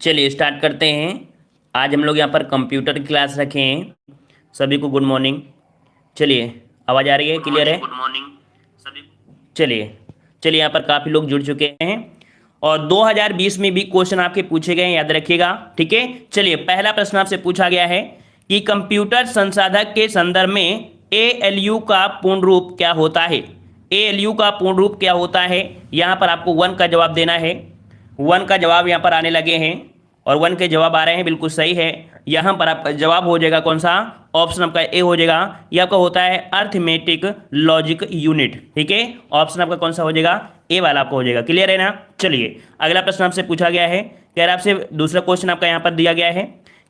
चलिए स्टार्ट करते हैं। आज हम लोग यहाँ पर कंप्यूटर की क्लास रखे हैं। सभी को गुड मॉर्निंग। चलिए, आवाज़ आ रही है? क्लियर है? गुड मॉर्निंग सभी। चलिए चलिए, यहाँ पर काफ़ी लोग जुड़ चुके हैं और 2020 में भी क्वेश्चन आपके पूछे गए हैं, याद रखिएगा। ठीक है, चलिए पहला प्रश्न आपसे पूछा गया है कि कंप्यूटर संसाधक के संदर्भ में एएलयू का पूर्ण रूप क्या होता है। एएलयू का पूर्ण रूप क्या होता है? यहाँ पर आपको वन का जवाब देना है। वन का जवाब यहाँ पर आने लगे हैं और वन के जवाब आ रहे हैं, बिल्कुल सही है। यहाँ पर आपका जवाब हो जाएगा कौन सा? ऑप्शन आपका ए हो जाएगा। यह आपका होता है अर्थमेटिक लॉजिक यूनिट। ठीक है, ऑप्शन आपका कौन सा हो जाएगा? ए वाला आपका हो जाएगा। क्लियर है ना? चलिए अगला प्रश्न आपसे पूछा गया है, कह रहा आपसे दूसरा क्वेश्चन आपका यहाँ पर दिया गया है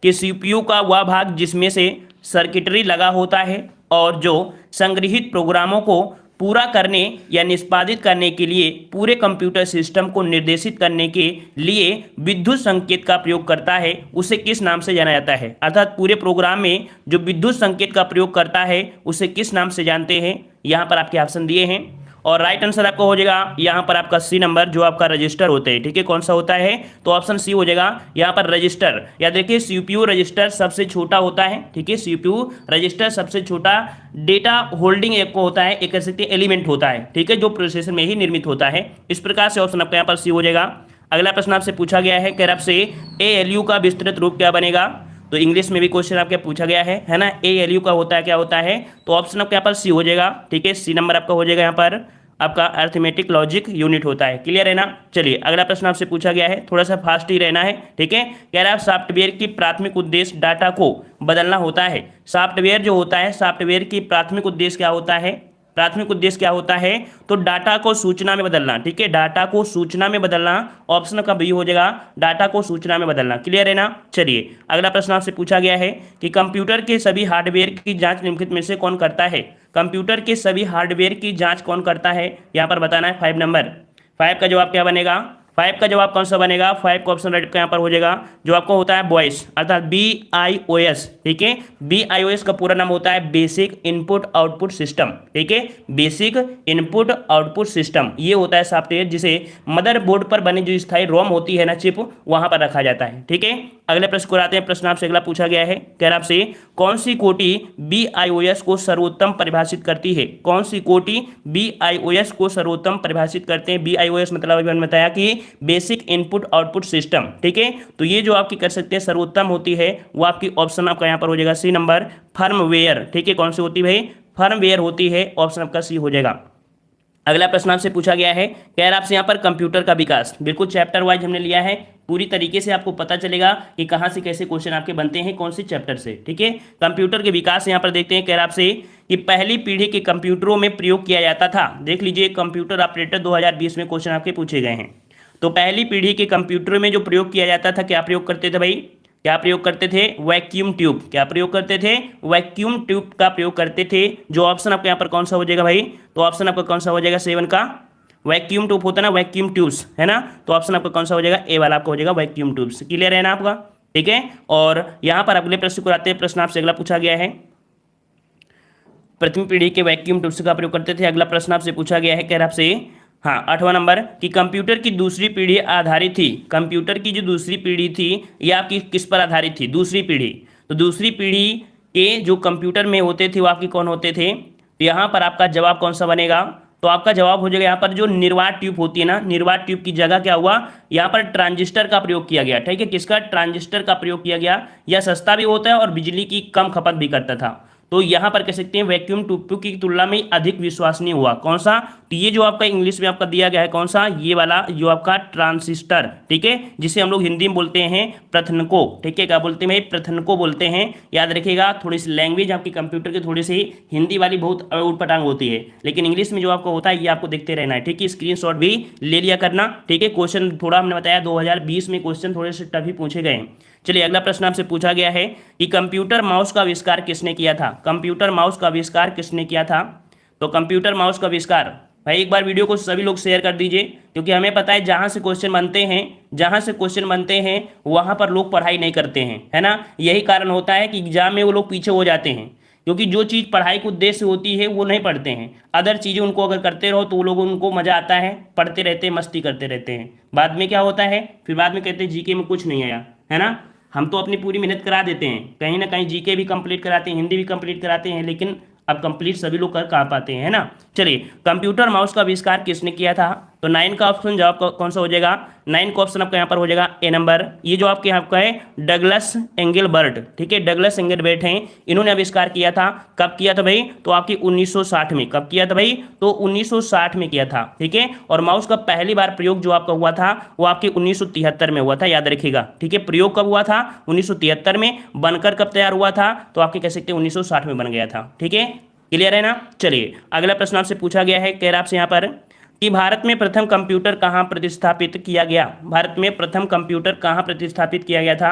कि सीपीयू का वह भाग जिसमें से सर्किटरी लगा होता है और जो संग्रहित प्रोग्रामों को पूरा करने या निष्पादित करने के लिए पूरे कंप्यूटर सिस्टम को निर्देशित करने के लिए विद्युत संकेत का प्रयोग करता है, उसे किस नाम से जाना जाता है? अर्थात पूरे प्रोग्राम में जो विद्युत संकेत का प्रयोग करता है उसे किस नाम से जानते हैं? यहाँ पर आपके ऑप्शन दिए हैं और राइट आंसर आपका हो जाएगा यहाँ पर आपका सी नंबर, जो आपका रजिस्टर होते हैं। ठीक है, कौन सा होता है? तो ऑप्शन सी हो जाएगा यहाँ पर रजिस्टर। याद देखिए, सीपीयू रजिस्टर सबसे छोटा होता है। ठीक है, सीपीयू रजिस्टर सबसे छोटा डेटा होल्डिंग एक को होता है, एक कह सकते हैं एलिमेंट होता है। ठीक है, जो प्रोसेसर में ही निर्मित होता है। इस प्रकार से ऑप्शन आपका यहाँ पर सी हो जाएगा। अगला प्रश्न आपसे पूछा गया है, कह रहा आपसे एएलयू का विस्तृत रूप क्या बनेगा? तो इंग्लिश में भी क्वेश्चन आपके पूछा गया है ना। एएलयू का होता है, क्या होता है? तो ऑप्शन आपके यहाँ पर सी हो जाएगा। ठीक है, सी नंबर आपका हो जाएगा यहाँ पर आपका अर्थमेटिक लॉजिक यूनिट होता है। क्लियर है ना? चलिए अगला प्रश्न आपसे पूछा गया है, थोड़ा सा फास्ट ही रहना है। ठीक है, कह रहा है सॉफ्टवेयर की प्राथमिक उद्देश्य डाटा को बदलना होता है। सॉफ्टवेयर जो होता है, सॉफ्टवेयर की प्राथमिक उद्देश्य क्या होता है? प्राथमिक उद्देश्य क्या होता है? तो डाटा को सूचना में बदलना। ठीक है, डाटा को सूचना में बदलना। ऑप्शन का बी हो जाएगा, डाटा को सूचना में बदलना। क्लियर है ना? चलिए अगला प्रश्न आपसे पूछा गया है कि कंप्यूटर के सभी हार्डवेयर की जांच निम्नलिखित में से कौन करता है? कंप्यूटर के सभी हार्डवेयर की जांच कौन करता है? यहाँ पर बताना है 5 नंबर। 5 का जवाब क्या बनेगा? 5 का जवाब कौन सा बनेगा? 5 का ऑप्शन राइट का यहाँ पर हो जाएगा, जो आपको होता है बॉयस, अर्थात BIOS। ठीक है, BIOS का पूरा नाम होता है बेसिक इनपुट आउटपुट सिस्टम। ठीक है, बेसिक इनपुट आउटपुट सिस्टम ये होता है सॉफ्टवेयर जिसे मदरबोर्ड पर बनी जो स्थायी रोम होती है ना, चिप, वहां पर रखा जाता है। ठीक है, अगले प्रश्न को आते हैं। प्रश्न आपसे अगला पूछा गया है, कह रहा आपसे कौन सी कोटि BIOS को सर्वोत्तम परिभाषित करती है? कौन सी कोटि BIOS को सर्वोत्तम परिभाषित करते हैं? BIOS मतलब अभी मैंने बताया कि बेसिक इनपुट आउटपुट सिस्टम। ठीक है, तो ये जो आपकी कर सकते हैं सर्वोत्तम होती है, वो आपकी ऑप्शन आपका यहाँ पर हो जाएगा सी नंबर, फर्मवेयर। ठीक है, कौन सी होती है भाई? फर्मवेयर होती है। ऑप्शन आपका सी हो जाएगा। अगला प्रश्न आपसे पूछा गया है, कह रहा आपसे यहाँ पर कंप्यूटर का विकास, बिल्कुल चैप्टर वाइज हमने लिया है, पूरी तरीके से आपको पता चलेगा कि कहाँ से कैसे क्वेश्चन आपके बनते हैं, कौन से चैप्टर से। ठीक है, कंप्यूटर के विकास यहाँ पर देखते हैं। कह रहा आपसे कि पहली पीढ़ी के कंप्यूटरों में प्रयोग किया जाता था। देख लीजिए, कंप्यूटर ऑपरेटर 2020 में क्वेश्चन आपके पूछे गए हैं। तो पहली पीढ़ी के कंप्यूटरों में जो प्रयोग किया जाता था, क्या प्रयोग करते थे भाई? क्या प्रयोग करते थे? Vacuum tube. क्या प्रयोग करते थे? वैक्यूम ट्यूब का प्रयोग करते थे। जो ऑप्शन आपका यहाँ पर कौन सा हो जाएगा भाई? तो ऑप्शन आपका कौन सा हो जाएगा? 7 का वैक्यूम ट्यूब होता है ना, वैक्यूम ट्यूब्स, है ना। तो ऑप्शन आपका कौन सा हो जाएगा? ए वाला आपका हो जाएगा वैक्यूम ट्यूब्स। क्लियर है ना आपका? ठीक है, और यहाँ पर अगले प्रश्न को आते हैं। प्रश्न आपसे अगला पूछा गया है, प्रथम पीढ़ी के वैक्यूम ट्यूब्स का प्रयोग करते थे। अगला प्रश्न आपसे पूछा गया है, कह रहा आपसे, हाँ 8वां नंबर, कि कंप्यूटर की दूसरी पीढ़ी आधारित थी। कंप्यूटर की जो दूसरी पीढ़ी थी यह आपकी किस पर आधारित थी? दूसरी पीढ़ी। तो दूसरी पीढ़ी के जो कंप्यूटर में होते थे वो आपके कौन होते थे? तो यहाँ पर आपका जवाब कौन सा बनेगा? तो आपका जवाब हो जाएगा यहाँ पर जो निर्वात ट्यूब होती है ना, निर्वात ट्यूब की जगह क्या हुआ? यहाँ पर ट्रांजिस्टर का प्रयोग किया गया। ठीक है, किसका? ट्रांजिस्टर का प्रयोग किया गया। यह सस्ता भी होता है और बिजली की कम खपत भी करता था। तो यहाँ पर कह सकते हैं वैक्यूम ट्यूब की तुलना में अधिक विश्वसनीय हुआ। कौन सा? तो ये जो आपका इंग्लिश में आपका दिया गया है, कौन सा? ये वाला जो आपका ट्रांजिस्टर। ठीक है, जिसे हम लोग हिंदी में बोलते हैं प्रथनको। ठीक है, क्या बोलते हैं भाई? प्रथनको बोलते हैं। याद रखिएगा, थोड़ी सी लैंग्वेज आपकी कंप्यूटर की थोड़ी सी हिंदी वाली बहुत उटपटांग होती है, लेकिन इंग्लिश में जो आपको होता है ये आपको देखते रहना है। ठीक है, स्क्रीनशॉट भी ले लिया करना। ठीक है, क्वेश्चन थोड़ा हमने बताया 2020 में क्वेश्चन थोड़े से टफ ही पूछे गए हैं। चलिए अगला प्रश्न आपसे पूछा गया है कि कंप्यूटर माउस का आविष्कार किसने किया था? कंप्यूटर माउस का आविष्कार किसने किया था? तो कंप्यूटर माउस का आविष्कार, भाई एक बार वीडियो को सभी लोग शेयर कर दीजिए, क्योंकि हमें पता है जहां से क्वेश्चन बनते हैं, जहां से क्वेश्चन बनते हैं वहां पर लोग पढ़ाई नहीं करते हैं, है ना। यही कारण होता है कि एग्जाम में वो लोग पीछे हो जाते हैं, क्योंकि जो चीज़ पढ़ाई के उद्देश्य होती है वो नहीं पढ़ते हैं, अदर चीज़ें उनको अगर करते रहो तो वो लोग, उनको मज़ा आता है, पढ़ते रहते हैं, मस्ती करते रहते हैं। बाद में क्या होता है, फिर बाद में कहते हैं जीके में कुछ नहीं आया, है ना। हम तो अपनी पूरी मेहनत करा देते हैं, कहीं ना कहीं जीके भी कंप्लीट कराते हैं, हिंदी भी कंप्लीट कराते हैं, लेकिन अब कंप्लीट सभी लोग कर कहाँ पाते हैं, है ना। चलिए, कंप्यूटर माउस का आविष्कार किसने किया था? तो 9 का ऑप्शन जवाब कौन सा हो जाएगा? 9 का ऑप्शन आपका यहाँ पर हो जाएगा ए नंबर। ये जो आपके यहाँ का है डगलस एंगलबर्ट, ठीक है, डगलस एंगलबर्ट हैं, इन्होंने आविष्कार किया था। कब किया था भाई? तो आपकी 1960 में। कब किया था भाई? तो 1960 में किया था, ठीक है। और माउस का पहली बार प्रयोग जो आपका हुआ था वो आपके 1973 में हुआ था, याद रखिएगा, ठीक है। प्रयोग कब हुआ था? 1973 में। बनकर कब तैयार हुआ था? तो आपके कह सकते हैं 1960 में बन गया था, ठीक है। क्लियर है ना। चलिए, अगला प्रश्न आपसे पूछा गया है, कह रहा आपसे यहाँ पर कि भारत में प्रथम कंप्यूटर कहाँ प्रतिस्थापित किया गया? भारत में प्रथम कंप्यूटर कहाँ प्रतिस्थापित किया गया था?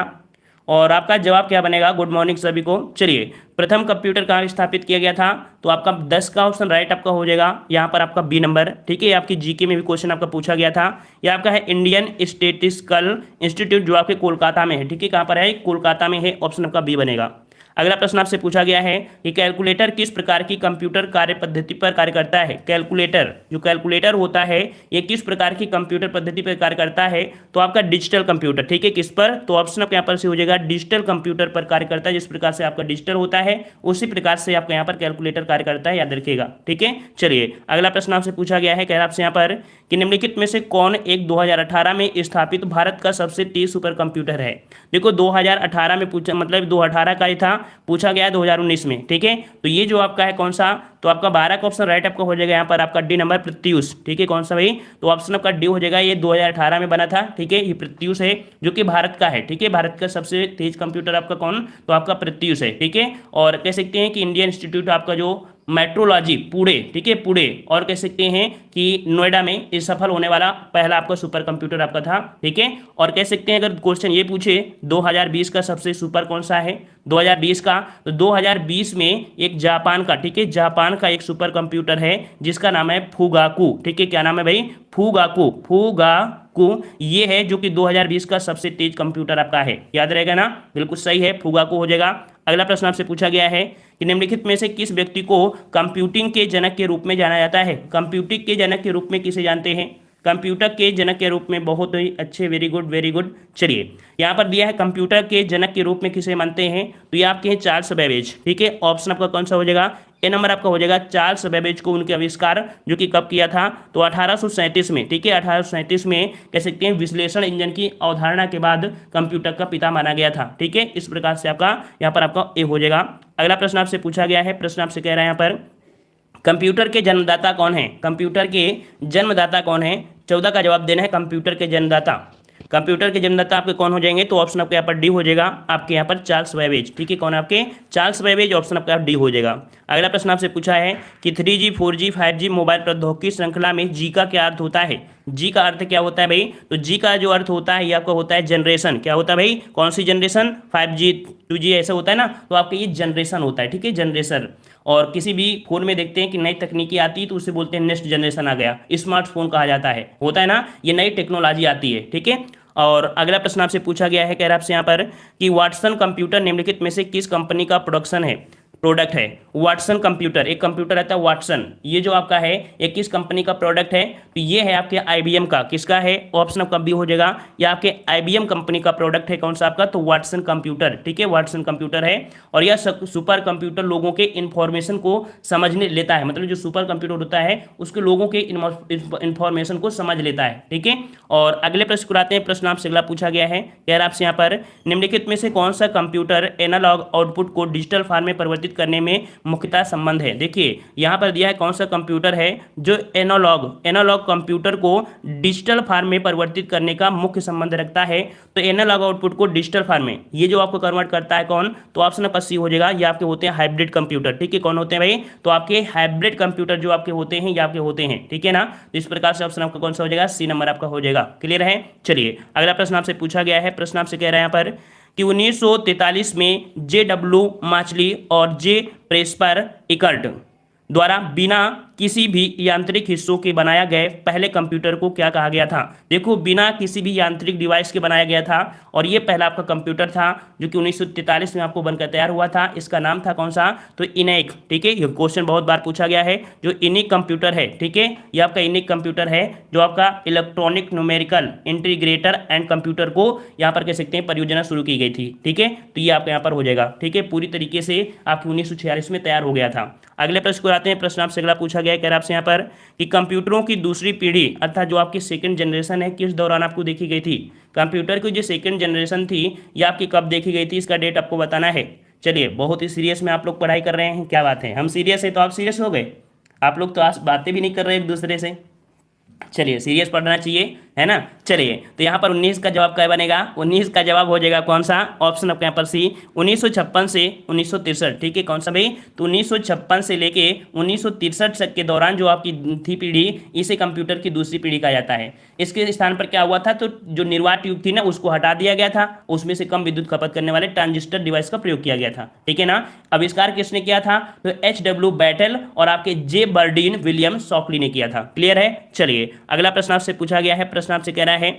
और आपका जवाब क्या बनेगा? गुड मॉर्निंग सभी को। चलिए, प्रथम कंप्यूटर कहाँ स्थापित किया गया था? तो आपका 10 का ऑप्शन राइट आपका हो जाएगा यहाँ पर आपका बी नंबर, ठीक है। आपकी जीके में भी क्वेश्चन आपका पूछा गया था। यह आपका है इंडियन स्टैटिस्टिकल इंस्टीट्यूट, जो आपके कोलकाता में है, ठीक है। कहाँ पर है? कोलकाता में है, ऑप्शन आपका बी बनेगा। अगला प्रश्न आपसे पूछा गया है कि कैलकुलेटर किस प्रकार की कंप्यूटर कार्य पद्धति पर कार्य करता है? कैलकुलेटर, जो कैलकुलेटर होता है, ये किस प्रकार की कंप्यूटर पद्धति पर कार्य करता है? तो आपका डिजिटल कंप्यूटर, ठीक है। किस पर? तो ऑप्शन आपके यहाँ पर से हो जाएगा डिजिटल कंप्यूटर पर कार्य करता है। जिस प्रकार से आपका डिजिटल होता है उसी प्रकार से आपका यहाँ पर कैलकुलेटर कार्य करता है, याद रखिएगा, ठीक है। चलिए, अगला प्रश्न आपसे पूछा गया है, कह रहा आपसे यहाँ पर कि निम्नलिखित में से कौन एक 2018 में स्थापित भारत का सबसे तेज सुपर कंप्यूटर है? देखो, 2018 में पूछा, मतलब 2018 का ही था, पूछा गया है 2019 में, ठीक है। तो ये जो आपका है कौन सा? तो आपका 12 का ऑप्शन राइट आपका हो जाएगा यहाँ पर आपका डी नंबर, प्रत्यूष, ठीक है। कौन सा भाई? तो ऑप्शन आपका डी हो जाएगा। ये 2018 में बना था, ठीक है। ये प्रत्यूष है, जो कि भारत का है, ठीक है। भारत का सबसे तेज कंप्यूटर आपका कौन? तो आपका प्रत्यूष है, ठीक है। और कह सकते हैं कि इंडियन इंस्टीट्यूट आपका जो मेट्रोलॉजी पुणे, ठीक है, पुणे, और कह सकते हैं कि नोएडा में ये सफल होने वाला पहला आपका सुपर कंप्यूटर आपका था, ठीक है। और कह सकते हैं अगर क्वेश्चन ये पूछे 2020 का सबसे सुपर कौन सा है 2020 का, तो 2020 में एक जापान का, ठीक है, जापान का एक सुपर कंप्यूटर है जिसका नाम है फुगाकू, ठीक है। क्या नाम है भाई? फुगाकू, फुगाकू, ये है जो कि 2020 का सबसे तेज कंप्यूटर आपका है, याद रहेगा ना। बिल्कुल सही है, फुगाकू हो जाएगा। अगला प्रश्न आपसे पूछा गया है कि निम्नलिखित में से किस व्यक्ति को कंप्यूटिंग के जनक के रूप में जाना जाता है? कंप्यूटिंग के जनक के रूप में किसे जानते हैं? कंप्यूटर के जनक के रूप में, बहुत ही अच्छे, वेरी गुड वेरी गुड। चलिए, यहाँ पर दिया है कंप्यूटर के जनक के रूप में किसे मानते हैं? तो ये आपके हैं चार्ल्स बेबेज, ठीक है। ऑप्शन आपका कौन सा हो जाएगा? ए नंबर आपका हो जाएगा। चार्ल्स बेबेज को उनके आविष्कार जो कि कब किया था? तो 1837 में, ठीक है। 1837 में कह सकते हैं विश्लेषण इंजन की अवधारणा के बाद कंप्यूटर का पिता माना गया था, ठीक है। इस प्रकार से आपका यहाँ पर आपका ए हो जाएगा। अगला प्रश्न आपसे पूछा गया है, प्रश्न आपसे कह रहा है यहाँ पर कंप्यूटर के जन्मदाता कौन है? कंप्यूटर के जन्मदाता कौन है? 14 का जवाब देना है। कंप्यूटर के जन्मदाता, कंप्यूटर के जन्मदाता आपके कौन हो जाएंगे? तो ऑप्शन आपके यहाँ पर डी हो जाएगा, आपके यहाँ पर चार्ल्स बेबेज, ठीक है। कौन है आपके? चार्ल्स बेबेज, ऑप्शन आपका डी हो जाएगा। अगला प्रश्न आपसे पूछा है कि 3G 4G 5G मोबाइल प्रौद्योगिकी श्रृंखला में जी का क्या अर्थ होता है? जी का अर्थ क्या होता है भाई? तो जी का जो अर्थ होता है ये आपका होता है जनरेशन। क्या होता है भाई? कौन सी जनरेशन? 5G 2G ऐसा होता है ना, तो आपका ये जनरेशन होता है, ठीक है, जनरेशन। और किसी भी फोन में देखते हैं कि नई तकनीकी आती है तो उसे बोलते हैं नेक्स्ट जनरेशन आ गया, स्मार्टफोन कहा जाता है, होता है ना, ये नई टेक्नोलॉजी आती है, ठीक है। और अगला प्रश्न आपसे पूछा गया है, कह रहा है आपसे यहाँ पर कि वाटसन कंप्यूटर निम्नलिखित में से किस कंपनी का प्रोडक्ट है? वाटसन कंप्यूटर, एक कंप्यूटर आता है वाटसन, ये जो आपका है ये किस कंपनी का प्रोडक्ट है? तो ये है आपके IBM का। किसका है? ऑप्शन आपका बी हो जाएगा। ये आपके IBM कंपनी का प्रोडक्ट है। कौन सा आपका? तो वाटसन कंप्यूटर, ठीक है, वाटसन कंप्यूटर है। और यह सुपर कंप्यूटर लोगों के इंफॉर्मेशन को समझने लेता है, मतलब जो सुपर कंप्यूटर होता है उसके लोगों के इंफॉर्मेशन को समझ लेता है, ठीक है। और अगले प्रश्न को आते हैं। प्रश्न आपसे अगला पूछा गया है, कह रहा आपसे यहाँ पर निम्नलिखित में से कौन सा कंप्यूटर एनालॉग आउटपुट को डिजिटल फॉर्म में परिवर्तित करने में मुख्यतः संबंध है? देखिए, यहां पर दिया है कौन सा कंप्यूटर है जो एनालॉग कंप्यूटर को डिजिटल फॉर्म में परिवर्तित करने का मुख्य संबंध रखता है। तो एनालॉग आउटपुट को डिजिटल फॉर्म में ये जो आपको कन्वर्ट करता है कौन? तो ऑप्शन नंबर सी हो जाएगा। ये आपके होते हैं हाइब्रिड कंप्यूटर, ठीक है। कौन होते हैं भाई? तो आपके हाइब्रिड कंप्यूटर जो आपके होते हैं ये आपके होते हैं, ठीक है ना। तो इस प्रकार से ऑप्शन आपका कौन सा हो जाएगा? सी नंबर आपका हो जाएगा। क्लियर है। चलिए, अगला प्रश्न आपसे पूछा गया है। प्रश्न आपसे कह रहा है यहाँ पर कि 1943 में JW माचली और J प्रेस्पर इकर्ट द्वारा बिना किसी भी यांत्रिक हिस्सों के बनाया गए पहले कंप्यूटर को क्या कहा गया था? देखो, बिना किसी भी यांत्रिक डिवाइस के बनाया गया था और ये पहला आपका कंप्यूटर था जो कि 1943 में आपको बनकर तैयार हुआ था। इसका नाम था कौन सा? तो इनेक। ठीक है, ये क्वेश्चन बहुत बार पूछा गया है। जो इनिक कंप्यूटर है, ठीक है, ये आपका इनिक कंप्यूटर है जो आपका electronic numerical integrator and computer को यहाँ पर कह सकते हैं परियोजना शुरू की गई थी। ठीक है, तो ये आपका यहाँ पर हो जाएगा। ठीक है, पूरी तरीके से आपकी 1946 में तैयार हो गया था। अगले प्रश्न को आते हैं। प्रश्न आपसे अगला पूछा गया है, कह रहा आपसे यहाँ पर कि कंप्यूटरों की दूसरी पीढ़ी अर्थात जो आपकी सेकंड जनरेशन है किस दौरान आपको देखी गई थी? कंप्यूटर की जो सेकंड जनरेशन थी ये आपकी कब देखी गई थी, इसका डेट आपको बताना है। चलिए, बहुत ही सीरियस में आप लोग पढ़ाई कर रहे हैं, क्या बात है, हम सीरियस है तो आप सीरियस हो गए? आप लोग तो आज बातें भी नहीं कर रहे एक दूसरे से। चलिए, सीरियस पढ़ना चाहिए, है ना। चलिए, तो यहाँ पर 19 का जवाब क्या बनेगा? 19 का जवाब हो जाएगा कौन सा? ऑप्शन आपके यहाँ पर सी, 1956 से 1963। ठीक है, कौन सा भाई? तो 1956 से लेके 1963 तक के दौरान जो आपकी थी पीढ़ी, इसे कंप्यूटर की दूसरी पीढ़ी कहा जाता है। इसके स्थान पर क्या हुआ था? तो जो निर्वात ट्यूब थी ना उसको हटा दिया गया था, उसमें से कम विद्युत खपत करने वाले ट्रांजिस्टर डिवाइस का प्रयोग किया गया था। ठीक है ना। आविष्कार किसने किया था? तो H.W. बैटल और आपके जे बर्डीन विलियम शॉकली ने किया था। क्लियर है। चलिए, अगला प्रश्न आपसे पूछा गया है। प्रश्न आपसे कह रहा है,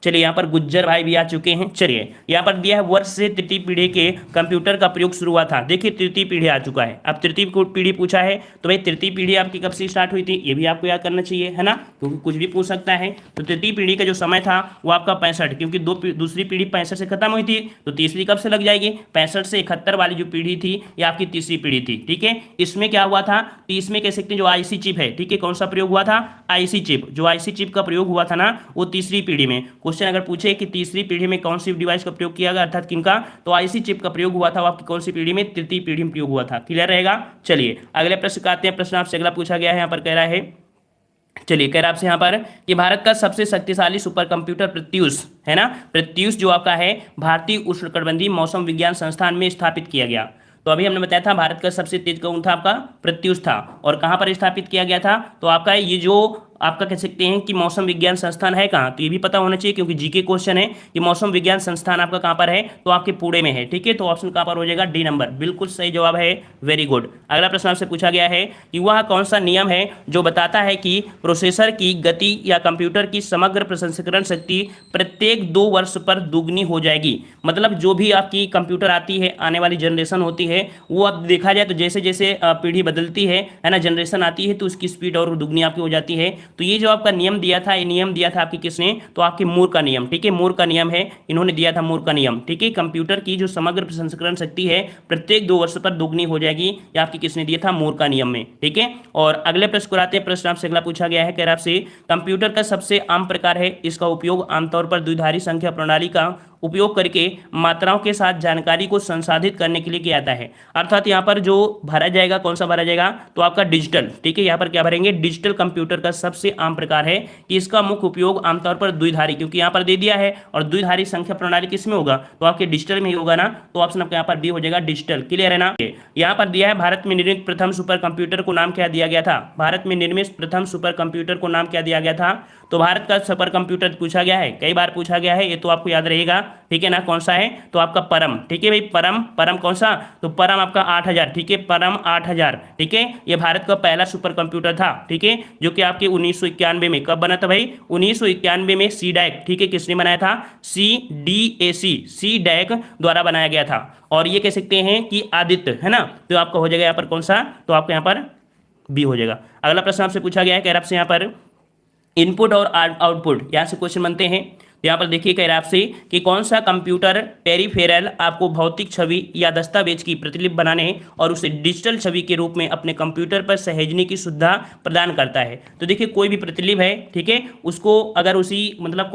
चलिए यहाँ पर गुज्जर भाई भी आ चुके हैं। चलिए, यहाँ पर दिया है वर्ष से तृतीय पीढ़ी के कंप्यूटर का प्रयोग शुरू हुआ था। देखिए, तृतीय पीढ़ी आ चुका है। अब तृतीय पीढ़ी पूछा है तो भाई तृतीय पीढ़ी आपकी कब से स्टार्ट हुई थी ये भी आपको याद करना चाहिए, है ना, क्योंकि कुछ भी पूछ सकता है। तो तृतीय पीढ़ी का जो समय था वो आपका 65, क्योंकि दूसरी पीढ़ी 65 से खत्म हुई थी, तो तीसरी कब से लग जाएगी? 65 से 71 वाली जो पीढ़ी थी ये आपकी तीसरी पीढ़ी थी। ठीक है, इसमें क्या हुआ था? तो इसमें कह सकते हैं जो आईसी चिप है, ठीक है, कौन सा प्रयोग हुआ था? IC chip. जो आईसी चिप का प्रयोग हुआ था ना वो तीसरी पीढ़ी में। क्वेश्चन अगर पूछे कि तीसरी पीढ़ी में कौन सी डिवाइस का प्रयोग किया गया अर्थात किनका, तो आईसी चिप का प्रयोग हुआ था। वो आपकी कौन सी पीढ़ी में? तृतीय पीढ़ी में प्रयोग हुआ था। क्लियर रहेगा। चलिए, अगले प्रश्न का आते हैं। प्रश्न आपसे अगला पूछा गया है, यहाँ पर कह रहा है, चलिए कह रहा आपसे यहाँ पर कि भारत का सबसे शक्तिशाली सुपर कंप्यूटर प्रत्यूष, है ना, प्रत्यूष जो आपका है भारतीय उष्णकटिबंधीय मौसम विज्ञान संस्थान में स्थापित किया गया। तो अभी हमने बताया था भारत का सबसे तेज कौन था? आपका प्रत्यूष था। और कहाँ पर स्थापित किया गया था? तो आपका ये जो आपका कह सकते हैं कि मौसम विज्ञान संस्थान है कहाँ, तो ये भी पता होना चाहिए क्योंकि जीके क्वेश्चन है कि मौसम विज्ञान संस्थान आपका कहाँ पर है, तो आपके पुणे में है। ठीक है, तो ऑप्शन कहाँ पर हो जाएगा? डी नंबर, बिल्कुल सही जवाब है। Very good. अगला प्रश्न आपसे पूछा गया है कि वह कौन सा नियम है जो बताता है कि प्रोसेसर की गति या कंप्यूटर की समग्र प्रसंस्करण शक्ति प्रत्येक 2 वर्ष पर दुगनी हो जाएगी। मतलब जो भी आपकी कंप्यूटर आती है, आने वाली जनरेशन होती है, वो अब देखा जाए तो जैसे जैसे पीढ़ी बदलती है ना, जनरेशन आती है तो उसकी स्पीड और दुगनी आपकी हो जाती है। तो ये जो आपका नियम दिया था, ये नियम दिया था आपकी किसने? तो आपके मूर का नियम। ठीक है, मूर का नियम है, इन्होंने दिया था मूर का नियम। ठीक है, कंप्यूटर की जो समग्र प्रसंस्करण शक्ति है प्रत्येक 2 वर्ष पर दुगनी हो जाएगी, या आपकी किसने दिया था? मूर का नियम में। ठीक है, और अगले प्रश्न को आते हैं। प्रश्न आपसे अगला पूछा गया है, कह रहा आपसे कंप्यूटर का सबसे आम प्रकार है, इसका उपयोग आमतौर पर द्विधारी संख्या प्रणाली का उपयोग करके मात्राओं के साथ जानकारी को संसाधित करने के लिए किया जाता है। अर्थात यहाँ पर जो भरा जाएगा, कौन सा भरा जाएगा? तो आपका डिजिटल। ठीक है, यहाँ पर क्या भरेंगे? डिजिटल कंप्यूटर का सबसे आम प्रकार है कि इसका मुख्य उपयोग आमतौर पर द्विधारी, क्योंकि यहाँ पर दे दिया है, और द्विधारी संख्या प्रणाली किस में होगा? तो आपके डिजिटल में ही होगा ना, तो ऑप्शन आपका यहाँ पर बी हो जाएगा, डिजिटल। क्लियर है ना। यहाँ पर दिया है भारत में निर्मित प्रथम सुपर कंप्यूटर को नाम क्या दिया गया था? भारत में निर्मित प्रथम सुपर कंप्यूटर को नाम क्या दिया गया था? तो भारत का सुपर कंप्यूटर पूछा गया है, कई बार पूछा गया है, ये तो आपको याद रहेगा। ठीक है ना, कौन सा है? तो आपका परम। ठीक है भाई, परम। परम कौन सा? तो परम आपका 8000। ठीक है, परम 8000। ठीक है, ये भारत का पहला सुपर कंप्यूटर था। ठीक है, जो कि आपके 1991 में कब बना था भाई? 1991 में सी डैक। ठीक है, किसने बनाया था? CDAC, सी डैक द्वारा बनाया गया था। और ये कह सकते हैं कि आदित्य, है ना, तो आपका हो जाएगा यहाँ पर कौन सा? तो आपका यहाँ पर बी हो जाएगा। अगला प्रश्न आपसे पूछा गया है, कह रहा आपसे यहाँ पर इनपुट और आउटपुट, यहाँ से क्वेश्चन बनते हैं। तो यहाँ पर देखिए कह रहा है आपसे कि कौन सा कंप्यूटर पेरिफेरल आपको भौतिक छवि या दस्तावेज की प्रतिलिपि बनाने और उसे डिजिटल छवि के रूप में अपने कंप्यूटर पर सहेजने की सुविधा प्रदान करता है। तो देखिए, कोई भी प्रतिलिपि है, ठीक है, उसको अगर उसी मतलब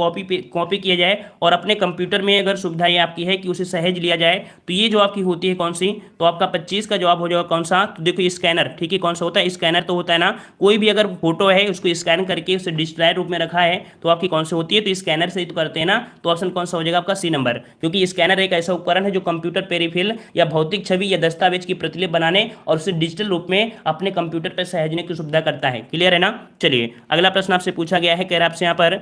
कॉपी किया जाए और अपने कंप्यूटर में अगर सुविधा ये आपकी है कि उसे सहेज लिया जाए, तो ये जो आपकी होती है कौन सी? तो आपका 25 का जवाब हो जाएगा कौन सा? तो देखो स्कैनर। ठीक है, कौन सा होता है? स्कैनर। तो होता है ना, कोई भी अगर फोटो है उसको स्कैन करके उसे डिजिटल रूप में रखा है तो आपकी कौन सी होती है? तो स्कैनर से करते हैं ना, तो ऑप्शन कौन सा हो जाएगा? आपका सी नंबर, क्योंकि स्कैनर एक ऐसा उपकरण है जो कंप्यूटर पेरिफेरल या भौतिक छवि या दस्तावेज की प्रतिलिपि बनाने और उसे डिजिटल रूप में अपने कंप्यूटर पर सहेजने की सुविधा करता है। क्लियर है ना। चलिए, अगला प्रश्न आपसे पूछा गया है, कह रहा आपसे यहाँ पर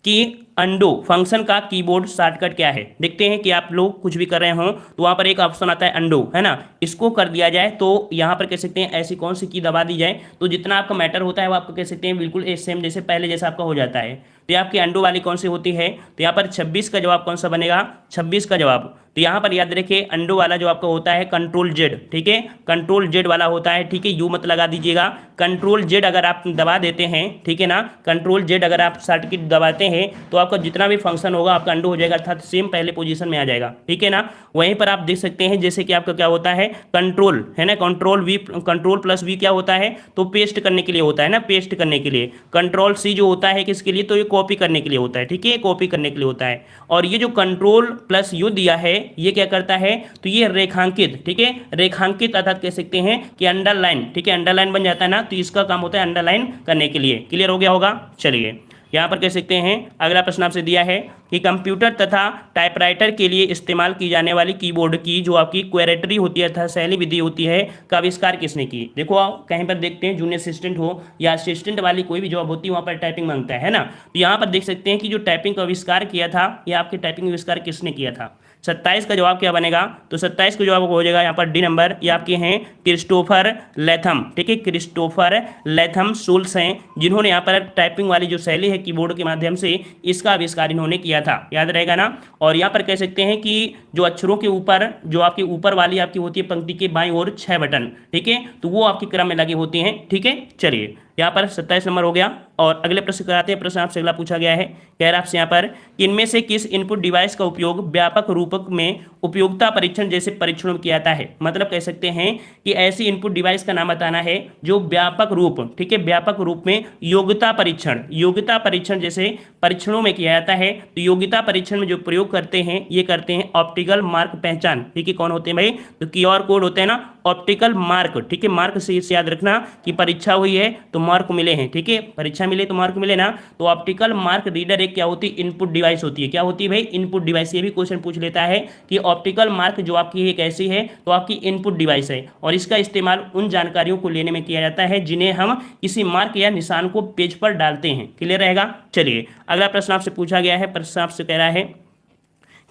कि अंडो फंक्शन का कीबोर्ड शॉर्टकट क्या है। देखते हैं कि आप लोग कुछ भी कर रहे हो तो वहां पर एक ऑप्शन आता है अंडो, है ना, इसको कर दिया जाए तो यहाँ पर कह सकते हैं ऐसी कौन सी की दबा दी जाए तो जितना आपका मैटर होता है वो आपको कह सकते हैं बिल्कुल सेम जैसे पहले जैसा आपका हो जाता है। तो ये आपकी अंडो वाली कौन सी होती है, तो यहाँ पर 26 का जवाब कौन सा बनेगा, 26 का जवाब। तो यहाँ पर याद रखिए अंडो वाला जो आपका होता है कंट्रोल जेड, ठीक है, कंट्रोल जेड वाला होता है, ठीक है, यू मत लगा दीजिएगा। कंट्रोल जेड अगर आप दबा देते हैं, ठीक है ना, कंट्रोल जेड अगर आप शॉर्टकट दबाते हैं तो आपका जितना भी फंक्शन होगा आपका अंडो हो जाएगा, अर्थात सेम पहले पोजीशन में आ जाएगा, ठीक है ना। वहीं पर आप देख सकते हैं जैसे कि आपका क्या होता है कंट्रोल, है ना, कंट्रोल प्लस वी क्या होता है, तो पेस्ट करने के लिए होता है ना, पेस्ट करने के लिए। कंट्रोल सी जो होता है किसके लिए, तो ये कॉपी करने के लिए होता है, ठीक है, कॉपी करने के लिए होता है। और ये जो कंट्रोल प्लस यू दिया है ये क्या करता है, तो ये रेखांकित, ठीक है, रेखांकित अर्थात कह सकते हैं कि अंडरलाइन, ठीक है, अंडरलाइन बन जाता है ना, तो इसका काम होता है अंडरलाइन करने के लिए। क्लियर हो गया होगा। चलिए यहाँ पर कह सकते हैं अगला प्रश्न आपसे दिया है कि कंप्यूटर तथा टाइपराइटर के लिए इस्तेमाल की जाने वाली कीबोर्ड की जो आपकी क्वेरेटरी होती है तथा शैली विधि होती है का आविष्कार किसने की। देखो आप कहीं पर देखते हैं जूनियर असिस्टेंट हो या असिस्टेंट वाली कोई भी जॉब होती है वहाँ पर टाइपिंग मांगता है ना, तो यहाँ पर देख सकते हैं कि जो टाइपिंग का आविष्कार किया था ये आपके टाइपिंग आविष्कार किसने किया था। 27 का जवाब क्या बनेगा, तो 27 का जवाब हो जाएगा यहाँ पर डी नंबर, ये आपके हैं क्रिस्टोफर लैथम, ठीक है, क्रिस्टोफर लैथम शुल्स हैं जिन्होंने यहाँ पर टाइपिंग वाली जो शैली है कीबोर्ड के माध्यम से इसका आविष्कार इन्होंने किया था, याद रहेगा ना। और यहाँ पर कह सकते हैं कि जो अक्षरों के ऊपर जो आपकी ऊपर वाली आपकी होती है पंक्ति के बाईं ओर 6 बटन, ठीक है, तो वो आपके क्रम में लगे होते हैं, ठीक है। चलिए यहाँ पर 27 नंबर हो गया। और अगले प्रश्न कराते हैं। प्रश्न आपसे अगला पूछा गया है, कह रहा आपसे यहाँ पर इनमें से किस इनपुट डिवाइस का उपयोग व्यापक रूपक में उपयोगिता परीक्षण जैसे परीक्षणों में किया जाता है। मतलब कह सकते हैं कि ऐसी इनपुट डिवाइस का नाम बताना है जो व्यापक रूप, ठीक है, व्यापक रूप में योग्यता परीक्षण जैसे परीक्षणों में किया जाता है। तो योग्यता परीक्षण में जो प्रयोग करते हैं ये करते हैं ऑप्टिकल मार्क पहचान, ठीक है, कौन होते हैं भाई, तो क्यूआर कोड होते हैं ना, ऑप्टिकल मार्क, ठीक है, मार्क से याद रखना कि परीक्षा हुई है तो मार्क मिले हैं, ठीक है, परीक्षा मिले तो मार्क मिले ना। तो ऑप्टिकल मार्क रीडर एक क्या होती है, इनपुट डिवाइस होती है। क्या होती है भाई, इनपुट डिवाइस। ये भी क्वेश्चन पूछ लेता है कि ऑप्टिकल मार्क जो आपकी एक ऐसी है तो आपकी इनपुट डिवाइस है और इसका इस्तेमाल उन जानकारियों को लेने में किया जाता है जिन्हें हम किसी मार्क या निशान को पेज पर डालते हैं। क्लियर रहेगा। चलिए अगला प्रश्न आपसे पूछा गया है। प्रश्न आपसे कह रहा है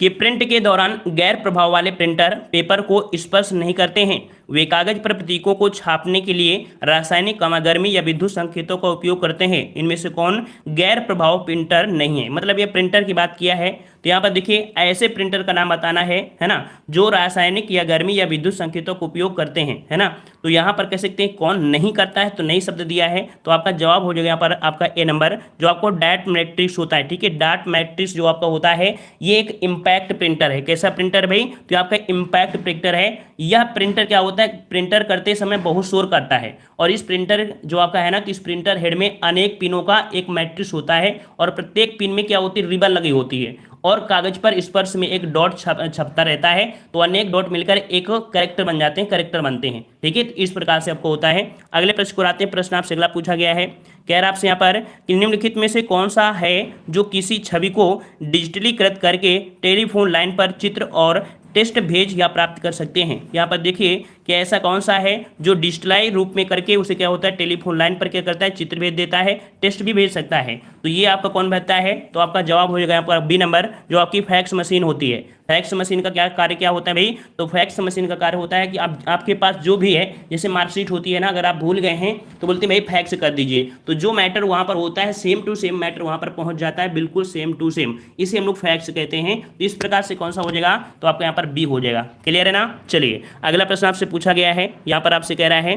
कि प्रिंट के दौरान गैर प्रभाव वाले प्रिंटर पेपर को स्पर्श नहीं करते हैं। वे कागज पर प्रतीकों को छापने के लिए रासायनिक गर्मी या विद्युत संकेतों का उपयोग करते हैं। इनमें से कौन गैर प्रभाव प्रिंटर नहीं है। मतलब ये प्रिंटर की बात किया है तो यहाँ पर देखिए ऐसे प्रिंटर का नाम बताना है ना, जो रासायनिक या गर्मी या विद्युत संकेतों का उपयोग करते हैं, है ना। तो यहाँ पर कह सकते हैं कौन नहीं करता है, तो नहीं शब्द दिया है तो आपका जवाब हो जाएगा यहाँ पर आपका ए नंबर, जो आपको डॉट मैट्रिक्स होता है, ठीक है। डॉट मैट्रिक्स जो आपका होता है ये एक इम्पैक्ट प्रिंटर है। कैसा प्रिंटर भाई, तो आपका इम्पैक्ट प्रिंटर है। यह प्रिंटर क्या होता है, प्रिंटर करते समय बहुत शोर करता है और इस प्रिंटर जो आपका है ना, तो इस प्रिंटर हेड में अनेक पिनों का एक मैट्रिक्स होता है और प्रत्येक पिन में क्या होती है, रिबन लगी होती है और कागज पर स्पर्श में एक डॉट छपता रहता है। तो अनेक डॉट मिलकर एक कैरेक्टर बन जाते हैं, कैरेक्टर बनते हैं, ठीक है। तो इस प्रकार से आपको होता है। अगले प्रश्न को आते हैं। प्रश्न आपसे अगला पूछा गया है, कह रहा आपसे यहाँ पर कि निम्नलिखित में से कौन सा है जो किसी छवि को डिजिटलीकृत करके टेलीफोन लाइन पर चित्र और टेस्ट भेज या प्राप्त कर सकते हैं। यहाँ पर देखिए कि ऐसा कौन सा है जो डिजिटलाइज रूप में करके उसे क्या होता है, टेलीफोन लाइन पर क्या करता है, चित्र भेज देता है, टेस्ट भी भेज सकता है। तो ये आपका कौन भेजता है, तो आपका जवाब हो जाएगा यहाँ पर बी नंबर, जो आपकी फैक्स मशीन होती है। फैक्स मशीन का क्या कार्य क्या होता है भाई, तो फैक्स मशीन का कार्य होता है कि आपके पास जो भी है, जैसे मार्कशीट होती है ना, अगर आप भूल गए हैं तो बोलते हैं भाई फैक्स कर दीजिए, तो जो मैटर वहाँ पर होता है सेम टू सेम मैटर वहाँ पर पहुँच जाता है, बिल्कुल सेम टू सेम, इसे हम लोग फैक्स कहते हैं। तो इस प्रकार से कौन सा हो जाएगा, तो आपका यहाँ पर बी हो जाएगा। क्लियर है ना। चलिए अगला प्रश्न आपसे पूछा गया है, यहाँ पर आपसे कह रहा है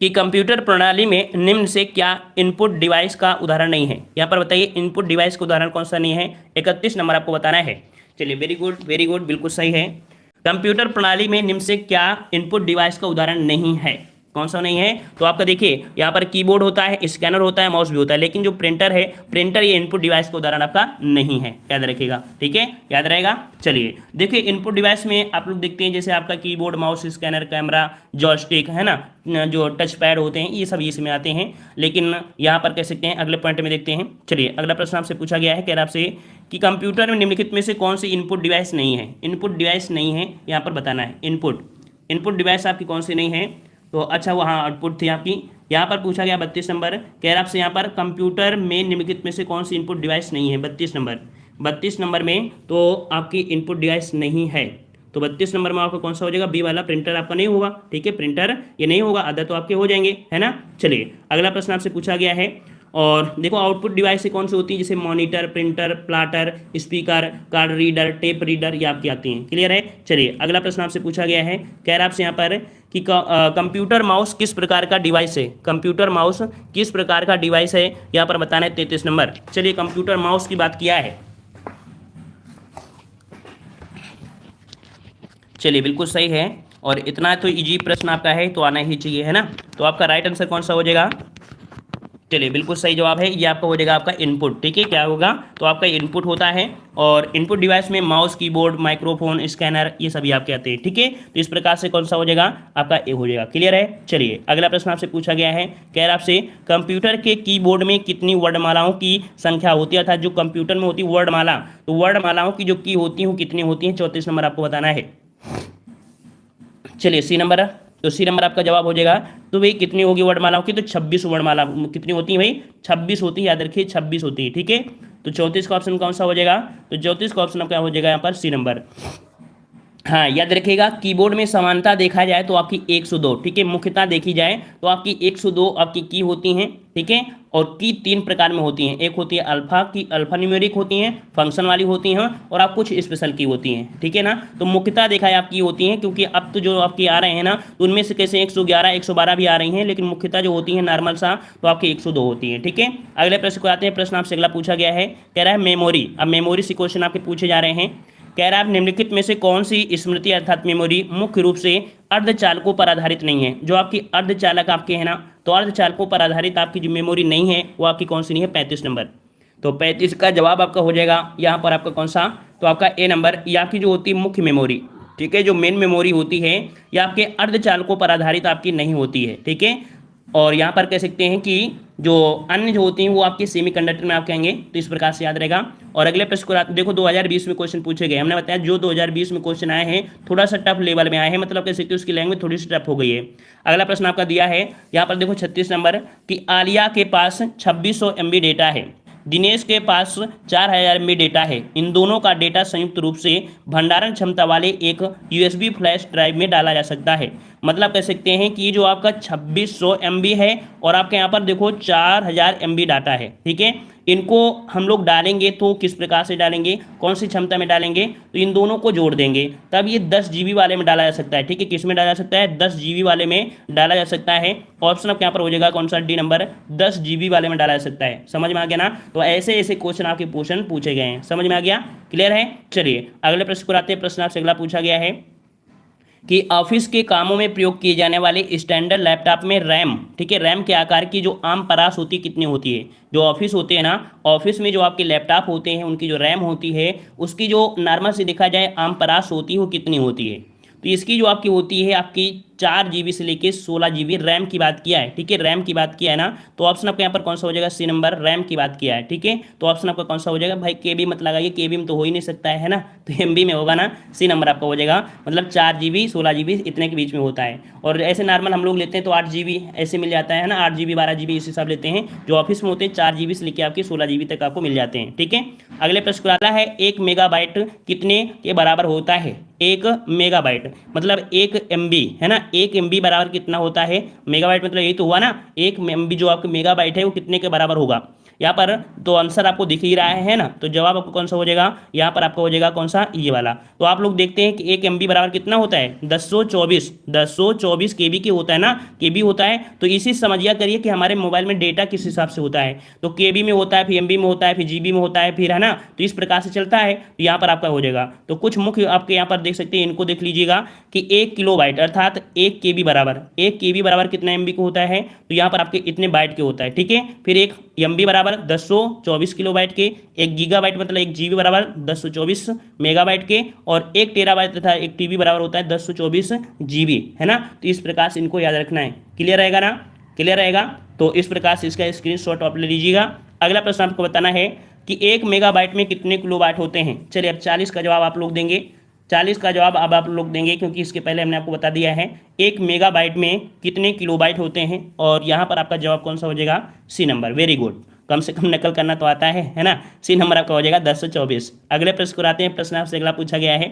कि कंप्यूटर प्रणाली में निम्न से क्या इनपुट डिवाइस का उदाहरण नहीं है। यहाँ पर बताइए इनपुट डिवाइस का उदाहरण कौन सा नहीं है। 31 नंबर आपको बताना है। चलिए वेरी गुड, बिल्कुल सही है। कंप्यूटर प्रणाली में निम्न से क्या इनपुट डिवाइस का उदाहरण नहीं है, कौन सा नहीं है, तो आपका देखिए यहाँ पर कीबोर्ड होता है, स्कैनर होता है, माउस भी होता है, लेकिन जो प्रिंटर है, प्रिंटर ये इनपुट डिवाइस का उदाहरण आपका नहीं है, याद रखिएगा, ठीक है, याद रहेगा। चलिए देखिए इनपुट डिवाइस में आप लोग देखते हैं जैसे आपका keyboard, mouse, scanner, camera, joystick, है ना, जो टच पैड होते हैं ये सब इसमें आते हैं, लेकिन यहाँ पर कह सकते हैं अगले पॉइंट में देखते हैं। चलिए अगला प्रश्न आपसे पूछा गया है, कह रहा आपसे कि कंप्यूटर में निम्नलिखित में से कौन सी इनपुट डिवाइस नहीं है। इनपुट डिवाइस नहीं है यहाँ पर बताना है। इनपुट डिवाइस आपकी कौन सी नहीं है, तो अच्छा वहाँ आउटपुट थी आपकी यहाँ पर पूछा गया 32 नंबर, कह रहा आपसे यहाँ पर कंप्यूटर में निम्नलिखित में से कौन सी इनपुट डिवाइस नहीं है। 32 नंबर में तो आपकी इनपुट डिवाइस नहीं है, तो 32 नंबर में आपका कौन सा हो जाएगा, बी वाला। प्रिंटर आपका नहीं होगा, ठीक है, प्रिंटर ये नहीं होगा, अदर तो आपके हो जाएंगे, है ना। चलिए अगला प्रश्न आपसे पूछा गया है, और देखो आउटपुट डिवाइस से कौन सी होती है, जैसे monitor, printer, plotter, speaker, card reader, tape reader, ये आपकी आती हैं। क्लियर है। चलिए अगला प्रश्न आपसे पूछा गया है, कह रहा आपसे यहाँ पर कि कंप्यूटर माउस किस प्रकार का डिवाइस है। कंप्यूटर माउस किस प्रकार का डिवाइस है, यहाँ पर बताना है 33 नंबर। चलिए कंप्यूटर माउस की बात किया है, चलिए बिल्कुल सही है, और इतना तो इजी प्रश्न आपका है तो आना ही चाहिए, है ना। तो आपका राइट आंसर कौन सा हो जाएगा, चलिए बिल्कुल सही जवाब है, ये आपका हो जाएगा आपका इनपुट। ठीक है, क्या होगा, तो आपका इनपुट होता है, और इनपुट डिवाइस में माउस, कीबोर्ड, माइक्रोफोन, स्कैनर, ये सभी आपके आते हैं। ठीक है, तो इस प्रकार से कौन सा हो जाएगा, आपका ए हो जाएगा। क्लियर है। चलिए अगला प्रश्न आपसे पूछा गया है, कह रहा आपसे कंप्यूटर के कीबोर्ड में कितनी वर्णमालाओं की संख्या होती है, अर्थात जो कंप्यूटर में होती है वर्णमाला, तो वर्णमालाओं की जो की होती है वो कितनी होती है, 34 नंबर आपको बताना है। चलिए सी नंबर, तो सी नंबर आपका जवाब हो जाएगा। तो भाई कितनी होगी वर्णमालाओं की, तो 26 वर्णमाला कितनी होती है भाई, 26 होती है, याद रखिए 26 होती है। ठीक है, तो 34 का ऑप्शन कौन सा हो जाएगा, तो 34 का ऑप्शन क्या हो जाएगा यहाँ पर, सी नंबर। हाँ याद रखिएगा, कीबोर्ड में समानता देखा जाए तो आपकी 102, ठीक है, मुख्यता देखी जाए तो आपकी 102 आपकी की होती हैं। ठीक है, और की 3 प्रकार में होती हैं, एक होती है अल्फा की, अल्फा न्यूमेरिक होती हैं, फंक्शन वाली होती हैं, और आप कुछ स्पेशल की होती हैं। ठीक है ना, तो मुख्यता देखा जाए आपकी होती हैं, क्योंकि अब तो जो आपकी आ रहे हैं ना, तो उनमें से कैसे 111 112 भी आ रही हैं, लेकिन मुख्यता जो होती है नॉर्मल सा तो आपकी 102 होती है। ठीक है, अगले प्रश्न को आते हैं। प्रश्न आपसे अगला पूछा गया है, कह रहा है मेमोरी। अब मेमोरी से क्वेश्चन आपके पूछे जा रहे हैं, कह रहा है निम्नलिखित में से कौन सी स्मृति अर्थात मेमोरी मुख्य रूप से अर्धचालकों पर आधारित नहीं है। जो आपकी अर्धचालक आपके है ना, तो अर्धचालकों पर आधारित आपकी जो मेमोरी नहीं है वो आपकी कौन सी नहीं है, 35 नंबर। तो 35 का जवाब आपका हो जाएगा यहाँ पर आपका कौन सा, तो आपका ए नंबर। यहाँ की जो होती है मुख्य मेमोरी, ठीक है, जो मेन मेमोरी होती है ये आपके अर्धचालकों पर आधारित आपकी नहीं होती है। ठीक है, और यहाँ पर कह सकते हैं कि जो अन्य जो होती हैं वो आपके सेमीकंडक्टर में आप कहेंगे, तो इस प्रकार से याद रहेगा। और अगले प्रश्न को देखो 2020 में क्वेश्चन पूछे गए, हमने बताया जो 2020 में क्वेश्चन आए हैं थोड़ा सा टफ लेवल में आए हैं, मतलब कह सकते हैं उसकी लैंग्वेज थोड़ी सी टफ हो गई है। अगला प्रश्न आपका दिया है यहाँ पर देखो 36 नंबर, कि आलिया के पास 2600 MB डेटा है, दिनेश के पास 4000 MB डेटा है, इन दोनों का डेटा संयुक्त रूप से भंडारण क्षमता वाले एक USB फ्लैश ड्राइव में डाला जा सकता है। मतलब कह सकते हैं कि जो आपका 2600 MB है और आपके यहाँ पर देखो 4000 MB डाटा है। ठीक है, इनको हम लोग डालेंगे तो किस प्रकार से डालेंगे, कौन सी क्षमता में डालेंगे, तो इन दोनों को जोड़ देंगे तब ये 10 GB वाले में डाला जा सकता है। ठीक है, किस में डाला जा सकता है, 10 GB वाले में डाला जा सकता है। ऑप्शन आपके यहाँ पर हो जाएगा कौन सा, डी नंबर, 10 GB वाले में डाला जा सकता है। समझ में आ गया ना, तो ऐसे ऐसे क्वेश्चन आपके क्वेश्चन पूछे गए हैं, समझ में आ गया, क्लियर है। चलिए अगले प्रश्न को आते हैं। प्रश्न आपसे अगला पूछा गया है कि ऑफिस के कामों में प्रयोग किए जाने वाले स्टैंडर्ड लैपटॉप में रैम, ठीक है, रैम के आकार की जो आम परास होती है कितनी होती है। जो ऑफिस होते हैं ना, ऑफिस में जो आपके लैपटॉप होते हैं उनकी जो रैम होती है उसकी जो नॉर्मल से देखा जाए आम परास होती है वो कितनी होती है। तो इसकी जो आपकी होती है आपकी 4 GB से लेके 16 GB रैम की बात किया है। ठीक है, रैम की बात किया है ना, तो ऑप्शन आपका यहाँ पर कौन सा हो जाएगा, सी नंबर, रैम की बात किया है। ठीक है, तो ऑप्शन आपका कौन सा हो जाएगा, भाई KB मत लगाइए, KB में तो हो ही नहीं सकता है ना, तो MB में होगा ना, सी नंबर आपका हो जाएगा। मतलब 4 GB 16 GB इतने के बीच में होता है, और ऐसे नॉर्मल हम लोग लेते हैं तो 8 GB ऐसे मिल जाता है ना, 8 GB 12 GB इस हिसाब लेते हैं। जो ऑफिस में होते हैं 4 GB से लेकर आपके 16 GB तक आपको मिल जाते हैं। ठीक है, अगले प्रश्न आता है 1 मेगाबाइट कितने के बराबर होता है। 1 मेगाबाइट मतलब 1 MB है ना, 1 MB बराबर कितना होता है, मेगाबाइट मतलब यही तो हुआ ना, 1 MB जो आपका मेगाबाइट है वो कितने के बराबर होगा। यहाँ पर तो आंसर आपको दिख ही रहा है ना, तो जवाब आपको कौन सा हो जाएगा, यहाँ पर आपका हो जाएगा कौन सा, ये वाला। तो आप लोग देखते हैं कि 1 MB बराबर कितना होता है, 1024 KB की होता है ना, KB होता है। तो इसी समझिया करिए कि हमारे मोबाइल में डेटा किस हिसाब से होता है, तो KB में होता है, फिर MB में होता है, फिर GB में होता है, फिर है ना, तो इस प्रकार से चलता है। तो यहाँ पर आपका हो जाएगा, तो कुछ मुख्य आपके यहाँ पर देख सकते हैं, इनको देख लीजिएगा कि 1 किलोबाइट अर्थात 1 KB बराबर, 1 KB बराबर कितना MB को होता है, तो यहाँ पर आपके इतने बाइट के होता है। ठीक है, फिर 1 MB बराबर 1024 किलोबाइट के, 1 गीगाबाइट मतलब 1 GB बराबर 1024 मेगाबाइट के, और 1 टेराबाइट तथा 1 TB बराबर होता है 1024 GB, है ना। तो इस प्रकार से इनको याद रखना है, क्लियर रहेगा ना, क्लियर रहेगा। तो इस प्रकार से इसका स्क्रीनशॉट आप ले लीजिएगा। अगला प्रश्न आपको बताना है कि 1 मेगाबाइट में कितने किलोबाइट होते हैं। चलिए अब 40 का जवाब आप लोग देंगे, 40 का जवाब अब आप लोग देंगे, क्योंकि इसके पहले हमने आपको बता दिया है 1 मेगाबाइट में कितने किलोबाइट होते हैं। और यहाँ पर आपका जवाब कौन सा हो जाएगा? C number. वेरी गुड, कम से कम नकल करना तो आता है ना। सी नंबर आपका हो जाएगा 1024। अगले प्रश्न को आते हैं। प्रश्न आपसे अगला पूछा गया है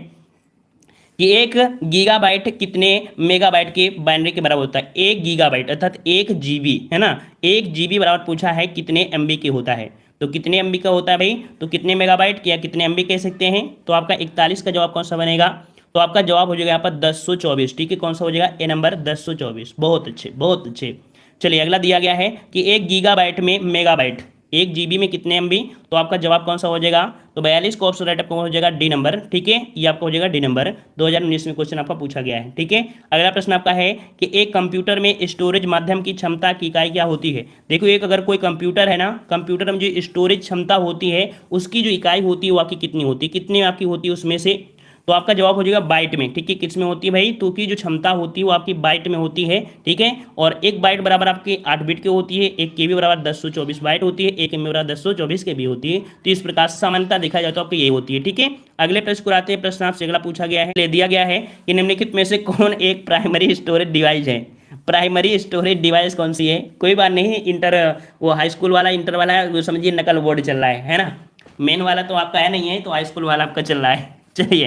कि 1 गीगाबाइट कितने मेगाबाइट के बाइनरी के बराबर होता है? 1 गीगाबाइट अर्थात 1 जीबी, है ना। 1 जीबी बराबर पूछा है कितने एमबी के होता है। तो कितने एमबी का होता है भाई? तो कितने मेगाबाइट या कितने एमबी कह सकते हैं। तो आपका 41 का जवाब कौन सा बनेगा? तो आपका जवाब हो जाएगा यहाँ पर 1024। ठीक है, कौन सा हो जाएगा? ए नंबर 1024। बहुत अच्छे, बहुत अच्छे। चलिए अगला दिया गया है कि 1 गीगाबाइट में मेगाबाइट, 1 जीबी में कितने एमबी। तो आपका जवाब कौन सा हो जाएगा? तो 42 का ऑप्शन राइट आपका हो जाएगा डी नंबर। ठीक है, ये आपका हो जाएगा डी नंबर। 2019 में क्वेश्चन आपका पूछा गया है। ठीक है, अगला प्रश्न आपका है कि एक कंप्यूटर में स्टोरेज माध्यम की क्षमता की इकाई क्या होती है। देखो, एक अगर कोई कंप्यूटर है ना, कंप्यूटर में जो स्टोरेज क्षमता होती है उसकी जो इकाई होती है वो आपकी कितनी होती है, कितनी आपकी होती है उसमें से। तो आपका जवाब हो जाएगा बाइट में। ठीक है, किस में होती है भाई? तो की जो क्षमता होती है वो आपकी बाइट में होती है। ठीक है, और 1 बाइट बराबर आपकी 8 बिट की होती है, 1 KB बराबर 1024 बाइट होती है, 1 MB बराबर 1024 KB होती है। तो इस प्रकार से समानता देखा जाए तो आपकी यही होती है। ठीक है, अगले प्रश्न को आते हैं। प्रश्न आपसे अगला पूछा गया है, ले दिया गया है कि निम्नलिखित में से कौन एक प्राइमरी स्टोरेज डिवाइस है। प्राइमरी स्टोरेज डिवाइस कौन सी है? कोई बात नहीं, इंटर वो हाई स्कूल वाला, इंटर वाला है, वो समझिए नकल बोर्ड चल रहा है ना। मेन वाला तो आपका है नहीं है, तो हाई स्कूल वाला आपका चल रहा है। चलिए,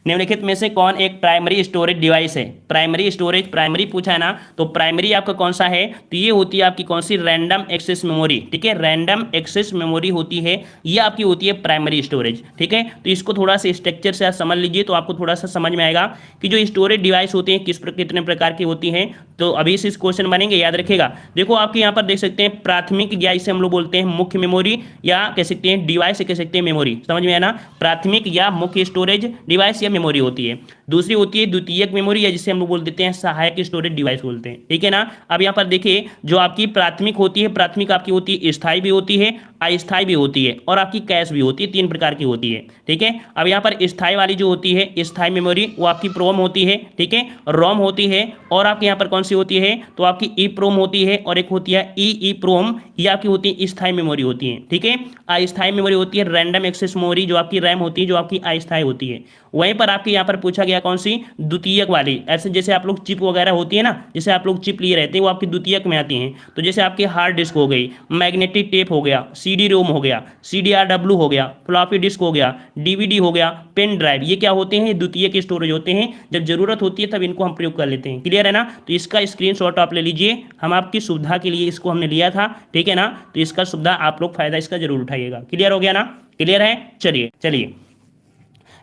निम्नलिखित में से कौन एक प्राइमरी स्टोरेज डिवाइस है। प्राइमरी स्टोरेज, प्राइमरी पूछा है ना, तो प्राइमरी आपका कौन सा है? तो ये होती है आपकी कौन सी? Random access memory. ठीक है, रैंडम एक्सेस मेमोरी होती है, ये आपकी होती है प्राइमरी स्टोरेज। ठीक है, तो इसको थोड़ा सा स्ट्रक्चर से आप समझ लीजिए तो आपको थोड़ा सा समझ में आएगा कि जो स्टोरेज डिवाइस होती है कितने प्रकार की होती हैं। तो अभी से क्वेश्चन बनेंगे, याद रखिएगा। देखो, आपके यहाँ पर देख सकते हैं प्राथमिक, या इसे हम लोग बोलते हैं मुख्य मेमोरी, या कह सकते हैं डिवाइस, कह सकते हैं मेमोरी। समझ में आया ना? प्राथमिक या मुख्य स्टोरेज डिवाइस या मेमोरी होती है। दूसरी होती है द्वितीयक मेमोरी, या जिसे हम लोग बोल देते हैं सहायक स्टोरेज डिवाइस बोलते हैं। ठीक है ना। अब यहाँ पर देखिए, जो आपकी प्राथमिक होती है, प्राथमिक आपकी होती है स्थायी भी होती है, अस्थायी भी होती है, और आपकी कैश भी होती है। 3 प्रकार की होती है। ठीक है, अब यहाँ पर स्थायी वाली जो होती है स्थायी मेमोरी, वो आपकी प्रोम होती है। ठीक है, रोम होती है, और आपके यहाँ पर कौन सी होती है? तो आपकी ई प्रोम होती है, और एक होती है ई प्रोम, ये आपकी होती है स्थायी मेमोरी होती है। ठीक है, अस्थायी मेमोरी होती है रैंडम एक्सेस मेमोरी, जो आपकी रैम होती है, जो आपकी अस्थायी होती है। वहीं पर आपके यहाँ पर पूछा गया कौन सी? द्वितीयक वाली। ऐसे जैसे आप लोग चिप वगैरह होती है ना, जैसे आप लोग चिप लिए रहते हैं, वो आपकी द्वितीयक में आती हैं। तो जैसे आपके हार्ड डिस्क हो गई, मैग्नेटिक टेप हो गया, CD रोम हो गया, CDRW हो गया, फ्लॉपी डिस्क हो गया, DVD हो गया, पेन ड्राइव, ये क्या होते हैं? द्वितीयक स्टोरेज होते हैं। जब जरूरत होती है तब इनको हम प्रयोग कर लेते हैं। क्लियर है ना? तो इसका स्क्रीनशॉट आप ले लीजिए, हम आपकी सुविधा के लिए इसको हमने लिया था। ठीक है ना, तो इसका सुविधा आप लोग फायदा इसका जरूर उठाइएगा। क्लियर हो गया ना? क्लियर है? चलिए चलिए,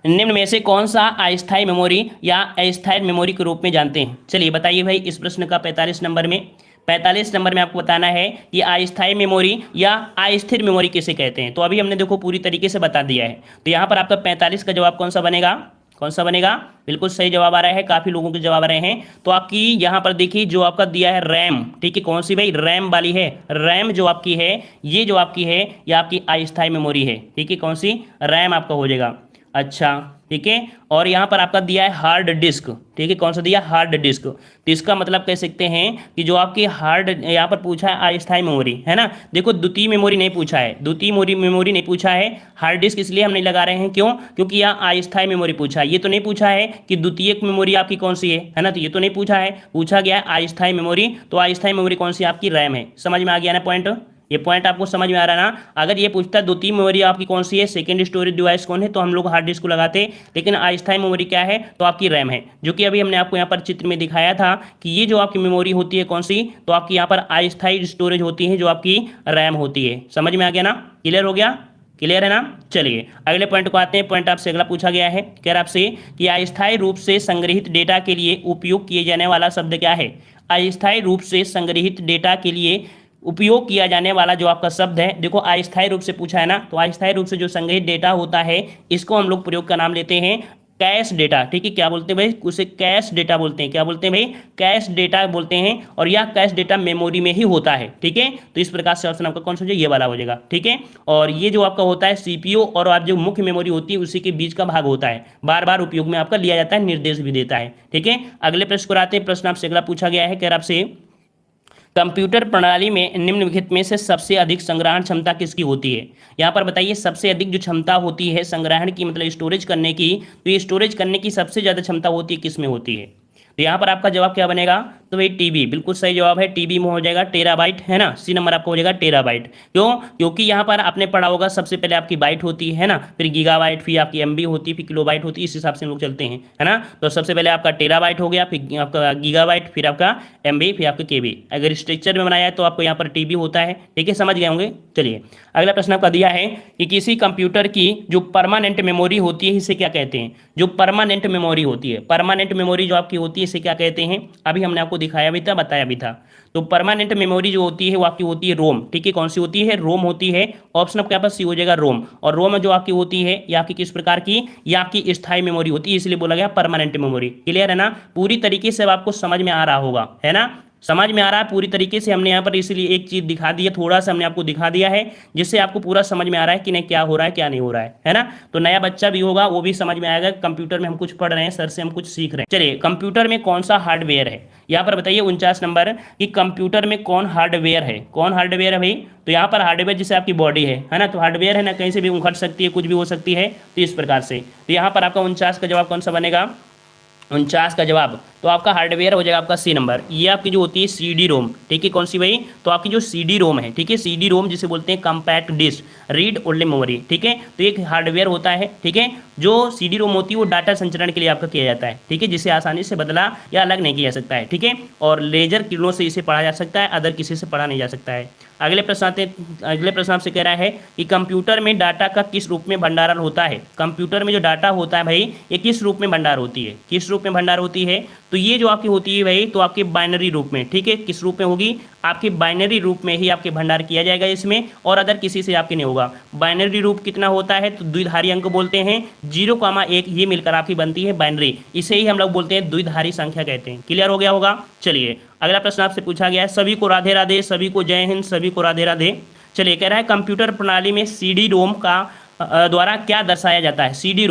निम्न में से कौन सा अस्थायी मेमोरी या अस्थायी मेमोरी के रूप में जानते हैं? चलिए बताइए भाई। इस प्रश्न का 45 नंबर में आपको बताना है कि अस्थायी मेमोरी या अस्थिर मेमोरी किसे कहते हैं। तो अभी हमने देखो पूरी तरीके से बता दिया है। तो यहाँ पर आपका 45 का जवाब कौन सा बनेगा? कौन सा बनेगा? बिल्कुल सही जवाब आ रहा है, काफी लोगों के जवाब आ रहे हैं। तो आपकी यहाँ पर देखिए, जो आपका दिया है रैम। ठीक है, कौन सी भाई? रैम वाली है। रैम जो आपकी है, ये जो आपकी है, ये आपकी अस्थायी मेमोरी है। ठीक है, कौन सी? रैम आपका हो जाएगा। अच्छा, ठीक है, और यहाँ पर आपका दिया है हार्ड डिस्क। ठीक है, कौन सा दिया? Hard disk. तो इसका मतलब कह सकते हैं कि जो आपकी हार्ड, यहाँ पर पूछा है अस्थायी मेमोरी, है ना। देखो, द्वितीय मेमोरी नहीं पूछा है, द्वितीय मेमोरी नहीं पूछा है। हार्ड डिस्क इसलिए हम नहीं लगा रहे हैं, क्यों? क्योंकि यहाँ अस्थायी मेमोरी पूछा है। ये तो नहीं पूछा है कि द्वितीयक मेमोरी आपकी कौन सी है ना। तो ये तो नहीं पूछा है, पूछा गया है अस्थायी मेमोरी। तो अस्थायी मेमोरी कौन सी? आपकी रैम है। समझ में आ गया ना पॉइंट? ये पॉइंट आपको समझ में आ रहा है ना। अगर ये पूछता है द्वितीय मेमोरी आपकी कौन सी है, सेकंड स्टोरेज डिवाइस कौन है, तो हम लोग हार्ड डिस्क को लगाते, लेकिन अस्थायी मेमोरी क्या है? तो आपकी रैम है, जो कि अभी हमने आपको यहाँ पर चित्र में दिखाया था कि ये जो आपकी मेमोरी होती है कौन सी, तो आपकी यहाँ पर अस्थायी स्टोरेज होती है, जो आपकी रैम होती है। समझ में आ गया ना? क्लियर हो गया? क्लियर है ना? चलिए अगले पॉइंट को आते हैं। पॉइंट आपसे अगला पूछा गया है, कह रहा आपसे कि अस्थायी रूप से संग्रहित डेटा के लिए उपयोग किए जाने वाला शब्द क्या है? अस्थायी रूप से संग्रहित डेटा के लिए उपयोग किया जाने वाला जो आपका शब्द है, देखो अस्थायी रूप से पूछा है ना, तो अस्थायी रूप से जो संग्रहित डेटा होता है, इसको हम लोग प्रयोग का नाम लेते हैं कैश डेटा। ठीक है, क्या बोलते हैं भाई? उसे कैश डेटा बोलते हैं। क्या बोलते हैं भाई? कैश डेटा बोलते हैं। और यह कैश डेटा मेमोरी में ही होता है। ठीक है, तो इस प्रकार से ऑप्शन आपका कौन सा हो जाएगा? ये वाला हो जाएगा। ठीक है, और ये जो आपका होता है CPU और आप जो मुख्य मेमोरी होती है उसी के बीच का भाग होता है, बार बार उपयोग में आपका लिया जाता है, निर्देश भी देता है। ठीक है, अगले प्रश्न को आते हैं। प्रश्न आपसे अगला पूछा गया है, कह रहा आपसे कंप्यूटर प्रणाली में निम्नलिखित में से सबसे अधिक संग्रहण क्षमता किसकी होती है? यहाँ पर बताइए सबसे अधिक जो क्षमता होती है संग्रहण की, मतलब स्टोरेज करने की, तो ये स्टोरेज करने की सबसे ज़्यादा क्षमता होती है किस में होती है? तो यहाँ पर आपका जवाब क्या बनेगा? तो भाई टीबी, बिल्कुल सही जवाब है। टीबी में हो जाएगा टेराबाइट, है ना। सी नंबर आपका हो जाएगा टेराबाइट। क्यों? क्योंकि यहाँ पर आपने पढ़ा होगा सबसे पहले आपकी बाइट होती है ना, फिर गीगाबाइट, फिर आपकी एमबी होती है, फिर किलोबाइट होती है, इस हिसाब से हम लोग चलते हैं, है ना। तो सबसे पहले आपका टेराबाइट हो गया, फिर आपका गीगाबाइट, फिर आपका एमबी, फिर आपका केबी। अगर स्ट्रक्चर में बनाया है तो आपको यहाँ पर टीबी होता है, ठीक है, समझ गए होंगे। चलिए अगला प्रश्न आपका दिया है कि किसी कंप्यूटर की जो परमानेंट मेमोरी होती है इसे क्या कहते हैं? जो परमानेंट मेमोरी होती है, परमानेंट मेमोरी जो आपकी होती है इसे क्या कहते हैं? अभी हमने आपको दिखाया भी था, बताया भी था। तो परमानेंट मेमोरी जो होती है वो आपकी होती है रोम, ठीक है। कौन सी होती है? रोम होती है। ऑप्शन आपके पास सी हो जाएगा रोम। और रोम जो आपकी होती है ये आपकी किस प्रकार की? ये आपकी स्थायी मेमोरी होती है, इसलिए बोला गया परमानेंट मेमोरी। क्लियर है ना? पूरी तरीके से अब आपको समझ में आ रहा होगा, है ना। समझ में आ रहा है पूरी तरीके से। हमने यहाँ पर इसलिए एक चीज दिखा दी है, थोड़ा सा हमने आपको दिखा दिया है जिससे आपको पूरा समझ में आ रहा है कि नहीं क्या हो रहा है क्या नहीं हो रहा है ना। तो नया बच्चा भी होगा वो भी समझ में आएगा कंप्यूटर में हम कुछ पढ़ रहे हैं, सर से हम कुछ सीख रहे हैं। चलिए कंप्यूटर में कौन सा हार्डवेयर है? यहाँ पर बताइए 49 नंबर कि कंप्यूटर में कौन हार्डवेयर है? कौन हार्डवेयर है भाई? तो यहाँ पर हार्डवेयर जैसे आपकी बॉडी है ना, तो हार्डवेयर है ना, कहीं से भी उखड़ सकती है, कुछ भी हो सकती है, तो इस प्रकार से। तो यहाँ पर आपका 49 का जवाब कौन सा बनेगा? 49 का जवाब तो आपका हार्डवेयर हो जाएगा आपका सी नंबर। ये आपकी जो होती है सीडी रोम, ठीक है। कौन सी भाई? तो आपकी जो सीडी रोम है, ठीक है, सीडी रोम जिसे बोलते हैं compact disc read only memory, ठीक है। तो एक हार्डवेयर होता है, ठीक है। जो सीडी रोम होती है वो डाटा संचरण के लिए आपका किया जाता है, ठीक है, जिसे आसानी से बदला या अलग नहीं किया जा सकता है, ठीक है। और लेजर किरणों से इसे पढ़ा जा सकता है, अदर किसी से पढ़ा नहीं जा सकता है। अगले प्रश्न आपसे कह रहा है कि कंप्यूटर में डाटा का किस रूप में भंडारण होता है? कंप्यूटर में जो डाटा होता है भाई ये किस रूप में भंडार होती है? किस रूप में भंडार होती है? तो ये जो आपकी होती है भाई तो आपके बाइनरी रूप में, ठीक है। किस रूप में होगी? आपके बाइनरी रूप में ही आपके भंडार किया जाएगा इसमें, और अदर किसी से आपके नहीं होगा। बाइनरी रूप कितना होता है? तो द्विधारी अंक बोलते हैं, 0,1 ये मिलकर आपकी बनती है बाइनरी, इसे ही हम लोग बोलते हैं द्विधारी संख्या कहते हैं। क्लियर हो गया होगा। चलिए अगला प्रश्न आपसे पूछा गया है, सभी को राधे राधे, सभी को जय हिंद, सभी को राधे राधे। चलिए कह रहा है कंप्यूटर प्रणाली में सीडी रोम का द्वारा क्या दर्शाया जाता है? सीडी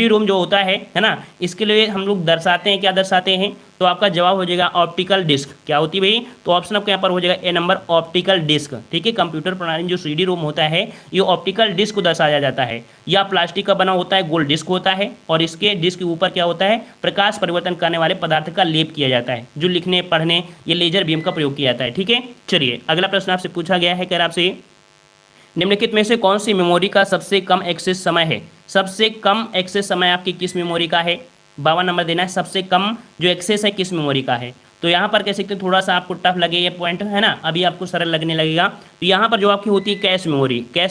रोम जो होता है ना, इसके लिए हम लोग दर्शाते हैं, क्या दर्शाते हैं? तो आपका जवाब हो जाएगा ऑप्टिकल डिस्क। क्या होती है भाई? तो ऑप्शन आपके यहाँ पर हो जाएगा ए नंबर ऑप्टिकल डिस्क, ठीक है। कंप्यूटर प्रणाली में जो सीडी रोम होता है ये ऑप्टिकल डिस्क को दर्शाया जाता है। या प्लास्टिक का बना होता है, गोल्ड डिस्क होता है, और इसके डिस्क के ऊपर क्या होता है? प्रकाश परिवर्तन करने वाले पदार्थ का लेप किया जाता है, जो लिखने पढ़ने ये लेजर बीम का प्रयोग किया जाता है, ठीक है। चलिए अगला प्रश्न आपसे पूछा गया है, कह रहा आपसे निम्नलिखित में से कौन सी मेमोरी का सबसे कम एक्सेस समय है? सबसे कम एक्सेस समय आपकी किस मेमोरी का है? 52 नंबर देना है। सबसे कम जो एक्सेस है किस मेमोरी का है? तो यहाँ पर कह सकते हैं थोड़ा सा आपको टफ लगे ये पॉइंट, है ना, अभी आपको सरल लगने लगेगा। तो यहाँ पर जो आपकी होती है कैश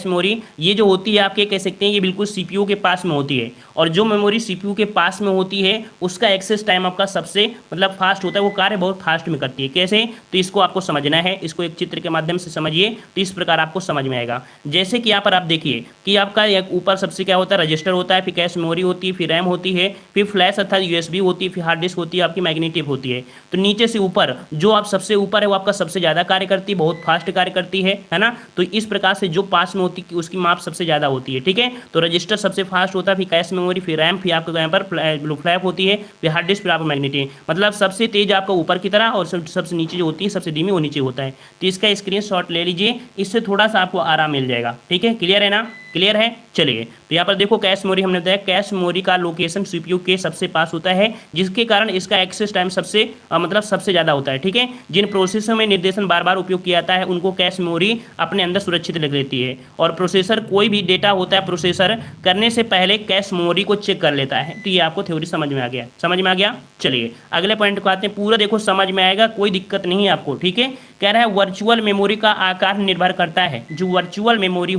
मेमोरी ये जो होती है आपके कह सकते हैं ये बिल्कुल सीपीयू के पास में होती है, और जो मेमोरी सीपीयू के पास में होती है उसका एक्सेस टाइम आपका सबसे मतलब फास्ट होता है, वो कार्य बहुत फास्ट में करती है। कैसे? तो इसको आपको समझना है, इसको एक चित्र के माध्यम से समझिए तो इस प्रकार आपको समझ में आएगा। जैसे कि यहाँ पर आप देखिए कि आपका एक ऊपर सबसे क्या होता है? रजिस्टर होता है, फिर कैश मेमोरी होती है, फिर रैम होती है, फिर फ्लैश अर्थात यूएसबी होती है, फिर हार्ड डिस्क होती है, आपकी मैग्नेटिक होती है। तो नीचे से ऊपर जो आप सबसे ऊपर है वो आपका सबसे ज़्यादा कार्य करती है, बहुत फास्ट कार्य करती है ना। तो इस प्रकार से जो पास में होती है उसकी माप सबसे ज़्यादा होती है, ठीक है। तो रजिस्टर सबसे फास्ट होता है, फिर कैश मेमोरी, फिर रैम, फिर आपको यहाँ पर फ्लैप होती है, फिर हार्ड डिस्क, फिर आपको मैग्नेटिक। मतलब सबसे तेज आपका ऊपर की तरह और सबसे नीचे जो होती है सबसे धीमी वो नीचे होता है। तो इसका स्क्रीनशॉट ले लीजिए, इससे थोड़ा सा आपको आराम मिल जाएगा, ठीक है। क्लियर है ना? क्लियर है। चलिए तो यहाँ पर देखो कैश मेमोरी हमने बताया, कैश मेमोरी का लोकेशन सीपीयू के सबसे पास होता है, जिसके कारण इसका एक्सेस टाइम सबसे मतलब सबसे ज़्यादा होता है, ठीक है। जिन प्रोसेसर में निर्देशन बार बार उपयोग किया जाता है उनको कैश मेमोरी अपने अंदर सुरक्षित रख लेती है, और प्रोसेसर कोई भी डेटा होता है प्रोसेसर करने से पहले कैश मेमोरी को चेक कर लेता है। तो ये आपको थ्योरी समझ में आ गया? समझ में आ गया। चलिए अगले पॉइंट को आते हैं, पूरा देखो समझ में आएगा, कोई दिक्कत नहीं है आपको, ठीक है। कह रहा है वर्चुअल मेमोरी का आकार निर्भर करता है, जो वर्चुअल मेमोरी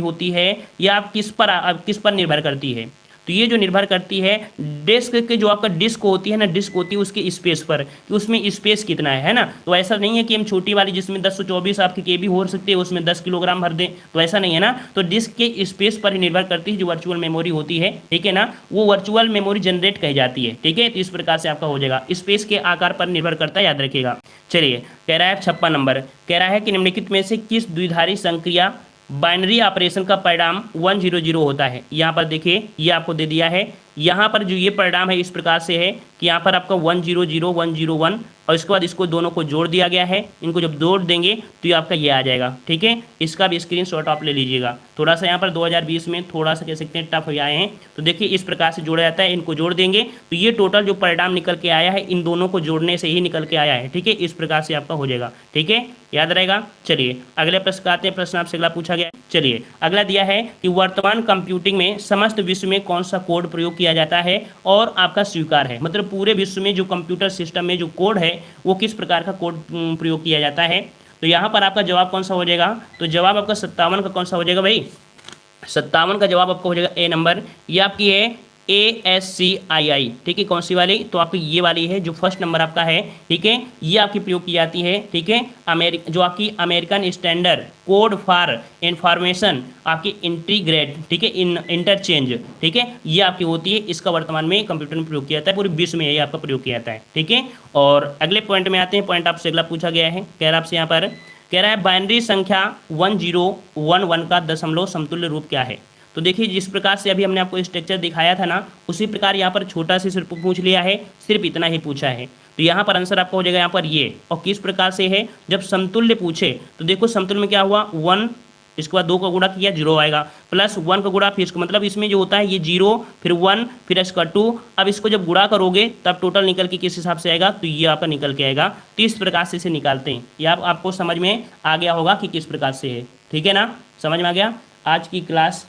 होती है या आप किस पर निर्भर करती है? तो ये जो निर्भर करती है डिस्क के जो आपका डिस्क होती है ना, डिस्क होती है उसके स्पेस पर, कि उसमें स्पेस कितना है ना। तो ऐसा नहीं है कि हम छोटी वाली जिसमें 1024 आपकी केबी हो सकती है उसमें 10 किलोग्राम भर दें, तो ऐसा नहीं है ना। तो डिस्क के स्पेस पर ही निर्भर करती है जो वर्चुअल मेमोरी होती है, ठीक है ना। वो वर्चुअल मेमोरी जनरेट कही जाती है, ठीक है। तो इस प्रकार से आपका हो जाएगा, स्पेस के आकार पर निर्भर करता है, याद रखिएगा। चलिए कह रहा है 56 नंबर, कह रहा है कि निम्नलिखित में से किस द्विधारी संक्रिया बाइनरी ऑपरेशन का परिणाम 100 होता है? यहाँ पर देखिए ये आपको दे दिया है यहाँ पर जो ये परिणाम है इस प्रकार से है कि यहाँ पर आपका 100 101 और इसके बाद इसको दोनों को जोड़ दिया गया है। इनको जब जोड़ देंगे तो ये आपका ये आ जाएगा, ठीक है। इसका भी स्क्रीनशॉट आप ले लीजिएगा। थोड़ा सा यहाँ पर 2020 में थोड़ा सा कह सकते हैं टफ हो आए हैं, तो देखिए इस प्रकार से जोड़ा जाता है। इनको जोड़ देंगे तो ये टोटल जो परिणाम निकल के आया है इन दोनों को जोड़ने से ही निकल के आया है, ठीक है। इस प्रकार से आपका हो जाएगा, ठीक है, याद रहेगा। चलिए अगले प्रश्न आते हैं। प्रश्न आपसे अगला पूछा गया, चलिए अगला दिया है कि वर्तमान कंप्यूटिंग में समस्त विश्व में कौन सा कोड प्रयोग किया जाता है और आपका स्वीकार है। मतलब पूरे विश्व में जो कंप्यूटर सिस्टम में जो कोड है वो किस प्रकार का कोड प्रयोग किया जाता है। तो यहाँ पर आपका जवाब कौन सा हो जाएगा, तो जवाब आपका 57 का कौन सा हो जाएगा भाई, 57 का जवाब आपका हो जाएगा ए नंबर। ये आपकी है ASCII, ठीक है। कौन सी वाली, तो आपकी ये वाली है जो फर्स्ट नंबर आपका है, ठीक है। ये आपकी प्रयोग की जाती है, ठीक है। जो आपकी American standard code for information आपकी इंटीग्रेट, ठीक है, इंटरचेंज, ठीक है, ये आपकी होती है। इसका वर्तमान में कंप्यूटर में प्रयोग किया जाता है, पूरे विश्व में ये आपका प्रयोग किया जाता है, ठीक है। और अगले पॉइंट में आते हैं। पॉइंट आपसे अगला पूछा गया है, कह रहा है आपसे यहाँ पर, कह रहा है बाइनरी संख्या 1011 का दशमलव समतुल्य रूप क्या है। तो देखिए जिस प्रकार से अभी हमने आपको स्ट्रक्चर दिखाया था ना, उसी प्रकार यहाँ पर छोटा से सिर्फ पूछ लिया है, सिर्फ इतना ही पूछा है। तो यहाँ पर आंसर आपका हो जाएगा यहाँ पर ये। और किस प्रकार से है, जब समतुल्य पूछे तो देखो समतुल्य में क्या हुआ, 1, इसके बाद 2 का गुणा किया 0 आएगा, प्लस 1 का गुणा, फिर इसको मतलब इसमें जो होता है ये 0 फिर 1 फिर इसका 2। अब इसको जब गुणा करोगे तब टोटल निकल के किस हिसाब से आएगा, तो ये आपका निकल के आएगा। तो इस प्रकार से इसे निकालते हैं। ये आपको समझ में आ गया होगा कि किस प्रकार से है, ठीक है ना, समझ में आ गया। आज की क्लास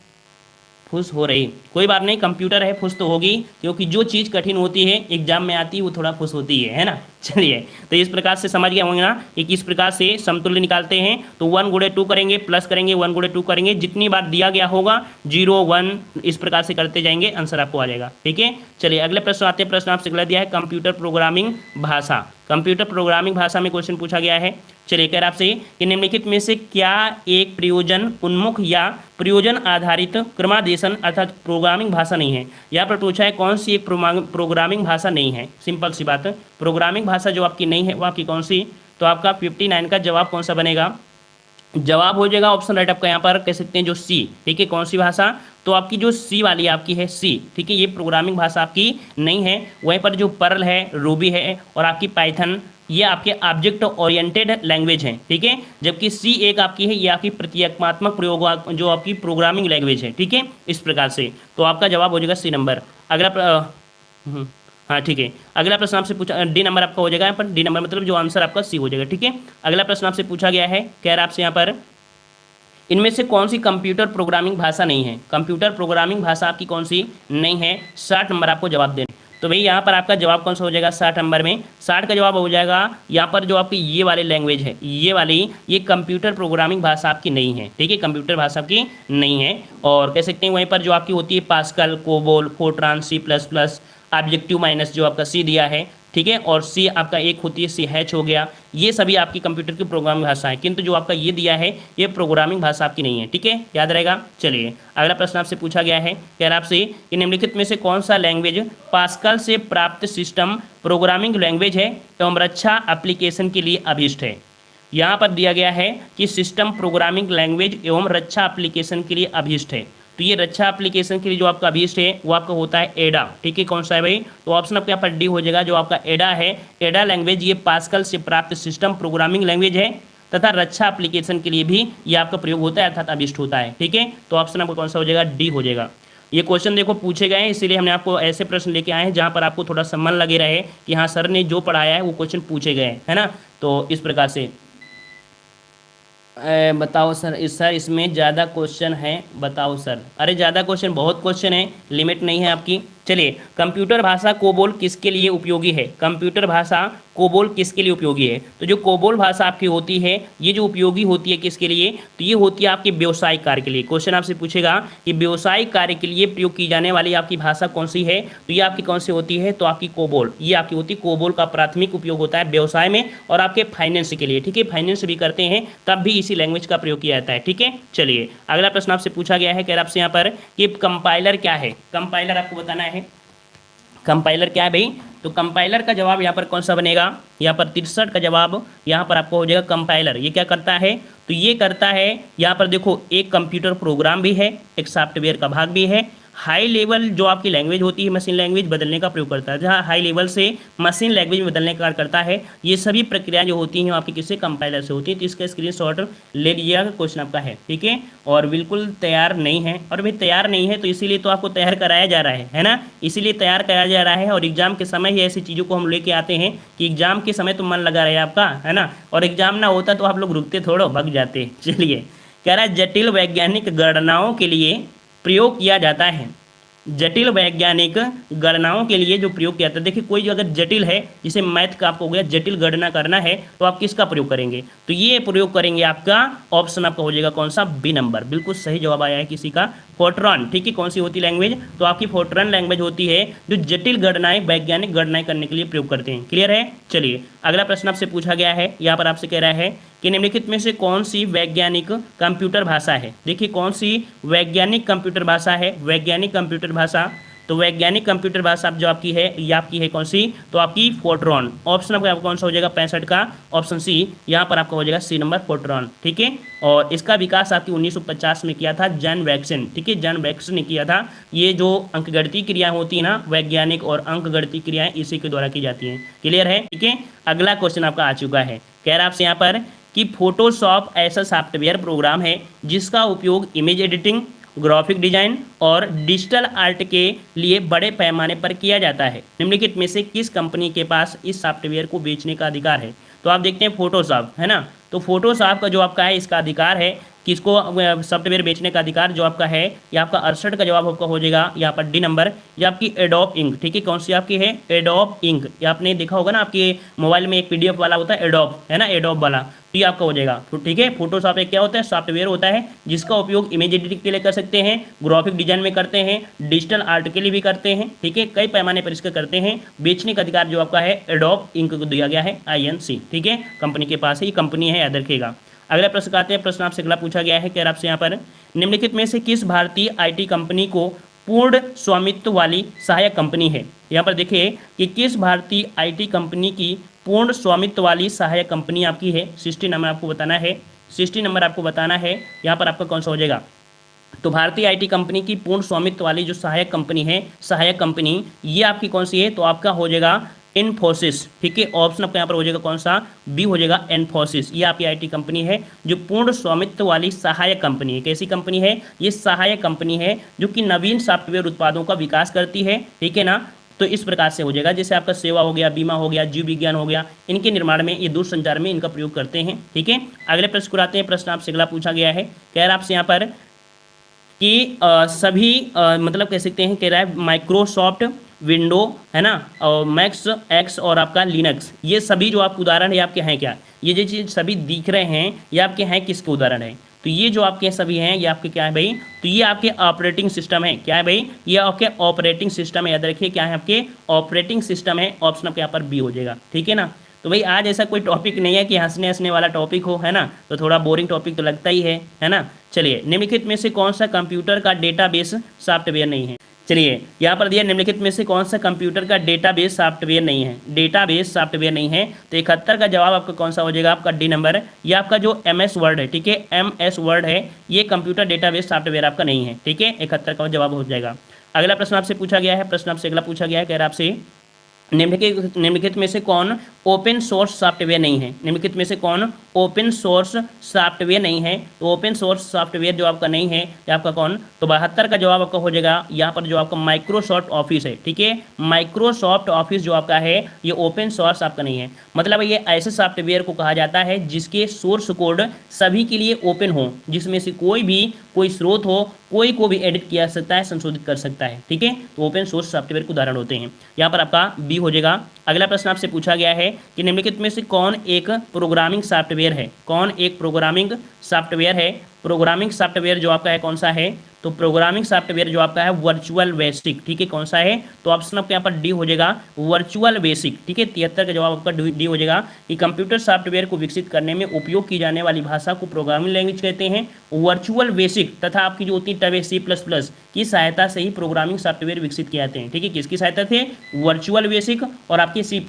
फुस हो रही, कोई बात नहीं, कंप्यूटर है फुस तो होगी, क्योंकि जो चीज़ कठिन होती है एग्जाम में आती है वो थोड़ा फुस होती है ना। चलिए तो इस प्रकार से समझ गए होंगे ना कि किस प्रकार से समतुल्य निकालते हैं। तो 1 गुणे 2 करेंगे, प्लस करेंगे, 1 गुणे 2 करेंगे, जितनी बार दिया गया होगा 0 1 इस प्रकार से करते जाएंगे, आंसर आपको आ जाएगा, ठीक है। चलिए अगले प्रश्न आते हैं। प्रश्न आपसे अगला दिया है कंप्यूटर प्रोग्रामिंग भाषा। कंप्यूटर प्रोग्रामिंग भाषा में क्वेश्चन पूछा गया है। चलिए कह रहा आपसे कि निम्नलिखित में से क्या एक प्रयोजन उन्मुख या प्रयोजन आधारित क्रमादेशन अर्थात प्रोग्रामिंग भाषा नहीं है। यहाँ पर पूछा है कौन सी एक प्रोग्रामिंग भाषा नहीं है। सिंपल सी बात, प्रोग्रामिंग भाषा जो आपकी नहीं है वो आपकी कौन सी, तो आपका 59 का जवाब कौन सा बनेगा, जवाब हो जाएगा ऑप्शन राइट आपका यहाँ पर कह सकते हैं जो सी, ठीक है। कौन सी भाषा, तो आपकी जो सी वाली आपकी है सी, ठीक है, ये प्रोग्रामिंग भाषा आपकी नहीं है। वहीं पर जो पर्ल है, रूबी है और आपकी पाइथन, ये आपके ऑब्जेक्ट ओरिएंटेड लैंग्वेज हैं, ठीक है। जबकि सी एक आपकी है, ये आपकी प्रतीकात्मक प्रयोग जो आपकी प्रोग्रामिंग लैंग्वेज है, ठीक है, इस प्रकार से। तो आपका जवाब हो जाएगा सी नंबर। अगला हाँ ठीक है, अगला प्रश्न आपसे पूछा, डी नंबर आपका हो जाएगा यहाँ पर, डी नंबर मतलब जो आंसर आपका सी हो जाएगा, ठीक है। अगला प्रश्न आपसे पूछा गया है, कह रहा है आपसे यहाँ पर इनमें से कौन सी कंप्यूटर प्रोग्रामिंग भाषा नहीं है। कंप्यूटर प्रोग्रामिंग भाषा आपकी कौन सी नहीं है, 60 नंबर आपको जवाब देना। तो भाई यहाँ पर आपका जवाब कौन सा हो जाएगा, 60 नंबर में 60 का जवाब हो जाएगा यहाँ पर जो आपकी ये वाली लैंग्वेज है, ये वाली, ये कंप्यूटर प्रोग्रामिंग भाषा आपकी नहीं है, ठीक है, कंप्यूटर भाषा आपकी नहीं है। और कह सकते हैं वहीं पर जो आपकी होती है pascal, COBOL, Fortran, C++, objective minus जो आपका सी दिया है, ठीक है, और सी आपका एक होती है CH हो गया, ये सभी आपकी कंप्यूटर की प्रोग्रामिंग भाषा है, किंतु जो आपका ये दिया है ये प्रोग्रामिंग भाषा आपकी नहीं है, ठीक है, याद रहेगा। चलिए अगला प्रश्न आपसे पूछा गया है, कह रहा आपसे कि निम्नलिखित में से कौन सा लैंग्वेज पास्कल से प्राप्त सिस्टम प्रोग्रामिंग लैंग्वेज है एवं रक्षा एप्लीकेशन के लिए अभीष्ट है। यहाँ पर दिया गया है कि सिस्टम प्रोग्रामिंग लैंग्वेज एवं रक्षा एप्लीकेशन के लिए अभीष्ट है। तो ये रक्षा एप्लीकेशन के लिए जो आपका अभीष्ट है वो आपका होता है एडा, ठीक है। कौन सा है भाई, तो ऑप्शन आपके यहाँ पर डी हो जाएगा। जो आपका एडा है, एडा लैंग्वेज ये पास्कल से प्राप्त सिस्टम प्रोग्रामिंग लैंग्वेज है तथा रक्षा एप्लीकेशन के लिए भी ये आपका प्रयोग होता है अर्थात अभीष्ट होता है, ठीक है। तो ऑप्शन आपका कौन सा हो जाएगा, डी हो जाएगा। ये क्वेश्चन देखो पूछे गए हैं, इसीलिए हमने आपको ऐसे प्रश्न लेके आए हैं जहाँ पर आपको थोड़ा सा मन लगे रहे कि हाँ सर ने जो पढ़ाया है वो क्वेश्चन पूछे गए है ना। तो इस प्रकार से बताओ सर इसमें ज़्यादा क्वेश्चन है, बताओ सर। अरे ज़्यादा क्वेश्चन, बहुत क्वेश्चन है, लिमिट नहीं है आपकी। चलिए कंप्यूटर भाषा कोबोल किसके लिए उपयोगी है, कंप्यूटर भाषा कोबोल किसके लिए उपयोगी है। तो जो कोबोल भाषा आपकी होती है ये जो उपयोगी होती है किसके लिए, तो ये होती है आपके व्यवसायिक कार्य के लिए। क्वेश्चन आपसे पूछेगा कि व्यवसायिक कार्य के लिए प्रयोग की जाने वाली आपकी भाषा कौन सी है, तो ये आपकी कौन सी होती है, तो आपकी कोबोल, ये आपकी होती है। कोबोल का प्राथमिक उपयोग होता है व्यवसाय में और आपके फाइनेंस के लिए, ठीक है, फाइनेंस भी करते हैं तब भी इसी लैंग्वेज का प्रयोग किया जाता है, ठीक है। चलिए अगला प्रश्न आपसे पूछा गया है, कह रहा आपसे यहाँ पर कि कंपाइलर क्या है, कंपाइलर आपको बताना है। कंपाइलर क्या है भाई, तो कंपाइलर का जवाब यहाँ पर कौन सा बनेगा, यहाँ पर 63 का जवाब यहाँ पर आपको हो जाएगा। कंपाइलर ये क्या करता है, तो ये करता है यहाँ पर देखो एक कंप्यूटर प्रोग्राम भी है, एक सॉफ्टवेयर का भाग भी है, हाई लेवल जो आपकी लैंग्वेज होती है मशीन लैंग्वेज बदलने का प्रयोग करता है, जहाँ हाई लेवल से मशीन लैंग्वेज में बदलने का कार्य करता है। ये सभी प्रक्रियाएं जो होती हैं आपकी किससे, कंपाइलर से होती है। तो इसका स्क्रीनशॉट ले लीजिएगा, क्वेश्चन आपका है, ठीक है। और बिल्कुल तैयार नहीं है, और भाई तैयार नहीं है तो इसीलिए तो आपको तैयार कराया जा रहा है ना, इसीलिए तैयार कराया जा रहा है। और एग्जाम के समय ही ऐसी चीज़ों को हम लेके आते हैं कि एग्जाम के समय तो मन लगा रहे आपका, है ना, और एग्जाम ना होता तो आप लोग रुकते थोड़ो, भग जाते। चलिए, कह रहा है जटिल वैज्ञानिक गणनाओं के लिए प्रयोग किया जाता है। जटिल वैज्ञानिक गणनाओं के लिए जो प्रयोग किया जाता है, देखिए कोई अगर जटिल है, जैसे मैथ का आपको हो गया जटिल गणना करना है, तो आप किसका प्रयोग करेंगे, तो ये प्रयोग करेंगे आपका, ऑप्शन आपका हो जाएगा कौन सा, बी नंबर। बिल्कुल सही जवाब आया है किसी का, फोर्ट्रॉन, ठीक है। कौन सी होती लैंग्वेज, तो आपकी फोर्ट्रॉन लैंग्वेज होती है जो जटिल गणनाएं वैज्ञानिक गणनाएं करने के लिए प्रयोग करते हैं। क्लियर है। चलिए, अगला प्रश्न आपसे पूछा गया है, यहाँ पर आपसे कह रहा है कि निम्नलिखित में से कौन सी वैज्ञानिक कंप्यूटर भाषा है। देखिए कौन सी वैज्ञानिक कंप्यूटर भाषा है, वैज्ञानिक कंप्यूटर भाषा, तो वैज्ञानिक कंप्यूटर भाषा जो आपकी है, ये आपकी है कौन सी, तो आपकी फोर्ट्रॉन। ऑप्शन आपका कौन सा हो जाएगा, 65 का ऑप्शन सी, यहाँ पर आपका हो जाएगा सी नंबर, फोर्ट्रॉन, ठीक है। और इसका विकास आपकी 1950 में किया था जॉन वैक्सन, ठीक है, जॉन वैक्सन ने किया था। ये जो अंकगणितीय क्रियाएं होती है ना, वैज्ञानिक और अंकगणितीय क्रियाएं इसी के द्वारा की जाती हैं। क्लियर है, ठीक है। अगला क्वेश्चन आपका आ चुका है, कह रहा आपसे यहाँ पर कि फोटोशॉप ऐसा सॉफ्टवेयर प्रोग्राम है जिसका उपयोग इमेज एडिटिंग, ग्राफिक डिजाइन और डिजिटल आर्ट के लिए बड़े पैमाने पर किया जाता है। निम्नलिखित में से किस कंपनी के पास इस सॉफ्टवेयर को बेचने का अधिकार है। तो आप देखते हैं फोटोशॉप, है ना, तो फोटोशॉप का जो आपका है इसका अधिकार है, किसको सॉफ्टवेयर बेचने का अधिकार जो आपका है, ये आपका 68 का जवाब आपका हो जाएगा यहाँ पर डी नंबर। ये आपकी एडोब इंक, ठीक है, कौन सी आपकी है, एडोब इंक। ये आपने देखा होगा ना, आपके मोबाइल में एक PDF वाला होता है एडोब, है ना, एडोब वाला, तो ये आपका हो जाएगा। तो ठीक है, फोटोशॉप एक क्या होता है, सॉफ्टवेयर होता है जिसका उपयोग इमेज एडिटिंग के लिए कर सकते हैं, ग्राफिक डिजाइन में करते हैं, डिजिटल आर्ट के लिए भी करते हैं, ठीक है, कई पैमाने पर इसका करते हैं। बेचने का अधिकार जो आपका है एडोब इंक को दिया गया है, INC, ठीक है, कंपनी के पास है, ये कंपनी है, याद रखिएगा। अगला प्रश्न आते हैं, प्रश्न आपसे अगला पूछा गया है, कह रहा आपसे यहाँ पर निम्नलिखित में से किस भारतीय IT कंपनी को पूर्ण स्वामित्व वाली सहायक कंपनी है। यहाँ पर देखिए कि किस भारतीय IT कंपनी की पूर्ण स्वामित्व वाली सहायक कंपनी आपकी है। 60 नंबर आपको बताना है, 60 नंबर आपको बताना है, यहाँ पर आपका कौन सा हो जाएगा, तो भारतीय IT कंपनी की पूर्ण स्वामित्व वाली जो सहायक कंपनी है, सहायक कंपनी ये आपकी कौन सी है, तो आपका हो जाएगा इन्फोसिस, ठीक है, ऑप्शन आपका यहाँ पर हो जाएगा कौन सा, बी हो जाएगा इन्फोसिस। ये आपकी IT कंपनी है जो पूर्ण स्वामित्व वाली सहायक कंपनी है। कैसी कंपनी है, ये सहायक कंपनी है जो कि नवीन सॉफ्टवेयर उत्पादों का विकास करती है, ठीक है ना। तो इस प्रकार से हो जाएगा, जैसे आपका सेवा हो गया, बीमा हो गया, जीव विज्ञान हो गया, इनके निर्माण में, ये दूरसंचार में इनका प्रयोग करते हैं, ठीक है। अगले प्रश्न को आते हैं, प्रश्न आपसे अगला पूछा गया है, कह रहा आपसे यहाँ पर कि सभी मतलब कह सकते हैं, कह रहा है माइक्रोसॉफ्ट विंडो, है ना, और मैक्स एक्स और आपका लिनक्स, ये सभी जो आपके उदाहरण है आपके हैं क्या, ये जो चीज़ सभी दिख रहे हैं ये आपके हैं किसके उदाहरण है, तो ये जो आपके सभी हैं ये आपके क्या है भाई, तो ये आपके ऑपरेटिंग सिस्टम है। क्या है भाई, ये आपके ऑपरेटिंग सिस्टम है, याद रखिए क्या है आपके ऑपरेटिंग सिस्टम है। ऑप्शन आपके यहाँ पर बी हो जाएगा, ठीक है ना। तो भाई आज ऐसा कोई टॉपिक नहीं है कि हंसने हंसने वाला टॉपिक हो, है ना, तो थोड़ा बोरिंग टॉपिक तो लगता ही है ना। चलिए, निम्नलिखित में से कौन सा कंप्यूटर का डेटाबेस सॉफ्टवेयर नहीं है। चलिए, यहाँ पर दिया निम्नलिखित में से कौन सा कंप्यूटर का डेटाबेस सॉफ्टवेयर नहीं है, डेटाबेस सॉफ्टवेयर नहीं है, तो 71 का जवाब आपका कौन सा हो जाएगा, आपका डी नंबर। ये आपका जो MS वर्ड है, ठीक है, MS वर्ड है, ये कंप्यूटर डेटाबेस सॉफ्टवेयर आपका नहीं है, ठीक है, 71 का जवाब हो जाएगा। अगला प्रश्न आपसे पूछा गया है, प्रश्न आपसे अगला पूछा गया है, कह रहा आपसे निम्नलिखित में से कौन ओपन सोर्स सॉफ्टवेयर नहीं है। निम्नलिखित में से कौन ओपन सोर्स सॉफ्टवेयर नहीं है, तो ओपन सोर्स सॉफ्टवेयर जो आपका नहीं है ये आपका कौन, तो 72 का जवाब आपका हो जाएगा यहाँ पर जो आपका माइक्रोसॉफ्ट ऑफिस है, ठीक है, माइक्रोसॉफ्ट ऑफिस जो आपका है ये ओपन सोर्स आपका नहीं है। मतलब ये ऐसे सॉफ्टवेयर को कहा जाता है जिसके सोर्स कोड सभी के लिए ओपन हो, जिसमें से कोई स्रोत हो, कोई को भी एडिट किया सकता है, संशोधित कर सकता है, ठीक है, तो ओपन सोर्स सॉफ्टवेयर के उदाहरण होते हैं। यहाँ पर आपका बी हो जाएगा। अगला प्रश्न आपसे पूछा गया है कि निम्नलिखित में से कौन एक प्रोग्रामिंग सॉफ्टवेयर है, कौन एक प्रोग्रामिंग सॉफ्टवेयर है। प्रोग्रामिंग सॉफ्टवेयर जो आपका है कौन सा है, तो प्रोग्रामिंग सॉफ्टवेयर जो आपका है वर्चुअल बेसिक, ठीक है, कौन सा है, तो ऑप्शन आपके यहाँ पर डी हो जाएगा वर्चुअल बेसिक, ठीक है, 73 का जवाब आपका डी हो जाएगा कि कंप्यूटर सॉफ्टवेयर को विकसित करने में उपयोग की जाने वाली भाषा को प्रोग्रामिंग लैंग्वेज कहते हैं। वर्चुअल बेसिक तथा आपकी जो होती है टवे C++ की सहायता से ही प्रोग्रामिंग सॉफ्टवेयर विकसित किए जाते हैं, ठीक है, किसकी सहायता से, वर्चुअल बेसिक और आपके C++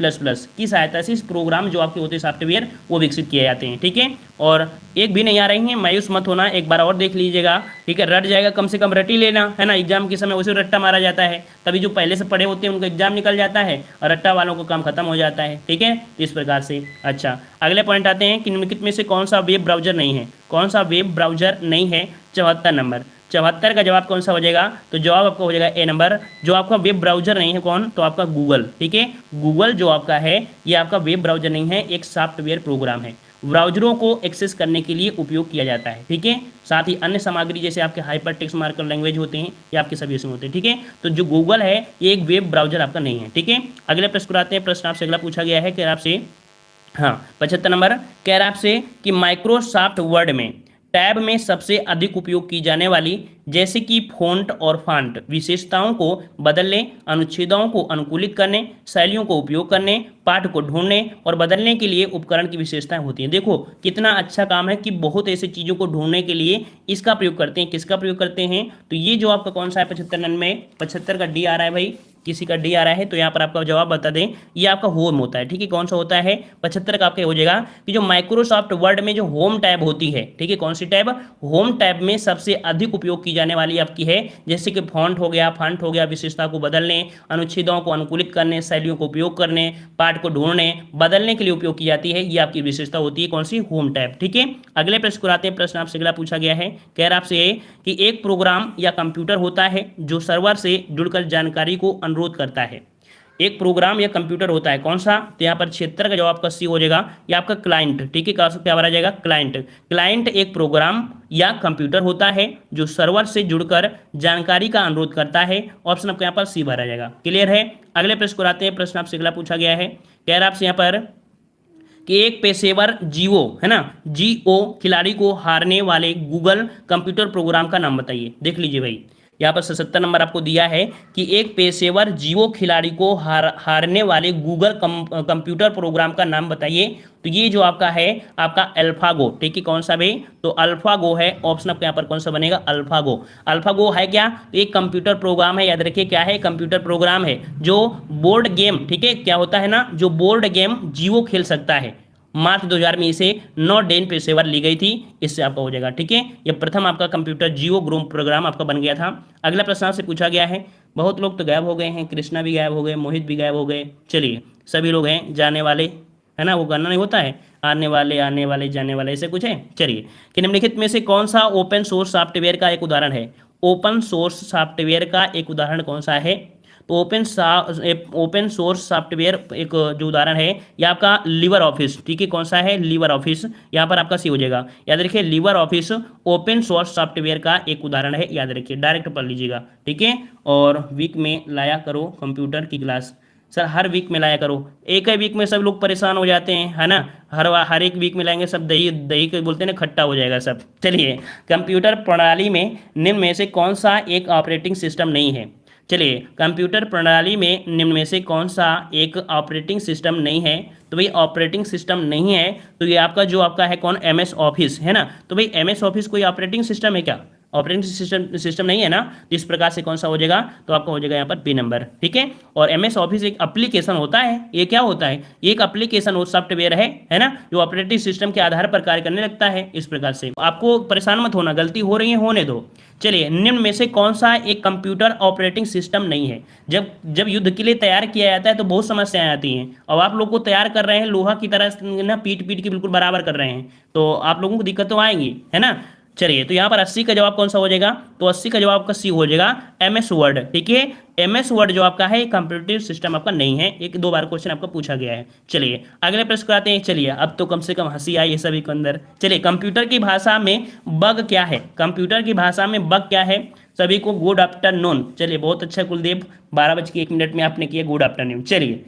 की सहायता से इस प्रोग्राम जो आपके होते हैं सॉफ्टवेयर वो विकसित किए जाते हैं, ठीक है। और एक भी नहीं आ रही है, मायूस मत होना, एक बार और देख लीजिएगा, ठीक है, रट जाएगा कम से कम रट ही लेना, है ना। एग्जाम के समय उसे रट्टा मारा जाता है, तभी जो पहले से पढ़े होते हैं उनका एग्जाम निकल जाता है और रट्टा वालों को काम खत्म हो जाता है, ठीक है, इस प्रकार से। अच्छा, अगले पॉइंट आते हैं कि निम्नलिखित में से कौन सा वेब ब्राउजर नहीं है, कौन सा वेब ब्राउजर नहीं है। 74 नंबर, 74 का जवाब कौन सा हो जाएगा, तो जवाब आपका हो जाएगा ए नंबर। जो आपका वेब ब्राउजर नहीं है कौन, तो आपका गूगल, ठीक है। गूगल जो आपका है ये आपका वेब ब्राउजर नहीं है, एक सॉफ्टवेयर प्रोग्राम है, ब्राउजरों को एक्सेस करने के लिए उपयोग किया जाता है, ठीक है। साथ ही अन्य सामग्री जैसे आपके हाइपर टेक्स्ट मार्कर लैंग्वेज होते हैं ये आपके सभी इसमें होते हैं, ठीक है। तो जो गूगल है ये एक वेब ब्राउजर आपका नहीं है, ठीक है। अगले प्रश्न पर आते हैं। प्रश्न आपसे अगला पूछा गया है कह आपसे, हाँ 75 नंबर, कह रहा आपसे कि माइक्रोसॉफ्ट वर्ड में टैब में सबसे अधिक उपयोग की जाने वाली जैसे कि फ़ॉन्ट और फॉन्ट विशेषताओं को बदलने, अनुच्छेदों को अनुकूलित करने, शैलियों को उपयोग करने, पाठ को ढूंढने और बदलने के लिए उपकरण की विशेषताएं होती हैं। देखो कितना अच्छा काम है कि बहुत ऐसी चीज़ों को ढूंढने के लिए इसका प्रयोग करते हैं। किसका प्रयोग करते हैं, तो ये जो आपका कौन सा है 75 नंबर में, 75 का डी आ रहा है भाई, किसी का डी आ रहा है तो यहाँ पर आपका जवाब बता दें, ये आपका होम होता है, ठीक है। कौन सा होता है 75 का आपका हो जाएगा कि जो माइक्रोसॉफ्ट वर्ड में जो होम टैब होती है, ठीक है, कौन सी टैब, होम टैब में सबसे अधिक उपयोग की जाने वाली आपकी है जैसे कि फॉन्ट हो गया, विशेषता को बदलने, अनुच्छेदों को अनुकूलित करने, शैलियों को उपयोग करने, पाठ को ढूंढने, बदलने के लिए उपयोग की जाती है, ये आपकी विशेषता होती है कौन सी, होम टैब, ठीक है। अगले प्रश्न को आते हैं। प्रश्न आपसे अगला पूछा गया है, कह रहा आपसे कि एक प्रोग्राम या कंप्यूटर होता है जो सर्वर से जुड़कर जानकारी को अनुरोध करता है। एक प्रोग्राम या कंप्यूटर होता है कौन सा, तो यहाँ पर 76 का जवाब का सी हो जाएगा, या आपका क्लाइंट, ठीक है। क्या भरा जाएगा, क्लाइंट। क्लाइंट एक प्रोग्राम या कंप्यूटर होता है जो सर्वर से जुड़कर जानकारी का अनुरोध करता है। ऑप्शन आपका यहाँ पर सी भरा जाएगा, क्लियर है। अगले प्रश्न को आते हैं। प्रश्न आपसे अगला पूछा गया है, कह रहा आपसे यहाँ पर कि एक पेशेवर जीओ, है ना, जीओ खिलाड़ी को हारने वाले गूगल कंप्यूटर प्रोग्राम का नाम बताइए। देख लीजिए भाई, यहाँ पर 77 नंबर आपको दिया है कि एक पेशेवर जीओ खिलाड़ी को हारने वाले गूगल कंप्यूटर प्रोग्राम का नाम बताइए। तो ये जो आपका है आपका अल्फागो, ठीक है। कौन सा भाई, तो अल्फागो है। ऑप्शन आपका यहाँ पर कौन सा बनेगा, अल्फागो। अल्फागो है क्या, तो एक कंप्यूटर प्रोग्राम है, याद रखिए क्या है, कंप्यूटर प्रोग्राम है जो बोर्ड गेम, ठीक है, क्या होता है ना, जो बोर्ड गेम जीओ खेल सकता है। मार्च 2000 में इसे नॉर्डेन पेशेवर ली गई थी, इससे आपका हो जाएगा, ठीक है। ये प्रथम आपका कंप्यूटर जीओ ग्रूम प्रोग्राम आपका बन गया था। अगला प्रश्न आपसे पूछा गया है, बहुत लोग तो गायब हो गए हैं, कृष्णा भी गायब हो गए, मोहित भी गायब हो गए, चलिए सभी लोग हैं, जाने वाले, है ना, वो गाना नहीं होता है, आने वाले जाने वाले, ऐसे कुछ है। चलिए कि निम्नलिखित में से कौन सा ओपन सोर्स सॉफ्टवेयर का एक उदाहरण है, ओपन सोर्स सॉफ्टवेयर का एक उदाहरण कौन सा है, तो ओपन सोर्स सॉफ्टवेयर एक जो उदाहरण है ये आपका लिवर ऑफिस, ठीक है। कौन सा है, लिवर ऑफिस, यहाँ पर आपका सी हो जाएगा। याद रखिए liver office open source software का एक उदाहरण है, याद रखिए, डायरेक्ट पढ़ लीजिएगा, ठीक है। और वीक में लाया करो कंप्यूटर की क्लास, सर हर वीक में लाया करो, एक ही वीक में सब लोग परेशान हो जाते हैं, है ना, हर एक वीक में लाएंगे सब दही दही के बोलते हैं ना, खट्टा हो जाएगा सब। चलिए, कंप्यूटर प्रणाली में निम्न में से कौन सा एक ऑपरेटिंग सिस्टम नहीं है, चलिए कंप्यूटर प्रणाली में निम्न में से कौन सा एक ऑपरेटिंग सिस्टम नहीं है, तो भाई ऑपरेटिंग सिस्टम नहीं है तो ये आपका जो आपका है कौन, एमएस ऑफिस, है ना। तो भाई एमएस ऑफिस कोई ऑपरेटिंग सिस्टम है क्या, ऑपरेटिंग सिस्टम नहीं है ना, तो इस प्रकार से कौन सा हो जाएगा, तो आपका हो जाएगा यहाँ पर बी नंबर, ठीक है। और एमएस ऑफिस एक एप्लीकेशन होता है, ये क्या होता है, ये एक एप्लीकेशन और सॉफ्टवेयर है ना, जो ऑपरेटिंग सिस्टम के आधार पर कार्य करने लगता है। इस प्रकार से आपको परेशान मत होना, गलती हो रही है होने दो। चलिए, निम्न में से कौन सा एक कंप्यूटर ऑपरेटिंग सिस्टम नहीं है। जब युद्ध के लिए तैयार किया जाता है तो बहुत समस्याएं आती हैं, और आप लोग को तैयार कर रहे हैं लोहा की तरह ना, पीट पीट के बिल्कुल बराबर कर रहे हैं, तो आप लोगों को दिक्कत तो आएंगी, है ना। चलिए, तो यहाँ पर 80 का जवाब कौन सा हो जाएगा, तो 80 का जवाब आपका सी हो जाएगा, एमएस वर्ड, ठीक है। एमएस वर्ड जो आपका है कंप्यूटर सिस्टम आपका नहीं है, एक दो बार क्वेश्चन आपका पूछा गया है। चलिए अगले प्रश्न को आते हैं। चलिए अब तो कम से कम हंसी आई है सभी के अंदर। चलिए, कंप्यूटर की भाषा में बग क्या है, कंप्यूटर की भाषा में बग क्या है, सभी को गुड आफ्टरनून। चलिए, बहुत अच्छा कुलदीप, 12:01 में आपने किया गुड आफ्टरनून। चलिए,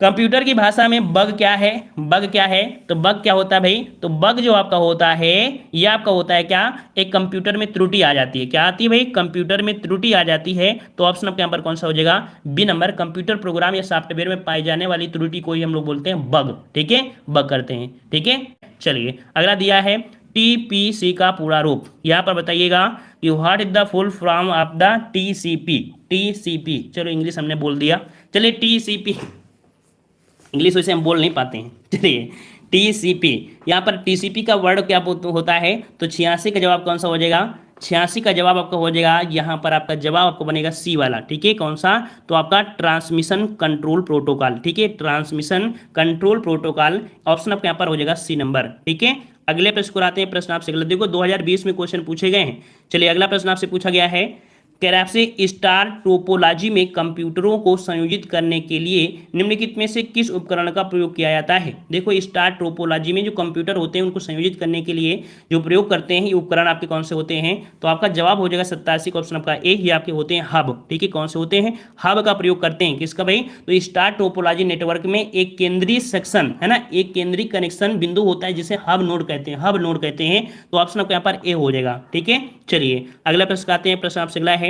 कंप्यूटर की भाषा में बग क्या है, बग क्या है, तो बग क्या होता है भाई, तो बग जो आपका होता है ये आपका होता है क्या, एक कंप्यूटर में त्रुटि आ जाती है, क्या आती है भाई, कंप्यूटर में त्रुटि आ जाती है। तो ऑप्शन आपके यहाँ पर कौन सा हो जाएगा, बी नंबर। कंप्यूटर प्रोग्राम या सॉफ्टवेयर में पाई जाने वाली त्रुटि को ही हम लोग बोलते हैं बग, ठीक है, बग करते हैं, ठीक है। चलिए अगला दिया है टीपीसी का पूरा रूप, यहाँ पर बताइएगा कि what is the full form of the TCP, TCP, चलो इंग्लिश हमने बोल दिया। चलिए टीसीपी, इंग्लिश वैसे हम बोल नहीं पाते हैं। चलिए टीसीपी, यहाँ पर टीसीपी का वर्ड क्या होता है, तो 86 का जवाब कौन सा हो जाएगा, 86 का जवाब आपका हो जाएगा, यहाँ पर आपका जवाब आपको बनेगा सी वाला, ठीक है। कौन सा? तो आपका ट्रांसमिशन कंट्रोल प्रोटोकॉल, ठीक है, ट्रांसमिशन कंट्रोल प्रोटोकॉल ऑप्शन आपका यहाँ पर हो जाएगा सी नंबर, ठीक है। अगले प्रश्न को आते हैं। प्रश्न आपसे अगला देखो 2020 में क्वेश्चन पूछे गए हैं। चलिए अगला प्रश्न आपसे पूछा गया है, कह रहा है आपसे स्टार टोपोलॉजी में कंप्यूटरों को संयोजित करने के लिए निम्नलिखित में से किस उपकरण का प्रयोग किया जाता है। देखो स्टार टोपोलॉजी में जो कंप्यूटर होते हैं उनको संयोजित करने के लिए जो प्रयोग करते हैं ये उपकरण आपके कौन से होते हैं? तो आपका जवाब हो जाएगा 87 का ऑप्शन आपका ए, ही आपके होते हैं हब, ठीक है। कौन से होते हैं? हब का प्रयोग करते हैं। किसका भाई? तो स्टार टोपोलॉजी नेटवर्क में एक केंद्रीय सेक्शन है ना, एक केंद्रीय कनेक्शन बिंदु होता है जिसे हब नोड कहते हैं, हब नोड कहते हैं। तो ऑप्शन आपका यहाँ पर ए हो जाएगा, ठीक है। चलिए अगला प्रश्न आते हैं। प्रश्न आपसे अगला है,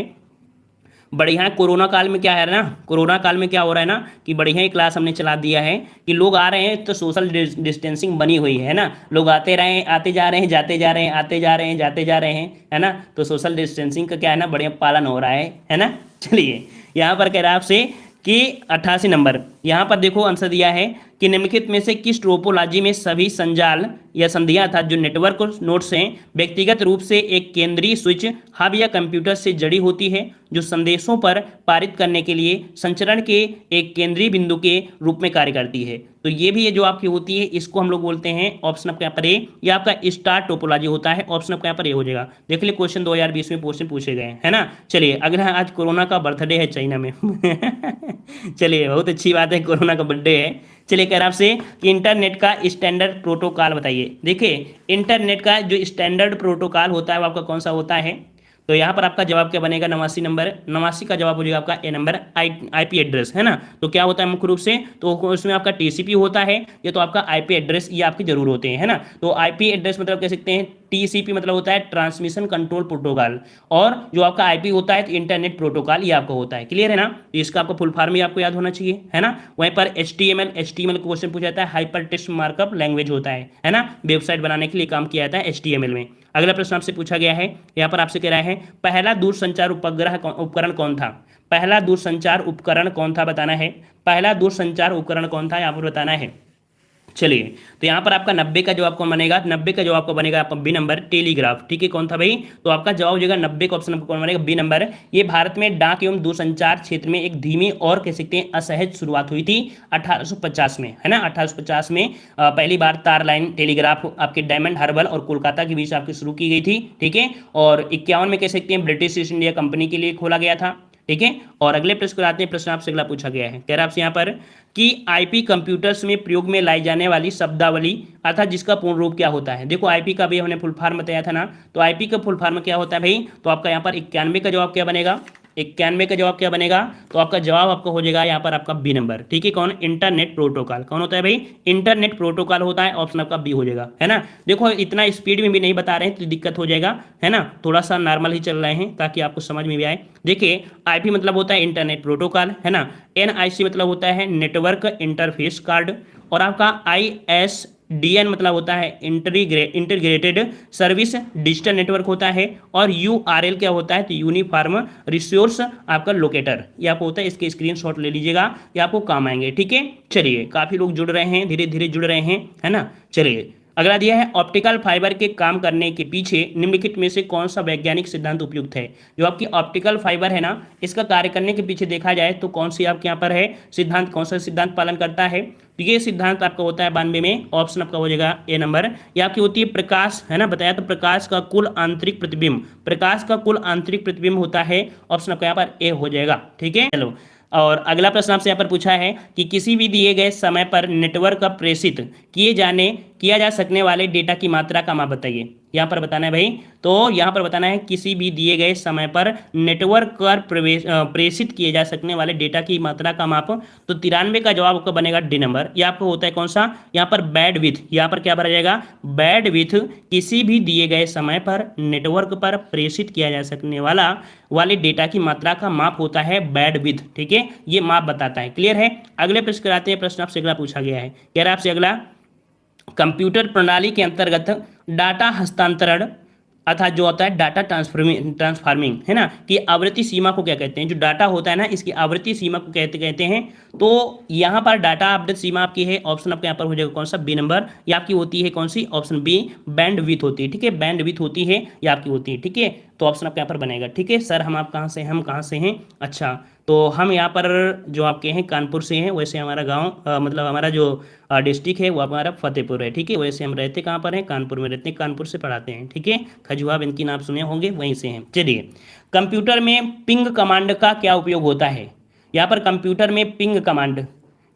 बढ़िया कोरोना काल में क्या है ना, कोरोना काल में क्या हो रहा है ना कि बढ़िया ही क्लास हमने चला दिया है कि लोग आ रहे हैं तो सोशल डिस्टेंसिंग बनी हुई है ना, लोग आते रहे आते जा रहे हैं, जाते जा रहे हैं, आते जा रहे हैं, जाते जा रहे हैं, है ना। तो सोशल डिस्टेंसिंग का क्या है ना, बढ़िया पालन हो रहा है ना। चलिए यहाँ पर कह रहा है आपसे कि 88 नंबर, यहाँ पर देखो आंसर दिया है कि निम्नलिखित में से किस टोपोलॉजी में सभी संजाल या संधियां था जो नेटवर्क नोड्स हैं व्यक्तिगत रूप से एक केंद्रीय स्विच हब या कंप्यूटर से जड़ी होती है जो संदेशों पर पारित करने के लिए संचरण के एक केंद्रीय बिंदु के रूप में कार्य करती है। तो ये भी ये जो आपकी होती है इसको हम लोग बोलते हैं ऑप्शन आपका यहाँ पर ए, ये आपका स्टार टोपोलॉजी होता है। ऑप्शन आपका यहाँ पर ए हो जाएगा। देख लिये क्वेश्चन 2020 में क्वेश्चन पूछे गए है ना। चलिए अगला, आज कोरोना का बर्थडे है चाइना में चलिए बहुत अच्छी बात है, कोरोना का बर्थडे है। चलिए कह रहा आपसे कि इंटरनेट का स्टैंडर्ड प्रोटोकॉल बताइए। देखिए इंटरनेट का जो स्टैंडर्ड प्रोटोकॉल होता है वो आपका कौन सा होता है? तो यहाँ पर आपका जवाब क्या बनेगा? 89 नंबर, 89 का जवाब हो जाएगा आपका ए नंबर, आईपी एड्रेस है ना। तो क्या होता है मुख्य रूप से, तो उसमें आपका टीसीपी होता है, ये तो आपका आईपी एड्रेस ये आपके जरूर होते हैं, है ना। तो आईपी एड्रेस मतलब कह सकते हैं, टीसीपी मतलब होता है ट्रांसमिशन कंट्रोल प्रोटोकॉल, और जो आपका आईपी होता है तो इंटरनेट प्रोटोकॉल ये आपका होता है। क्लियर है ना। तो इसका आपका फुल फॉर्म ही आपको याद होना चाहिए, है ना। वहीं पर एचटीएमएल का क्वेश्चन पूछा जाता है, हाइपर टेक्स्ट मार्कअप लैंग्वेज होता है ना, वेबसाइट बनाने के लिए काम किया जाता है एचटीएमएल में। अगला प्रश्न आपसे पूछा गया है, यहाँ पर आपसे कह रहा है पहला दूरसंचार उपकरण कौन था? पहला दूरसंचार उपकरण कौन था बताना है। पहला दूरसंचार उपकरण कौन था यहाँ पर बताना है। चलिए तो यहाँ पर आपका 90 का जवाब कौन बनेगा? 90 का जवाब कौन बनेगा? आपका बी नंबर, टेलीग्राफ, ठीक है। कौन था भाई? तो आपका जवाब हो जाएगा 90 का ऑप्शन कौन बनेगा? B number. ये भारत में डाक एवं दूरसंचार क्षेत्र में एक धीमी और कह सकते हैं असहज शुरुआत हुई थी 1850 में, है ना। 1850 में पहली बार तार लाइन टेलीग्राफ आपके डायमंड हार्बर और कोलकाता के बीच आपकी शुरू की गई थी, ठीक है। और 51 में कह सकते हैं ब्रिटिश ईस्ट इंडिया कंपनी के लिए खोला गया था, ठीक है। और अगले प्रश्न को आते हैं। प्रश्न आपसे अगला पूछा गया है, कह रहा आपसे यहाँ पर कि आईपी कंप्यूटर्स में प्रयोग में लाई जाने वाली शब्दावली अर्थात जिसका पूर्ण रूप क्या होता है। देखो आईपी का भी हमने फुल फॉर्म बताया था ना, तो आईपी का फुल फॉर्म क्या होता है भाई? तो आपका यहाँ पर 91 का जवाब क्या बनेगा? 91 का जवाब क्या बनेगा? तो आपका जवाब आपका हो जाएगा यहाँ पर आपका बी नंबर, ठीक है। कौन? Internet protocol. कौन होता है भाई? इंटरनेट प्रोटोकॉल होता है। ऑप्शन आपका बी हो जाएगा, है ना। देखो इतना स्पीड में भी नहीं बता रहे हैं तो दिक्कत हो जाएगा, है ना। थोड़ा सा नॉर्मल ही चल रहे हैं ताकि आपको समझ में भी आए। देखिए आईपी मतलब होता है इंटरनेट प्रोटोकॉल, है ना। एनआईसी मतलब होता है नेटवर्क इंटरफेस कार्ड, और आपका ISDN मतलब होता है इंटीग्रेटेड सर्विस डिजिटल नेटवर्क होता है, और URL क्या होता है? तो यूनिफॉर्म रिसोर्स आपका लोकेटर, ये आपको होता है। इसके स्क्रीनशॉट ले लीजिएगा, ये आपको काम आएंगे, ठीक है। चलिए काफी लोग जुड़ रहे हैं, धीरे धीरे जुड़ रहे हैं, है ना। चलिए अगला दिया है, ऑप्टिकल फाइबर के काम करने के पीछे निम्नलिखित में से कौन सा वैज्ञानिक सिद्धांत उपयुक्त है। जो आपकी ऑप्टिकल फाइबर है ना, इसका कार्य करने के पीछे देखा जाए तो कौन सी आपके यहाँ पर है सिद्धांत, कौन सा सिद्धांत पालन करता है? तो ये सिद्धांत आपका होता है 92 में। ऑप्शन आपका हो जाएगा ए नंबर। ये आपकी होती है प्रकाश, है ना, बताया तो प्रकाश का कुल आंतरिक प्रतिबिंब, प्रकाश का कुल आंतरिक प्रतिबिंब होता है। ऑप्शन आपका यहाँ पर ए हो जाएगा, ठीक है। चलो और अगला प्रश्न आपसे यहाँ पर पूछा है कि किसी भी दिए गए समय पर नेटवर्क का प्रेषित किया जा सकने वाले डेटा की मात्रा का माप बताइए। यहाँ पर बताना है भाई, तो यहाँ पर बताना है किसी भी दिए गए समय पर नेटवर्क पर प्रेषित किए जा सकने वाले डेटा की मात्रा का माप। तो 93 का जवाब आपका बनेगा डी नंबर। यह आपको होता है कौन सा? यहाँ पर बैंडविड्थ, यहाँ पर क्या भरा जाएगा? बैंडविड्थ किसी भी दिए गए समय पर नेटवर्क पर प्रेषित किया जा सकने वाले डेटा की मात्रा का माप होता है बैंडविड्थ, ठीक है। ये माप बताता है। क्लियर है। अगले प्रश्न कराते हैं। प्रश्न आपसे अगला पूछा गया है, कह रहा है आपसे अगला, कंप्यूटर प्रणाली के अंतर्गत डाटा हस्तांतरण अर्थात जो होता है डाटा ट्रांसफार्मिंग, है ना, कि आवृत्ति सीमा को क्या कहते हैं, जो डाटा होता है ना इसकी आवृत्ति सीमा को कहते हैं। तो यहाँ पर डाटा आवृत्ति सीमा आपकी है, ऑप्शन आपका यहाँ पर हो जाएगा कौन सा, बी नंबर। ये आपकी होती है कौन सी, ऑप्शन बी, बैंड विथ होती है, ठीक है, बैंड विथ होती है ये आपकी होती है, ठीक है। तो ऑप्शन आपका यहाँ पर बनेगा, ठीक है। सर हम आप कहाँ से हैं, हम कहाँ से हैं, अच्छा तो हम यहाँ पर जो आपके हैं कानपुर से हैं। वैसे हमारा गांव मतलब हमारा जो डिस्ट्रिक्ट है वो हमारा फतेहपुर है, ठीक है। वैसे हम रहते कहाँ पर हैं, कानपुर में रहते हैं, कानपुर से पढ़ाते हैं, ठीक है। खजुआ इनकी नाम सुने होंगे, वहीं से हैं। चलिए, कंप्यूटर में पिंग कमांड का क्या उपयोग होता है। यहाँ पर कंप्यूटर में पिंग कमांड,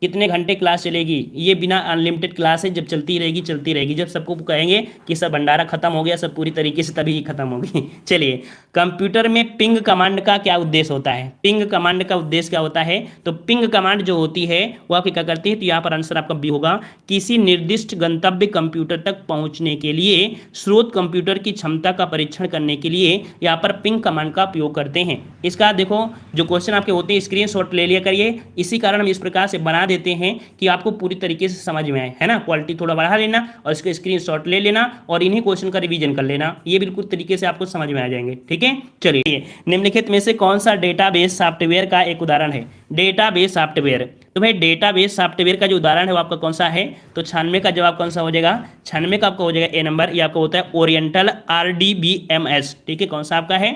कितने घंटे क्लास चलेगी, ये बिना अनलिमिटेड क्लास है, जब चलती रहेगी, जब सबको कहेंगे कि सब भंडारा खत्म हो गया सब पूरी तरीके से, तभी खत्म होगी। चलिए, कंप्यूटर में पिंग कमांड का क्या उद्देश्य होता है, पिंग कमांड का उद्देश्य क्या होता है। तो पिंग कमांड जो होती है वो आपकी क्या करती है, तो यहाँ पर आंसर आपका बी होगा, किसी निर्दिष्ट गंतव्य कंप्यूटर तक पहुंचने के लिए स्रोत कंप्यूटर की क्षमता का परीक्षण करने के लिए यहाँ पर पिंग कमांड का उपयोग करते हैं। इसका देखो जो क्वेश्चन आपके होते हैं स्क्रीनशॉट ले लिया करिए, इसी कारण हम इस प्रकार से बना देते हैं कि आपको पूरी तरीके से समझ में आए, है ना। क्वालिटी थोड़ा बढ़ा लेना और इसके स्क्रीनशॉट ले लेना और इन्हीं क्वेश्चन का रिवीजन कर लेना, ये बिल्कुल तरीके से आपको समझ में आ जाएंगे, ठीक है। चलिए, निम्नलिखित में से कौन सा डेटाबेस सॉफ्टवेयर का एक उदाहरण है, डेटाबेस सॉफ्टवेयर। तो भाई डेटाबेस सॉफ्टवेयर का जो उदाहरण है वो आपका कौन सा है, तो 96 का जवाब कौन सा हो जाएगा, 96 का आपका हो जाएगा ए नंबर। ये आपका होता है ओरिएंटल RDBMS, ठीक है। कौन सा आपका है,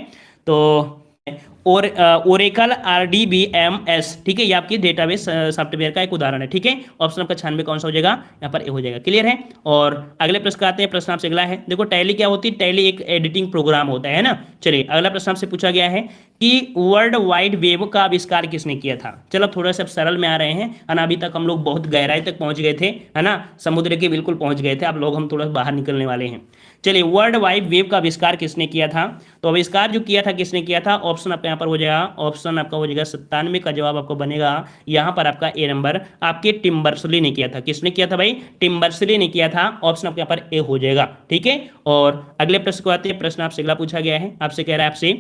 तो और ओरेकल RDBMS, ठीक है। ये आपकी डेटाबेस सॉफ्टवेयर का एक उदाहरण है, ठीक है। ऑप्शन आपका 96 कौन सा हो जाएगा, यहाँ पर ए हो जाएगा, क्लियर है। और अगले प्रश्न का आते हैं, प्रश्न आपसे अगला है, देखो टैली क्या होती है, टैली एक एडिटिंग प्रोग्राम होता है ना। चलिए, अगला प्रश्न आपसे पूछा गया है कि वर्ल्ड वाइड वेब का आविष्कार किसने किया था। चलो थोड़ा सा सरल में आ रहे हैं, है ना। अभी तक हम लोग बहुत गहराई तक पहुंच गए थे, है ना, समुद्र के बिल्कुल पहुंच गए थे, अब लोग हम थोड़ा बाहर निकलने वाले हैं। चलिए, वर्ल्ड वाइड वेब का आविष्कार किसने किया था, तो आविष्कार जो किया था किसने किया था, ऑप्शन आपका यहाँ पर हो जाएगा, ऑप्शन आपका हो जाएगा 97 का जवाब आपको बनेगा यहाँ पर आपका ए नंबर, आपके टिम बर्नर्स-ली ने किया था। किसने किया था भाई, टिम बर्नर्स-ली ने किया था, ऑप्शन आपके यहाँ पर ए हो जाएगा, ठीक है। और अगले प्रश्न को आते हैं, प्रश्न आपसे अगला पूछा गया है, आपसे कह रहा है आपसे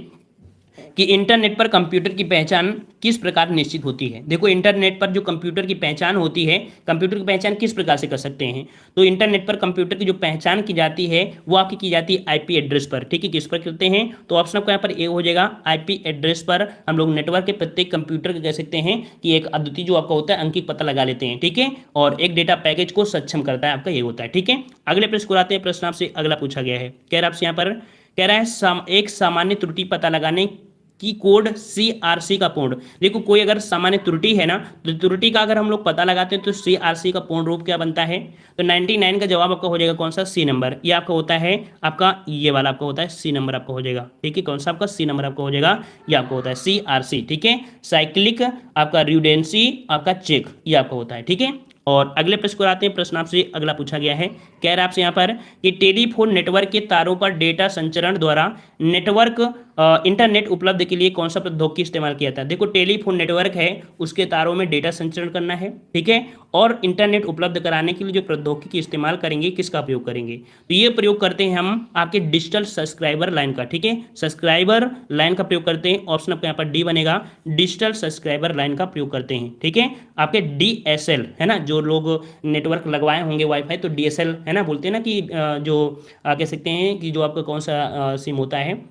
कि इंटरनेट पर कंप्यूटर की पहचान किस प्रकार निश्चित होती है। देखो इंटरनेट पर जो कंप्यूटर की पहचान होती है, कंप्यूटर की पहचान किस प्रकार से कर सकते हैं, तो इंटरनेट पर कंप्यूटर की जो पहचान की जाती है वो आपकी की जाती है IP एड्रेस पर, ठीक है। किस पर करते हैं, तो ऑप्शन आपको यहाँ पर ए हो जाएगा, IP एड्रेस पर हम लोग नेटवर्क के प्रत्येक कंप्यूटर को कह सकते हैं कि एक अद्वितीय जो आपका होता है अंकित पता लगा लेते हैं, ठीक है। और एक डेटा पैकेज को सक्षम करता है आपका, ये होता है, ठीक है। अगले प्रश्न को आते हैं, प्रश्न आपसे अगला पूछा गया है, कह रहा है आपसे यहाँ पर, कह रहा है एक सामान्य त्रुटि पता लगाने की कोड CRC का पूर्ण, देखो कोई अगर सामान्य त्रुटि है ना, तो त्रुटि का अगर हम लोग पता लगाते हैं तो CRC का पूर्ण रूप क्या बनता है, तो 99 का जवाब आपका हो जाएगा कौन सा, सी नंबर। ये आपका होता है आपका ये वाला आपका होता है सी नंबर आपका हो जाएगा, ठीक है। कौन सा आपका सी नंबर आपका हो जाएगा, ये आपका होता है CRC, ठीक है। साइक्लिक आपका रिडंडेंसी आपका चेक, ये आपका होता है, ठीक है। और अगले प्रश्न को आते हैं, प्रश्न आपसे अगला पूछा गया है, कह रहा है आपसे यहाँ पर कि टेलीफोन नेटवर्क के तारों पर डेटा संचरण द्वारा नेटवर्क इंटरनेट उपलब्ध के लिए कौन सा प्रौद्योगिकी इस्तेमाल किया था। देखो टेलीफोन नेटवर्क है उसके तारों में डेटा संचरण करना है, ठीक है। और इंटरनेट उपलब्ध कराने के लिए जो प्रौद्योगिकी इस्तेमाल करेंगे किसका प्रयोग करेंगे, तो ये प्रयोग करते हैं हम आपके डिजिटल सब्सक्राइबर लाइन का, ठीक है। सब्सक्राइबर लाइन का प्रयोग करते हैं, ऑप्शन आपका यहाँ पर डी बनेगा, डिजिटल सब्सक्राइबर लाइन का प्रयोग करते हैं, ठीक है। आपके DSL है ना, जो लोग नेटवर्क लगवाए होंगे वाईफाई तो DSL है ना, बोलते हैं ना कि जो कह सकते हैं कि जो आपका कौन सा सिम होता है,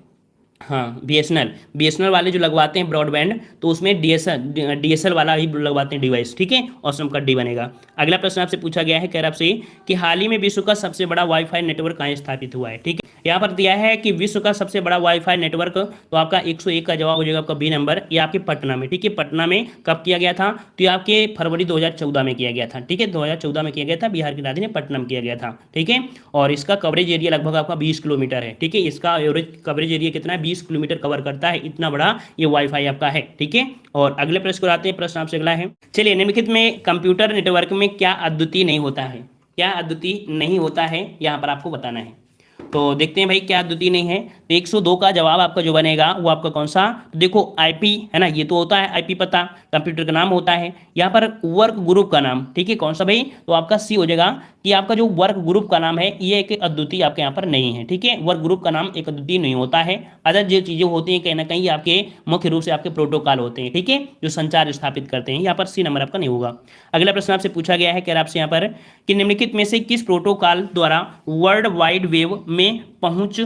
हाँ BSNL वाले जो लगवाते हैं ब्रॉडबैंड तो उसमें DSL वाला ही लगवाते हैं डिवाइस, ठीक है। ऑप्शन का डी बनेगा। अगला प्रश्न आपसे पूछा गया है, कह रहा आपसे कि हाल ही में विश्व का सबसे बड़ा वाईफाई नेटवर्क कहाँ स्थापित हुआ है, ठीक है। यहाँ पर दिया है कि विश्व का सबसे बड़ा वाईफाई नेटवर्क, तो आपका 101 का जवाब हो जाएगा आपका बी नंबर, ये आपके पटना में, ठीक है। पटना में कब किया गया था, तो ये आपके फरवरी 2014 में किया गया था, ठीक है। 2014 में किया गया था, बिहार की राजधानी पटना में किया गया था, ठीक है। और इसका कवरेज एरिया लगभग आपका 20 किलोमीटर है, ठीक है। इसका एवरेज कवरेज एरिया कितना है, 20 किलोमीटर कवर करता है, इतना बड़ा ये वाईफाई आपका है, ठीक है। और अगले प्रश्न को आते हैं, प्रश्न आपसे अगला है, चलिए निम्नलिखित में कंप्यूटर नेटवर्क में क्या अद्वितीय नहीं होता है, क्या अद्वितीय नहीं होता है, यहाँ पर आपको बताना है। तो देखते हैं भाई क्या अद्वितीय नहीं है, तो 102 का जवाब आपका जो बनेगा वो आपका कौन सा, तो देखो IP है ना, ये तो होता है IP पता, कंप्यूटर का नाम होता है, यहाँ पर वर्क ग्रुप का नाम, ठीक है। कौन सा भाई, तो आपका सी हो जाएगा कि आपका जो वर्क ग्रुप का नाम है ये एक अद्वितीय आपके यहाँ पर नहीं है, ठीक है। वर्क ग्रुप का नाम एक अद्वितीय नहीं होता है, अदर जो चीजें होती हैं कहीं ना कहीं आपके मुख्य रूप से आपके प्रोटोकॉल होते हैं, ठीक है, जो संचार स्थापित करते हैं, यहाँ पर सी नंबर आपका नहीं होगा। अगला प्रश्न आपसे पूछा गया है, कह रहा आपसे यहाँ पर कि निम्नलिखित में से किस प्रोटोकॉल द्वारा वर्ल्ड वाइड वेब में में पहुंच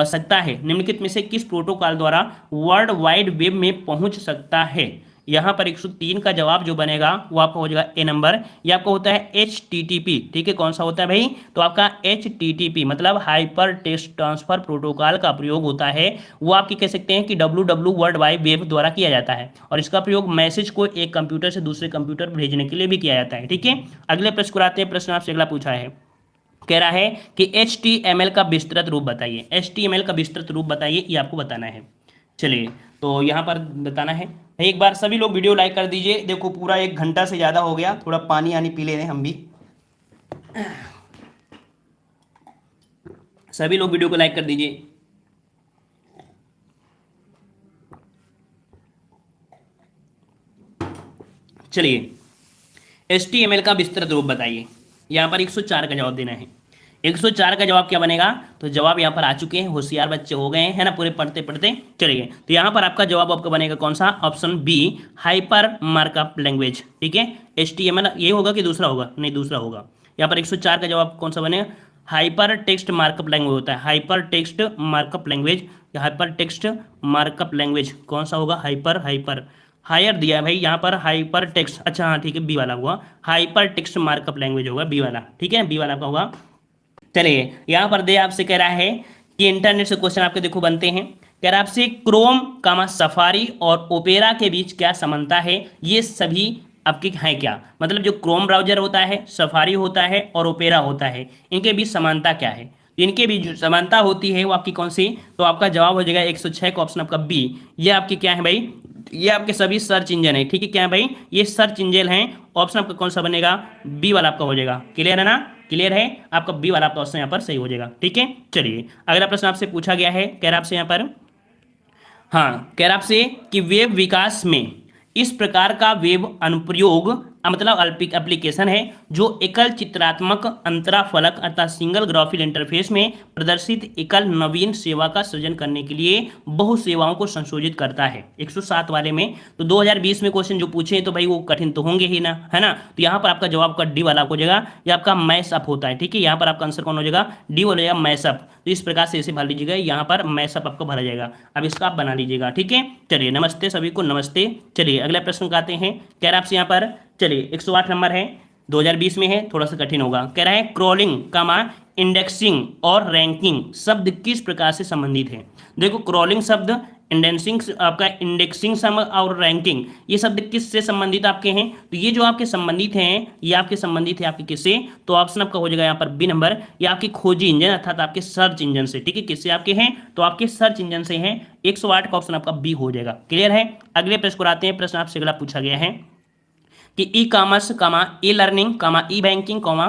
सकता है? निम्नलिखित में से किस प्रोटोकॉल द्वारा वर्ल्ड वाइड वेब में पहुंच सकता है? यहाँ पर 103 का जवाब जो बनेगा वो आपका हो जाएगा ए नंबर। ये आपका होता है HTTP। ठीक है, कौन सा होता है भाई? तो आपका HTTP मतलब हाइपर टेक्स्ट ट्रांसफर प्रोटोकॉल का प्रयोग होता है। वो आप कह सकते हैं कि WW वर्ल्ड वाइड वेब द्वारा किया जाता है, और इसका प्रयोग मैसेज को एक कंप्यूटर से दूसरे कंप्यूटर पर भेजने के लिए भी किया जाता है। ठीक है, अगले प्रश्न को आते हैं। प्रश्न आपसे अगला पूछा है, कह रहा है कि HTML का विस्तृत रूप बताइए। HTML का विस्तृत रूप बताइए, ये आपको बताना है। चलिए, तो यहाँ पर बताना है। एक बार सभी लोग वीडियो लाइक कर दीजिए। देखो पूरा 1 घंटा से ज़्यादा हो गया, थोड़ा पानी आनी पी ले रहे हम भी। सभी लोग वीडियो को लाइक कर दीजिए। चलिए, HTML का विस्तृत रूप बताइए। यहाँ पर 104 का जवाब देना है। 104 का जवाब क्या बनेगा? तो जवाब यहाँ पर आ चुके हैं, होशियार बच्चे हो गए हैं, है ना, पूरे पढ़ते पढ़ते। चलिए, तो यहाँ पर आपका जवाब आपका बनेगा कौन सा? Option B, hyper markup language. ठीक है, HTML ये होगा कि दूसरा होगा? नहीं, दूसरा होगा। यहाँ पर 104 का जवाब कौन सा बनेगा? हाइपर टेक्स्ट मार्कअप लैंग्वेज होता है, hyper text markup language. Hyper text markup language कौन सा होगा? हाइपर हायर दिया है भाई यहाँ पर, हाइपर टेक्स्ट। अच्छा हाँ ठीक है, बी वाला हुआ, हाइपर टेक्स्ट मार्कअप लैंग्वेज होगा, बी वाला। ठीक है, बी वाला आपका होगा। चलिए, यहाँ पर दे आपसे कह रहा है कि इंटरनेट से क्वेश्चन आपके देखो बनते हैं। कह रहा है आपसे क्रोम कामा सफारी और ओपेरा के बीच क्या समानता है? ये सभी आपके हैं क्या? मतलब जो क्रोम ब्राउजर होता है, सफारी होता है और ओपेरा होता है, इनके बीच समानता क्या है? इनके बीच जो समानता होती है वो आपकी कौन सी? तो आपका जवाब हो जाएगा 106 का ऑप्शन आपका बी। ये आपके क्या है भाई? ये आपके सभी सर्च इंजन है। ठीक है, क्या है भाई? ये सर्च इंजन है। ऑप्शन आपका कौन सा बनेगा? बी वाला आपका हो जाएगा। क्लियर है ना? क्लियर है, आपका बी वाला आपका ऑप्शन यहाँ पर सही हो जाएगा। ठीक है, चलिए अगला प्रश्न आपसे पूछा गया है। कह रहा आपसे यहाँ पर, हाँ, कह रहा आपसे कि वेब विकास में इस प्रकार का वेब अनुप्रयोग मतलब एप्लीकेशन है जो एकल चित्रात्मक अंतराफलक अर्थात सिंगल ग्राफिक इंटरफेस में प्रदर्शित एकल नवीन सेवा का सृजन करने के लिए बहु सेवाओं को संशोधित करता है। 107 वाले में तो 2020 में क्वेश्चन जो पूछे तो भाई वो कठिन तो होंगे ही ना, है ना। तो यहाँ पर आपका जवाब का डी वाला हो जाएगा, ये आपका मैसअप होता है। ठीक है, यहाँ पर आपका आंसर कौन हो जाएगा? डी हो जाएगा, मैसअप। तो इस प्रकार से इसे भर लीजिएगा, यहाँ पर मैसअप आपको भरा जाएगा। अब इसका आप बना लीजिएगा। ठीक है, चलिए नमस्ते सभी को, नमस्ते। चलिए अगला प्रश्न का आते हैं। कह रहा आपसे यहाँ पर, चलिए 108 नंबर है, 2020 में है, थोड़ा सा कठिन होगा। कह रहा है क्रॉलिंग कामा इंडेक्सिंग और रैंकिंग शब्द किस प्रकार से संबंधित है? देखो क्रॉलिंग शब्द, इंडेक्सिंग आपका, इंडेक्सिंग शब्द और रैंकिंग, ये शब्द किससे संबंधित आपके हैं? तो ये जो आपके संबंधित हैं, ये आपके संबंधित है आपके किससे? तो ऑप्शन आपका हो जाएगा यहाँ पर बी नंबर, ये आपकी खोजी इंजन अर्थात आपके सर्च इंजन से। ठीक है, किससे आपके हैं? तो आपके सर्च इंजन से हैं। 108 का ऑप्शन आपका बी हो जाएगा। क्लियर है, अगले प्रश्न को आते हैं। प्रश्न आपसे अगला पूछा गया है कि ई कॉमर्स कामा ई लर्निंग कामा ई बैंकिंग कामा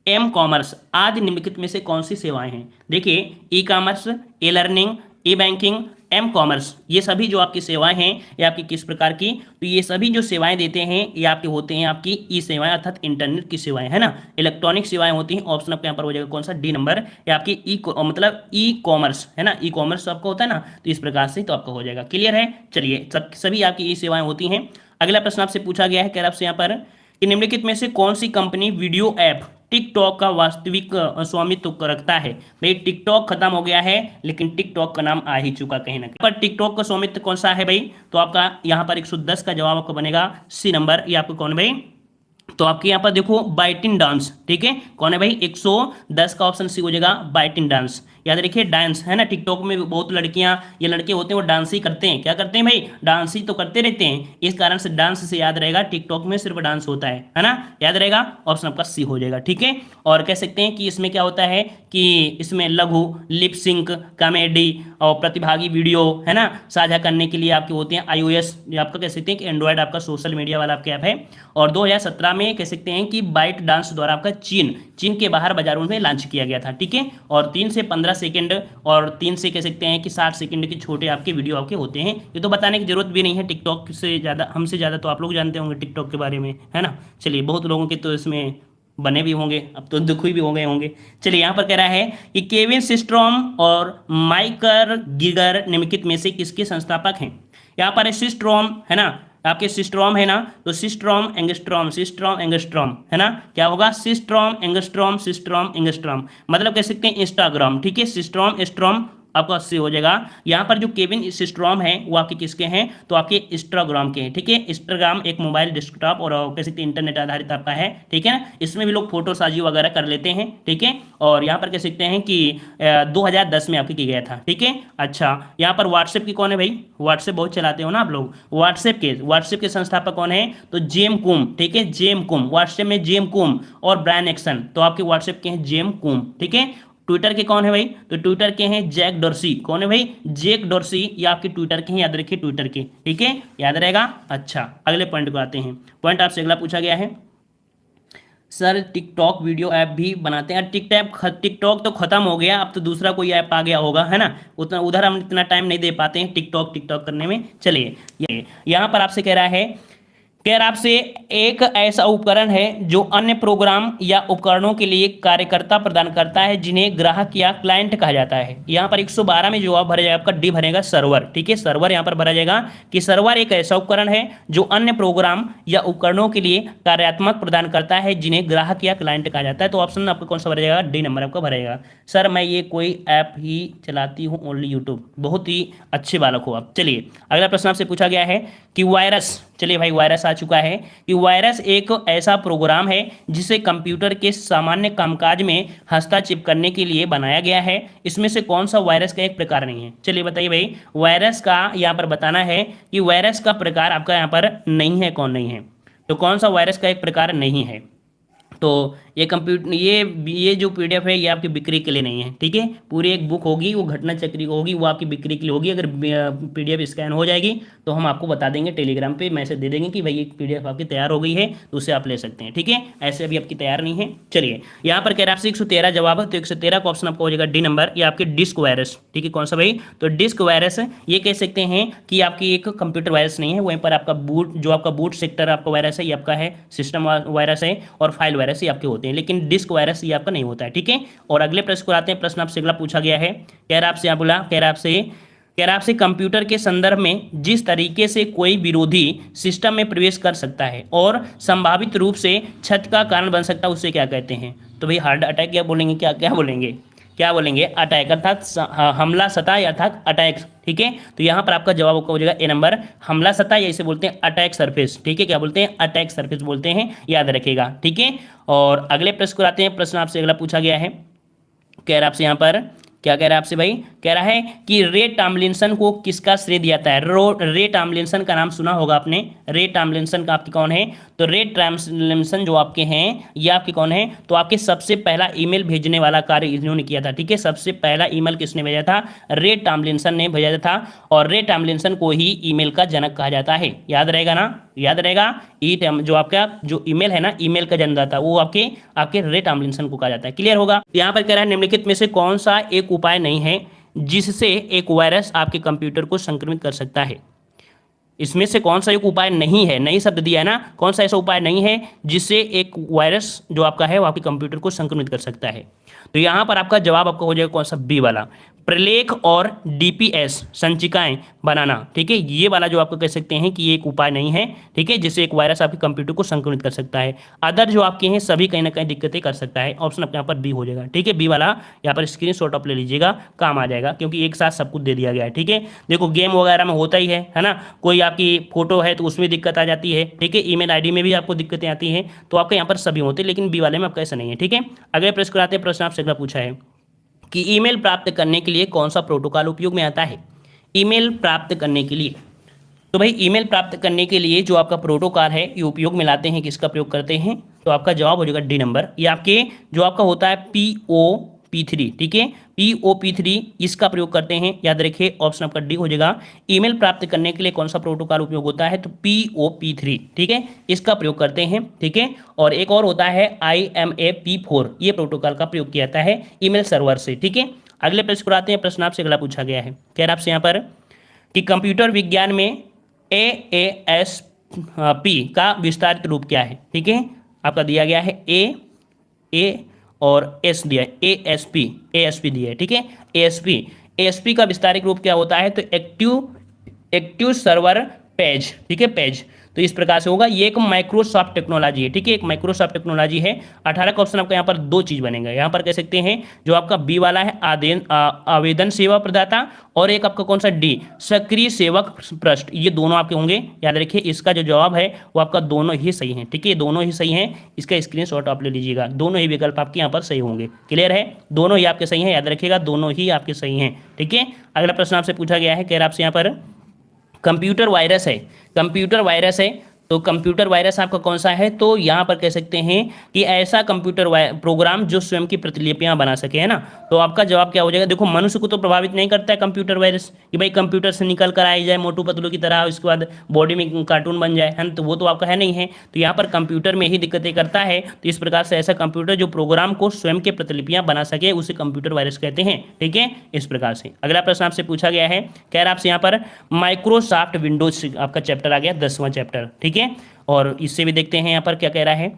एम कॉमर्स आदि निम्नलिखित में से कौन सी सेवाएं हैं? देखिए, ई कॉमर्स, ई लर्निंग, ई बैंकिंग, एम कॉमर्स, ये सभी जो आपकी सेवाएं हैं ये आपकी किस प्रकार की? तो ये सभी जो सेवाएं देते हैं ये आपके होते हैं आपकी ई सेवाएं अर्थात इंटरनेट की सेवाएं, है ना, इलेक्ट्रॉनिक सेवाएं होती हैं। ऑप्शन आपके यहाँ पर हो जाएगा कौन सा? डी नंबर, ये आपकी ई मतलब ई कॉमर्स, है ना, ई कॉमर्स आपका होता है ना, तो इस प्रकार से तो आपका हो जाएगा। क्लियर है, चलिए सभी आपकी ई सेवाएं होती हैं। अगला प्रश्न आपसे पूछा गया है, कह रहा आपसे यहाँ पर कि निम्नलिखित में से कौन सी कंपनी वीडियो ऐप टिकटॉक का वास्तविक स्वामित्व रखता है? भाई टिकटॉक खत्म हो गया है लेकिन टिकटॉक का नाम आ ही चुका कहीं ना कहीं। पर टिकटॉक का स्वामित्व कौन सा है भाई? तो आपका यहाँ पर 110 का जवाब आपको बनेगा सी नंबर। ये आपको कौन है भाई? तो आपके यहाँ पर देखो बाइटिन डांस। ठीक है, कौन है भाई? 110 का ऑप्शन सी हो जाएगा, बाइटिन डांस। याद रखिए, डांस, है ना, टिकटॉक में बहुत लड़कियां या लड़के होते हैं वो डांस ही करते हैं। क्या करते हैं भाई? डांस ही तो करते रहते हैं। इस कारण से डांस से याद रहेगा, टिकटॉक में सिर्फ डांस होता है ना, याद रहेगा। ऑप्शन आपका सी हो जाएगा। ठीक है, और कह सकते हैं कि इसमें क्या होता है कि इसमें लघु, लिप सिंक, कॉमेडी और प्रतिभागी वीडियो, है ना, साझा करने के लिए आपके होते हैं iOS, आपका कह सकते हैं कि एंड्रॉयड आपका सोशल मीडिया वाला आपका ऐप है। और 2017 में कह सकते हैं कि बाइट डांस द्वारा आपका चीन के बाहर बाजारों में लॉन्च किया गया था। ठीक है, और 3 से 15 सेकंड और 3 से कह सकते हैं कि 60 सेकंड के छोटे आपके वीडियो आपके होते हैं। ये तो बताने की जरूरत भी नहीं है, टिकटॉक से ज़्यादा, हमसे ज़्यादा तो आप लोग जानते होंगे टिकटॉक के बारे में, है ना। चलिए, बहुत लोगों के तो इसमें बने भी होंगे, अब तो दुखी भी हो गए होंगे। चलिए, यहाँ पर कह रहा है कि केविन सिस्ट्रॉम और माइकर गिगर निम्नलिखित में से किसके संस्थापक हैं? यहाँ पर सिस्ट्रॉम, है ना, आपके सिस्ट्रॉम है ना, तो सिस्ट्रॉम एंगस्ट्रॉम है ना, क्या होगा, सिस्ट्रॉम एंगस्ट्रॉम, मतलब कह सकते हैं इंस्टाग्राम, ठीक है, सिस्ट्रॉम एस्ट्रॉम आपका सी हो जाएगा। यहाँ पर जो केविन सिस्ट्रॉम है वो आपके किसके हैं, तो आपके इंस्टाग्राम के हैं, ठीक है। इंस्टाग्राम एक मोबाइल डेस्कटॉप और कह सकते हैं इंटरनेट आधारित आपका है, ठीक है ना। इसमें भी लोग फोटोसाजी वगैरह कर लेते हैं, ठीक है। और यहाँ पर कह सकते हैं कि 2010 में आपके किया गया था, ठीक है। अच्छा, यहाँ पर व्हाट्सएप की कौन है भाई, व्हाट्सएप बहुत चलाते हो ना आप लोग, व्हाट्सएप के संस्थापक कौन है, तो जेम कुम, ठीक है, जेम कुम, व्हाट्सएप में जेम कुम और ब्रायन एक्सन, तो आपके व्हाट्सएप के हैं जेम कुम, ठीक है। ट्विटर के कौन है भाई, तो ट्विटर के हैं जैक डॉर्सी, कौन है भाई, जैक डॉर्सी, ये आपके ट्विटर के हैं, याद रखिए ट्विटर के, ठीक है, याद रहेगा। अच्छा, अगले पॉइंट को आते हैं। पॉइंट आपसे अगला पूछा गया है, सर टिकटॉक वीडियो ऐप भी बनाते हैं। टिकटॉक तो खत्म हो गया, अब तो दूसरा कोई ऐप आ गया होगा, है ना, उतना उधर हम इतना टाइम नहीं दे पाते हैं टिकटॉक करने में। चलिए, ये यहाँ पर आपसे कह रहा है, आपसे एक ऐसा उपकरण है जो अन्य प्रोग्राम या उपकरणों के लिए कार्यकर्ता प्रदान करता है जिन्हें ग्राहक या क्लाइंट कहा जाता है। यहाँ पर 112 में जवाब भरा जाएगा आपका, डी भरेगा सर्वर, ठीक है, सर्वर यहाँ पर भरा जाएगा कि सर्वर एक ऐसा उपकरण है जो अन्य प्रोग्राम या उपकरणों के लिए कार्यात्मक प्रदान करता है जिन्हें ग्राहक या क्लाइंट कहा जाता है। तो ऑप्शन आपका कौन सा भरा जाएगा, डी नंबर आपका भरेगा। सर मैं ये कोई ऐप ही चलाती हूँ, ओनली यूट्यूब, बहुत ही अच्छे बालक हो आप। चलिए, अगला प्रश्न आपसे पूछा गया है कि वायरस, चलिए भाई वायरस आ चुका है, कि वायरस एक ऐसा प्रोग्राम है जिसे कंप्यूटर के सामान्य कामकाज में हस्तक्षेप करने के लिए बनाया गया है। इसमें से कौन सा वायरस का एक प्रकार नहीं है। चलिए बताइए भाई, वायरस का यहाँ पर बताना है कि वायरस का प्रकार आपका यहाँ पर नहीं है, कौन नहीं है, तो कौन सा वायरस का एक प्रकार नहीं है। तो ये कंप्यूटर ये जो पीडीएफ है ये आपकी बिक्री के लिए नहीं है, ठीक है। पूरी एक बुक होगी, वो घटना चक्री होगी, वो आपकी बिक्री के लिए होगी। अगर पीडीएफ स्कैन हो जाएगी तो हम आपको बता देंगे, टेलीग्राम पे मैसेज दे देंगे कि भाई एक पीडीएफ आपकी तैयार हो गई है, तो उसे आप ले सकते हैं, ठीक है। ऐसे अभी आपकी तैयार नहीं है। चलिए, यहाँ पर कह रहा है आपसे 113 जवाब है, तो 113 का ऑप्शन आपका हो जाएगा डी नंबर, ये आपके डिस्क वायरस, ठीक है। कौन सा भाई, तो डिस्क वायरस, ये कह सकते हैं कि आपकी एक कंप्यूटर वायरस नहीं है, वहीं पर आपका बूट, जो आपका बूट सेक्टर आपका वायरस है ये आपका है, सिस्टम वायरस है, और फाइल वायरस ये आपके होते हैं, लेकिन डिस्क वायरस ये आपका नहीं होता है, ठीक है। और अगले प्रश्न को आते हैं। प्रश्न आपसे अगला पूछा गया है, कह रहा आपसे, बोला कह रहा आपसे कंप्यूटर के संदर्भ में जिस तरीके से कोई विरोधी सिस्टम में प्रवेश कर सकता है और संभावित रूप से क्षति का कारण बन सकता है, उसे क्या कहते हैं। तो भाई हार्ड अटैक क्या बोलेंगे, क्या बोलेंगे, अटैक, अर्थात हमला सतह अर्थात अटैक, ठीक है। तो यहाँ पर आपका जवाब हो जाएगा ए नंबर, हमला सतह, या इसे बोलते हैं अटैक सरफेस, ठीक है। क्या बोलते हैं, अटैक सरफेस बोलते हैं, याद रखेगा, ठीक है। और अगले प्रश्न को आते हैं। प्रश्न आपसे अगला पूछा गया है, कह रहा आपसे यहाँ पर, क्या कह रहा है आपसे भाई, कह रहा है कि रे टॉमलिंसन को किसका श्रेय दिया जाता है। रे टॉमलिंसन का नाम सुना होगा आपने, रे टॉमलिंसन का आपके कौन है, तो रे टॉमलिंसन जो आपके हैं ये आपके कौन है, तो आपके सबसे पहला ईमेल भेजने वाला कार्य इन्होंने किया था, ठीक है। सबसे पहला ईमेल किसने भेजा था, रे टॉमलिंसन ने भेजा था, और रे टॉमलिंसन को ही ईमेल का जनक कहा जाता है, याद रहेगा ना, याद रहेगा। जो आपका जो ईमेल है ना, ईमेल का जन्मदाता वो आपके रे टॉमलिंसन को कहा जाता है, क्लियर होगा। यहाँ पर कह रहा है निम्नलिखित में से कौन सा एक उपाय नहीं है जिससे एक वायरस आपके कंप्यूटर को संक्रमित कर सकता है। इसमें से कौन सा एक उपाय नहीं है, नई शब्द दिया है ना, कौन सा ऐसा उपाय नहीं है जिससे एक वायरस जो आपका है वो आपके कंप्यूटर को संक्रमित कर सकता है। तो यहाँ पर आपका जवाब आपका हो जाएगा कौन सा, बी वाला, प्रलेख और डीपीएस संचिकाएं बनाना, ठीक है। ये वाला जो आपको कह सकते हैं कि ये एक उपाय नहीं है, ठीक है, जिससे एक वायरस आपके कंप्यूटर को संक्रमित कर सकता है। अदर जो आपके हैं सभी कहीं ना कहीं दिक्कतें कर सकता है। ऑप्शन आपके यहाँ पर बी हो जाएगा, ठीक है। बी वाला यहाँ पर स्क्रीनशॉट आप ले लीजिएगा, काम आ जाएगा, क्योंकि एक साथ सब कुछ दे दिया गया है, ठीक है। देखो गेम वगैरह में होता ही है ना, कोई आपकी फोटो है तो उसमें दिक्कत आ जाती है, ठीक है। ईमेल आईडी में भी आपको दिक्कतें आती हैं, तो आपके यहाँ पर सभी होते हैं, लेकिन बी वाले में आपका ऐसा नहीं है, ठीक है। अगले प्रश्न कराते हैं। प्रश्न आपसे अगला पूछा है कि ईमेल प्राप्त करने के लिए कौन सा प्रोटोकॉल उपयोग में आता है। ईमेल प्राप्त करने के लिए, तो भाई ईमेल प्राप्त करने के लिए जो आपका प्रोटोकॉल है ये उपयोग में लाते हैं, किसका प्रयोग करते हैं, तो आपका जवाब हो जाएगा डी नंबर। ये आपके जो आपका होता है POP3, ठीक है, POP3 इसका प्रयोग करते हैं, याद रखिए। ऑप्शन आपका डी हो जाएगा। ईमेल प्राप्त करने के लिए कौन सा प्रोटोकॉल उपयोग होता है, तो POP3, ठीक है, इसका प्रयोग करते हैं, ठीक है। और एक और होता है IMAP4, ये प्रोटोकॉल का प्रयोग किया जाता है ईमेल सर्वर से, ठीक है। अगले प्रश्न को आते हैं। प्रश्न आपसे अगला पूछा गया है, कह रहा आपसे यहाँ पर कि कंप्यूटर विज्ञान में AASP का विस्तारित रूप क्या है, ठीक है। आपका दिया गया है A और S दिया है, ASP दिया है, ठीक है। ASP का विस्तारित रूप क्या होता है, तो एक्टिव सर्वर पेज, ठीक है, पेज। तो इस प्रकार से होगा। ये एक माइक्रोसॉफ्ट टेक्नोलॉजी है, ठीक है, एक माइक्रोसॉफ्ट टेक्नोलॉजी है। 18 का ऑप्शन आपका यहाँ पर दो चीज बनेगा, यहाँ पर कह सकते हैं जो आपका बी वाला है आवेदन सेवा प्रदाता, और एक आपका कौन सा डी सक्रिय सेवक पृष्ठ, ये दोनों आपके होंगे। याद रखिए इसका जो जवाब है वो आपका दोनों ही सही है, ठीक है, दोनों ही सही हैं। इसका स्क्रीनशॉट आप ले लीजिएगा, दोनों ही विकल्प आपके यहाँ पर सही होंगे। क्लियर है, दोनों ही आपके सही हैं, याद रखिएगा दोनों ही आपके सही हैं, ठीक है। अगला प्रश्न आपसे पूछा गया है, कह रहा आपसे यहाँ पर कंप्यूटर वायरस है, कंप्यूटर वायरस है, तो कंप्यूटर वायरस आपका कौन सा है, तो यहाँ पर कह सकते हैं कि ऐसा कंप्यूटर प्रोग्राम जो स्वयं की प्रतिलिपियां बना सके, है ना। तो आपका जवाब क्या हो जाएगा, देखो मनुष्य को तो प्रभावित नहीं करता है कंप्यूटर वायरस, कि भाई कंप्यूटर से निकल कर आई जाए मोटू पतलू की तरह, उसके बाद बॉडी में कार्टून बन जाए, है ना, तो वो तो आपका है नहीं है। तो यहाँ पर कंप्यूटर में ही दिक्कतें करता है, तो इस प्रकार से ऐसा कंप्यूटर जो प्रोग्राम को स्वयं के प्रतिलिपियां बना सके उसे कंप्यूटर वायरस कहते हैं, ठीक है, इस प्रकार से। अगला प्रश्न आपसे पूछा गया है, कह रहा आपसे यहाँ पर माइक्रोसॉफ्ट विंडोज आपका चैप्टर आ गया, 10वां चैप्टर, ठीक है। और इससे भी देखते हैं यहाँ पर क्या कह रहा है,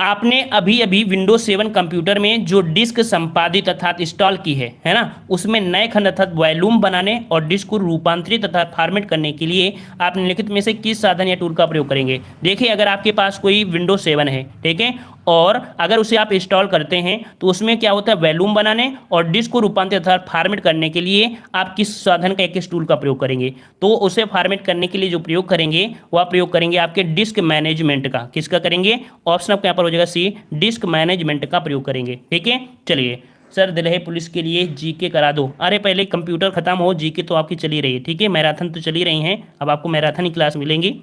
आपने अभी अभी विंडोज 7 कंप्यूटर में जो डिस्क संपादित अर्थात इंस्टॉल की है ना, उसमें नए खंड अर्थात वॉल्यूम बनाने और डिस्क को रूपांतरित तथा फॉर्मेट करने के लिए आप निम्नलिखित में से किस साधन या टूल का प्रयोग करेंगे। देखिए अगर आपके पास कोई विंडोज 7 है, ठीक है, और अगर उसे आप इंस्टॉल करते हैं तो उसमें क्या होता है, वॉल्यूम बनाने और डिस्क को रूपांतरित अर्थात फॉर्मेट करने के लिए आप किस साधन का, किस टूल का प्रयोग करेंगे। तो उसे फॉर्मेट करने के लिए जो प्रयोग करेंगे वह प्रयोग करेंगे आपके डिस्क मैनेजमेंट का। किसका करेंगे, ऑप्शन आपका यहाँ पर हो जाएगा सी, डिस्क मैनेजमेंट का प्रयोग करेंगे, ठीक है। चलिए सर दिल्ली पुलिस के लिए जीके करा दो, अरे पहले कंप्यूटर खत्म हो, जीके तो आपकी चली रही है, ठीक है, मैराथन तो चली रही है, अब आपको मैराथन ही क्लास मिलेंगी।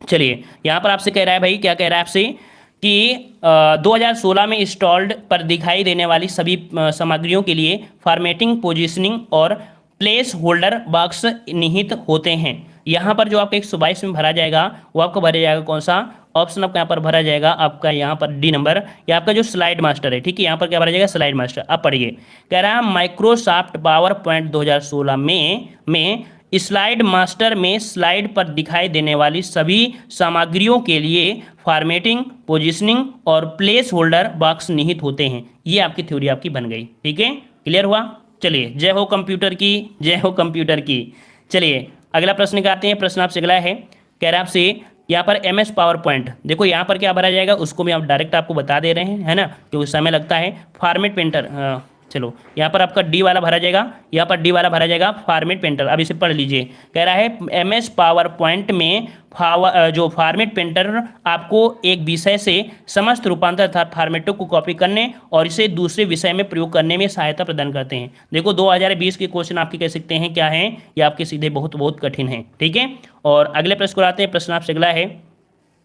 चलिए यहाँ पर आपसे कह रहा है भाई, क्या कह रहा है आपसे कि 2016 में इंस्टॉल्ड पर दिखाई देने वाली सभी सामग्रियों के लिए फॉर्मेटिंग, पोजीशनिंग और प्लेस होल्डर बॉक्स निहित होते हैं। यहाँ पर जो आपका 122 में भरा जाएगा वो आपको भरा जाएगा कौन सा, ऑप्शन आपका यहाँ पर भरा जाएगा आपका यहाँ पर डी नंबर, या आपका जो स्लाइड मास्टर है, ठीक है, यहाँ पर क्या भरा जाएगा, स्लाइड मास्टर। अब पढ़िए, कह रहा है माइक्रोसॉफ्ट पावर पॉइंट 2016 में स्लाइड मास्टर में स्लाइड पर दिखाई देने वाली सभी सामग्रियों के लिए फॉर्मेटिंग, पोजीशनिंग और प्लेस होल्डर बॉक्स निहित होते हैं। ये आपकी थ्योरी आपकी बन गई, ठीक है, क्लियर हुआ। चलिए जय हो कंप्यूटर की, जय हो कंप्यूटर की। चलिए अगला प्रश्न का आते हैं, प्रश्न आपसे अगला है, कह रहा है आपसे यहाँ पर MS पावर पॉइंट, देखो यहाँ पर क्या भरा जाएगा उसको भी आप डायरेक्ट आपको बता दे रहे हैं, है ना, क्योंकि समय लगता है। फॉर्मेट पेंटर, चलो यहाँ पर आपका डी वाला भरा जाएगा, यहाँ पर डी वाला भरा जाएगा फॉर्मेट पेंटर। अब इसे पढ़ लीजिए, कह रहा है MS पावर पॉइंट में जो फॉर्मेट पेंटर आपको एक विषय से समस्त रूपांतर अर्थात फॉर्मेटों को कॉपी करने और इसे दूसरे विषय में प्रयोग करने में सहायता प्रदान करते हैं। देखो 2020 के क्वेश्चन आपके कह सकते हैं क्या है, ये आपके सीधे बहुत बहुत कठिन है, ठीक है। और अगले प्रश्न को आते हैं, प्रश्न आपसे अगला है,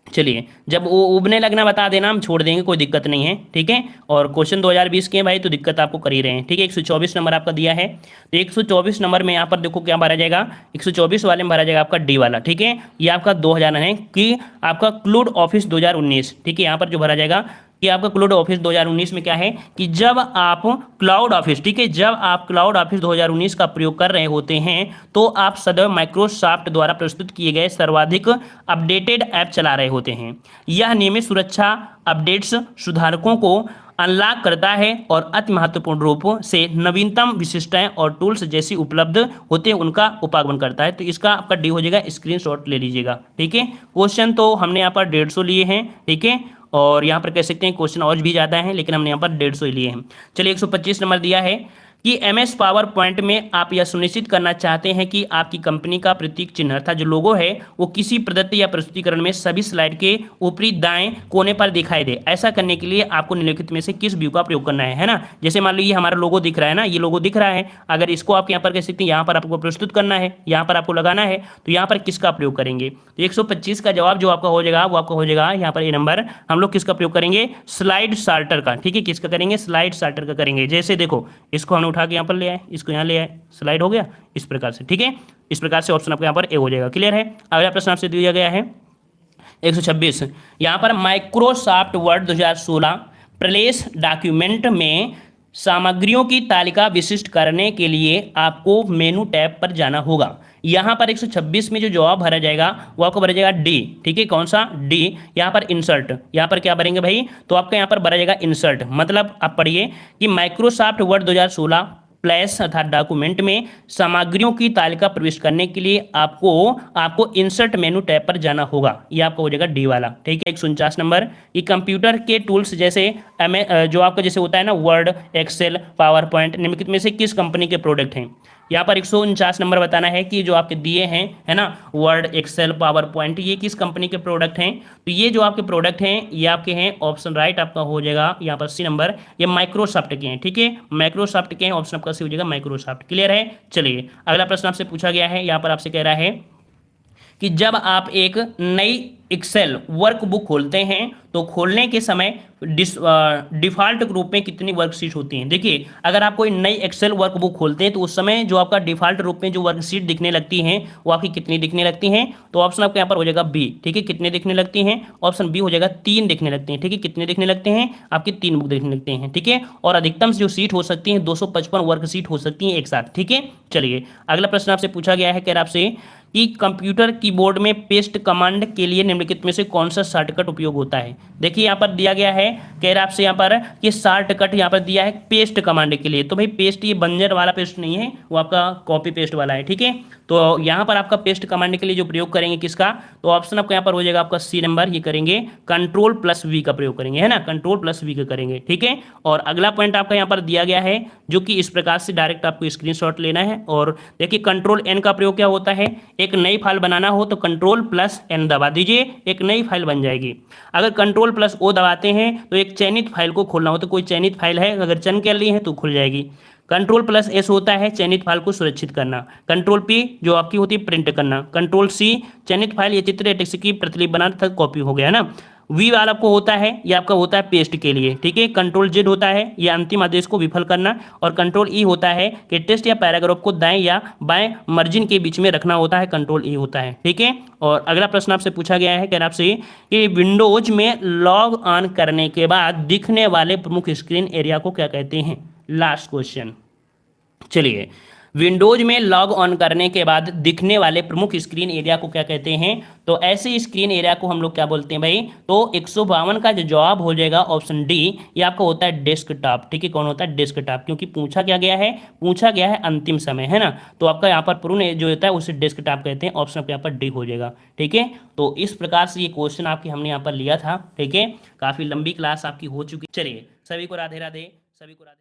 चलिए जब वो उबने लगना बता देना, हम छोड़ देंगे, कोई दिक्कत नहीं है, ठीक है। और क्वेश्चन 2020 के हैं भाई, तो दिक्कत आपको कर ही रहे हैं, ठीक है। 124 नंबर आपका दिया है, तो 124 नंबर में यहाँ पर देखो क्या भरा जाएगा, 124 वाले में भरा जाएगा आपका डी वाला, ठीक है। ये आपका 2000 है कि आपका क्लूड ऑफिस 2019, ठीक है। यहाँ पर जो भरा जाएगा कि आपका क्लाउड ऑफिस 2019 में क्या है कि जब आप क्लाउड ऑफिस, ठीक है, जब आप क्लाउड ऑफिस 2019 का प्रयोग कर रहे होते हैं तो आप सदैव माइक्रोसॉफ्ट द्वारा प्रस्तुत किए गए सर्वाधिक अपडेटेड ऐप चला रहे होते हैं। यह नियमित सुरक्षा अपडेट्स सुधारकों को अनलॉक करता है और अति महत्वपूर्ण रूप से नवीनतम विशिष्टताएं और टूल्स जैसी उपलब्ध होते हैं उनका उपागमन करता है। तो इसका आपका डी हो जाएगा, स्क्रीनशॉट ले लीजिएगा, ठीक है। क्वेश्चन तो हमने यहाँ पर 150 लिए हैं, ठीक है, और यहाँ पर कह सकते हैं क्वेश्चन और भी ज़्यादा हैं, लेकिन हमने यहाँ पर 150 ही लिए हैं। चलिए 125 नंबर दिया है कि MS पावर पॉइंट में आप यह सुनिश्चित करना चाहते हैं कि आपकी कंपनी का प्रतीक चिन्ह अर्थात जो लोगो है वो किसी प्रदत्त या प्रस्तुतिकरण में सभी स्लाइड के ऊपरी दाएं कोने पर दिखाई दे। ऐसा करने के लिए आपको निम्नलिखित में से किस व्यू का प्रयोग करना है ना। जैसे मान लीजिए हमारा लोगो दिख रहा है ना, ये लोगो दिख रहा है, अगर इसको आप यहाँ पर कह सकते हैं यहाँ पर आपको प्रस्तुत करना है, यहाँ पर आपको लगाना है, तो यहाँ पर किसका प्रयोग करेंगे। तो 125 का जवाब जो आपका हो जाएगा वो आपका हो जाएगा यहाँ पर ए नंबर, हम लोग किसका प्रयोग करेंगे, स्लाइड शार्टर का, ठीक है, किसका करेंगे, स्लाइड शार्टर का करेंगे। जैसे देखो इसको हमने उठा के यहाँ पर ले आए, इसको यहाँ ले आए, स्लाइड हो गया इस प्रकार से, ठीक है। इस प्रकार से ऑप्शन आपका यहाँ पर ए हो जाएगा, क्लियर है। अगला प्रश्न आपसे दिया गया है 126, यहाँ पर माइक्रोसॉफ्ट वर्ड 2016 प्लेस डॉक्यूमेंट में सामग्रियों की तालिका विशिष्ट करने के लिए आपको मेनू टैब पर जाना होगा। यहाँ पर 126 में जो जवाब भरा जाएगा वो आपको भरा जाएगा डी, ठीक है, कौन सा, डी। यहाँ पर इंसर्ट, यहाँ पर क्या भरेंगे भाई, तो आपका यहाँ पर भरा जाएगा इंसर्ट। मतलब आप पढ़िए कि माइक्रोसॉफ्ट वर्ड 2016 प्लेस अर्थात डॉक्यूमेंट में सामग्रियों की तालिका प्रविष्ट करने के लिए आपको इंसर्ट मेनू टैब पर जाना होगा। ये आपका हो जाएगा डी वाला। ठीक है, 149 नंबर, ये कंप्यूटर के टूल्स जैसे जो आपका जैसे होता है ना वर्ड, एक्सेल, पावर पॉइंट, निम्नलिखित में से किस कंपनी के प्रोडक्ट हैं। यहाँ पर 149 नंबर बताना है कि जो आपके दिए हैं है ना वर्ड, एक्सेल, पावर पॉइंट, ये किस कंपनी के प्रोडक्ट हैं। तो ये जो आपके प्रोडक्ट हैं ये आपके हैं, ऑप्शन राइट आपका हो जाएगा यहाँ पर सी नंबर, ये माइक्रोसॉफ्ट के हैं। ठीक है, माइक्रोसॉफ्ट के हैं, ऑप्शन आपका सी हो जाएगा माइक्रोसॉफ्ट। क्लियर है। चलिए अगला प्रश्न आपसे पूछा गया है, यहाँ पर आपसे कह रहा है कि जब आप एक नई एक्सेल वर्कबुक खोलते हैं तो खोलने के समय डिफ़ॉल्ट ग्रुप में कितनी वर्कशीट होती हैं। देखिए अगर आप कोई नई एक्सेल वर्कबुक खोलते हैं तो उस समय जो आपका डिफ़ॉल्ट रूप में जो वर्कशीट दिखने लगती हैं वो आपकी कितनी दिखने लगती हैं। तो ऑप्शन आपका यहाँ पर हो जाएगा बी। ठीक है, कितने दिखने लगती हैं, ऑप्शन बी हो जाएगा 3 दिखने लगते हैं। ठीक है, कितने दिखने लगते हैं, आपकी 3 बुक दिखने लगते हैं। ठीक है, और अधिकतम जो सीट हो सकती हैं 255 वर्कशीट हो सकती हैं एक साथ। ठीक है, चलिए अगला प्रश्न आपसे पूछा गया है, कह रहा आपसे कि कंप्यूटर कीबोर्ड में पेस्ट कमांड के लिए निम्नलिखित में से कौन सा शॉर्टकट उपयोग होता है। देखिए यहाँ पर दिया गया है, कह रहा आपसे यहाँ पर कि शॉर्टकट यहाँ पर दिया है पेस्ट कमांड के लिए। तो भाई पेस्ट ये बंजर वाला पेस्ट नहीं है, वो आपका कॉपी पेस्ट वाला है। ठीक है, तो यहाँ पर आपका पेस्ट कमांड के लिए जो प्रयोग करेंगे किसका, तो ऑप्शन आपका यहाँ पर हो जाएगा आपका सी नंबर, ये करेंगे कंट्रोल+V का प्रयोग करेंगे, है ना, कंट्रोल+V का करेंगे। ठीक है, और अगला पॉइंट आपका यहाँ पर दिया गया है जो कि इस प्रकार से डायरेक्ट आपको स्क्रीनशॉट लेना है। और देखिए कंट्रोल N का प्रयोग क्या होता है, एक नई फाइल बनाना हो तो कंट्रोल+N दबा दीजिए, एक नई फाइल बन जाएगी। अगर कंट्रोल+O दबाते हैं तो एक चयनित फाइल को खोलना हो, तो कोई चयनित फाइल है अगर चयन कर ली है तो खुल जाएगी। कंट्रोल+S होता है चयनित फाइल को सुरक्षित करना। कंट्रोल P जो आपकी होती है प्रिंट करना। कंट्रोल+C चयनित फाइल या चित्र या टेक्स्ट की प्रतिलिपि बनाना तक कॉपी हो गया, है ना। V वाला आपको होता है, ये आपका होता है पेस्ट के लिए। ठीक है, कंट्रोल Z होता है ये अंतिम आदेश को विफल करना, और कंट्रोल E होता है कि टेक्स्ट या पैराग्राफ को दाएं या बाएं मार्जिन के बीच में रखना होता है, कंट्रोल E होता है। ठीक है, और अगला प्रश्न आपसे पूछा गया है, कह रहा आपसे कि विंडोज में लॉग ऑन करने के बाद दिखने वाले प्रमुख स्क्रीन एरिया को क्या कहते हैं। Last question. चलिए विंडोज में लॉग ऑन करने के बाद दिखने वाले प्रमुख स्क्रीन एरिया को क्या कहते हैं। तो ऐसे स्क्रीन एरिया को हम लोग क्या बोलते हैं भाई, तो 152 का जो जवाब हो जाएगा ऑप्शन डी, ये आपका होता है डेस्कटॉप। ठीक है, कौन होता है, डेस्कटॉप, क्योंकि पूछा क्या गया है, पूछा गया है अंतिम समय, है ना। तो आपका यहाँ पर पूर्ण जो होता है उसे डेस्कटॉप कहते हैं, ऑप्शन आपका यहाँ पर डी हो जाएगा। ठीक है, तो इस प्रकार से ये क्वेश्चन आपकी हमने यहाँ पर लिया था। ठीक है, काफी लंबी क्लास आपकी हो चुकी। चलिए सभी को राधे राधे, सभी को राधे।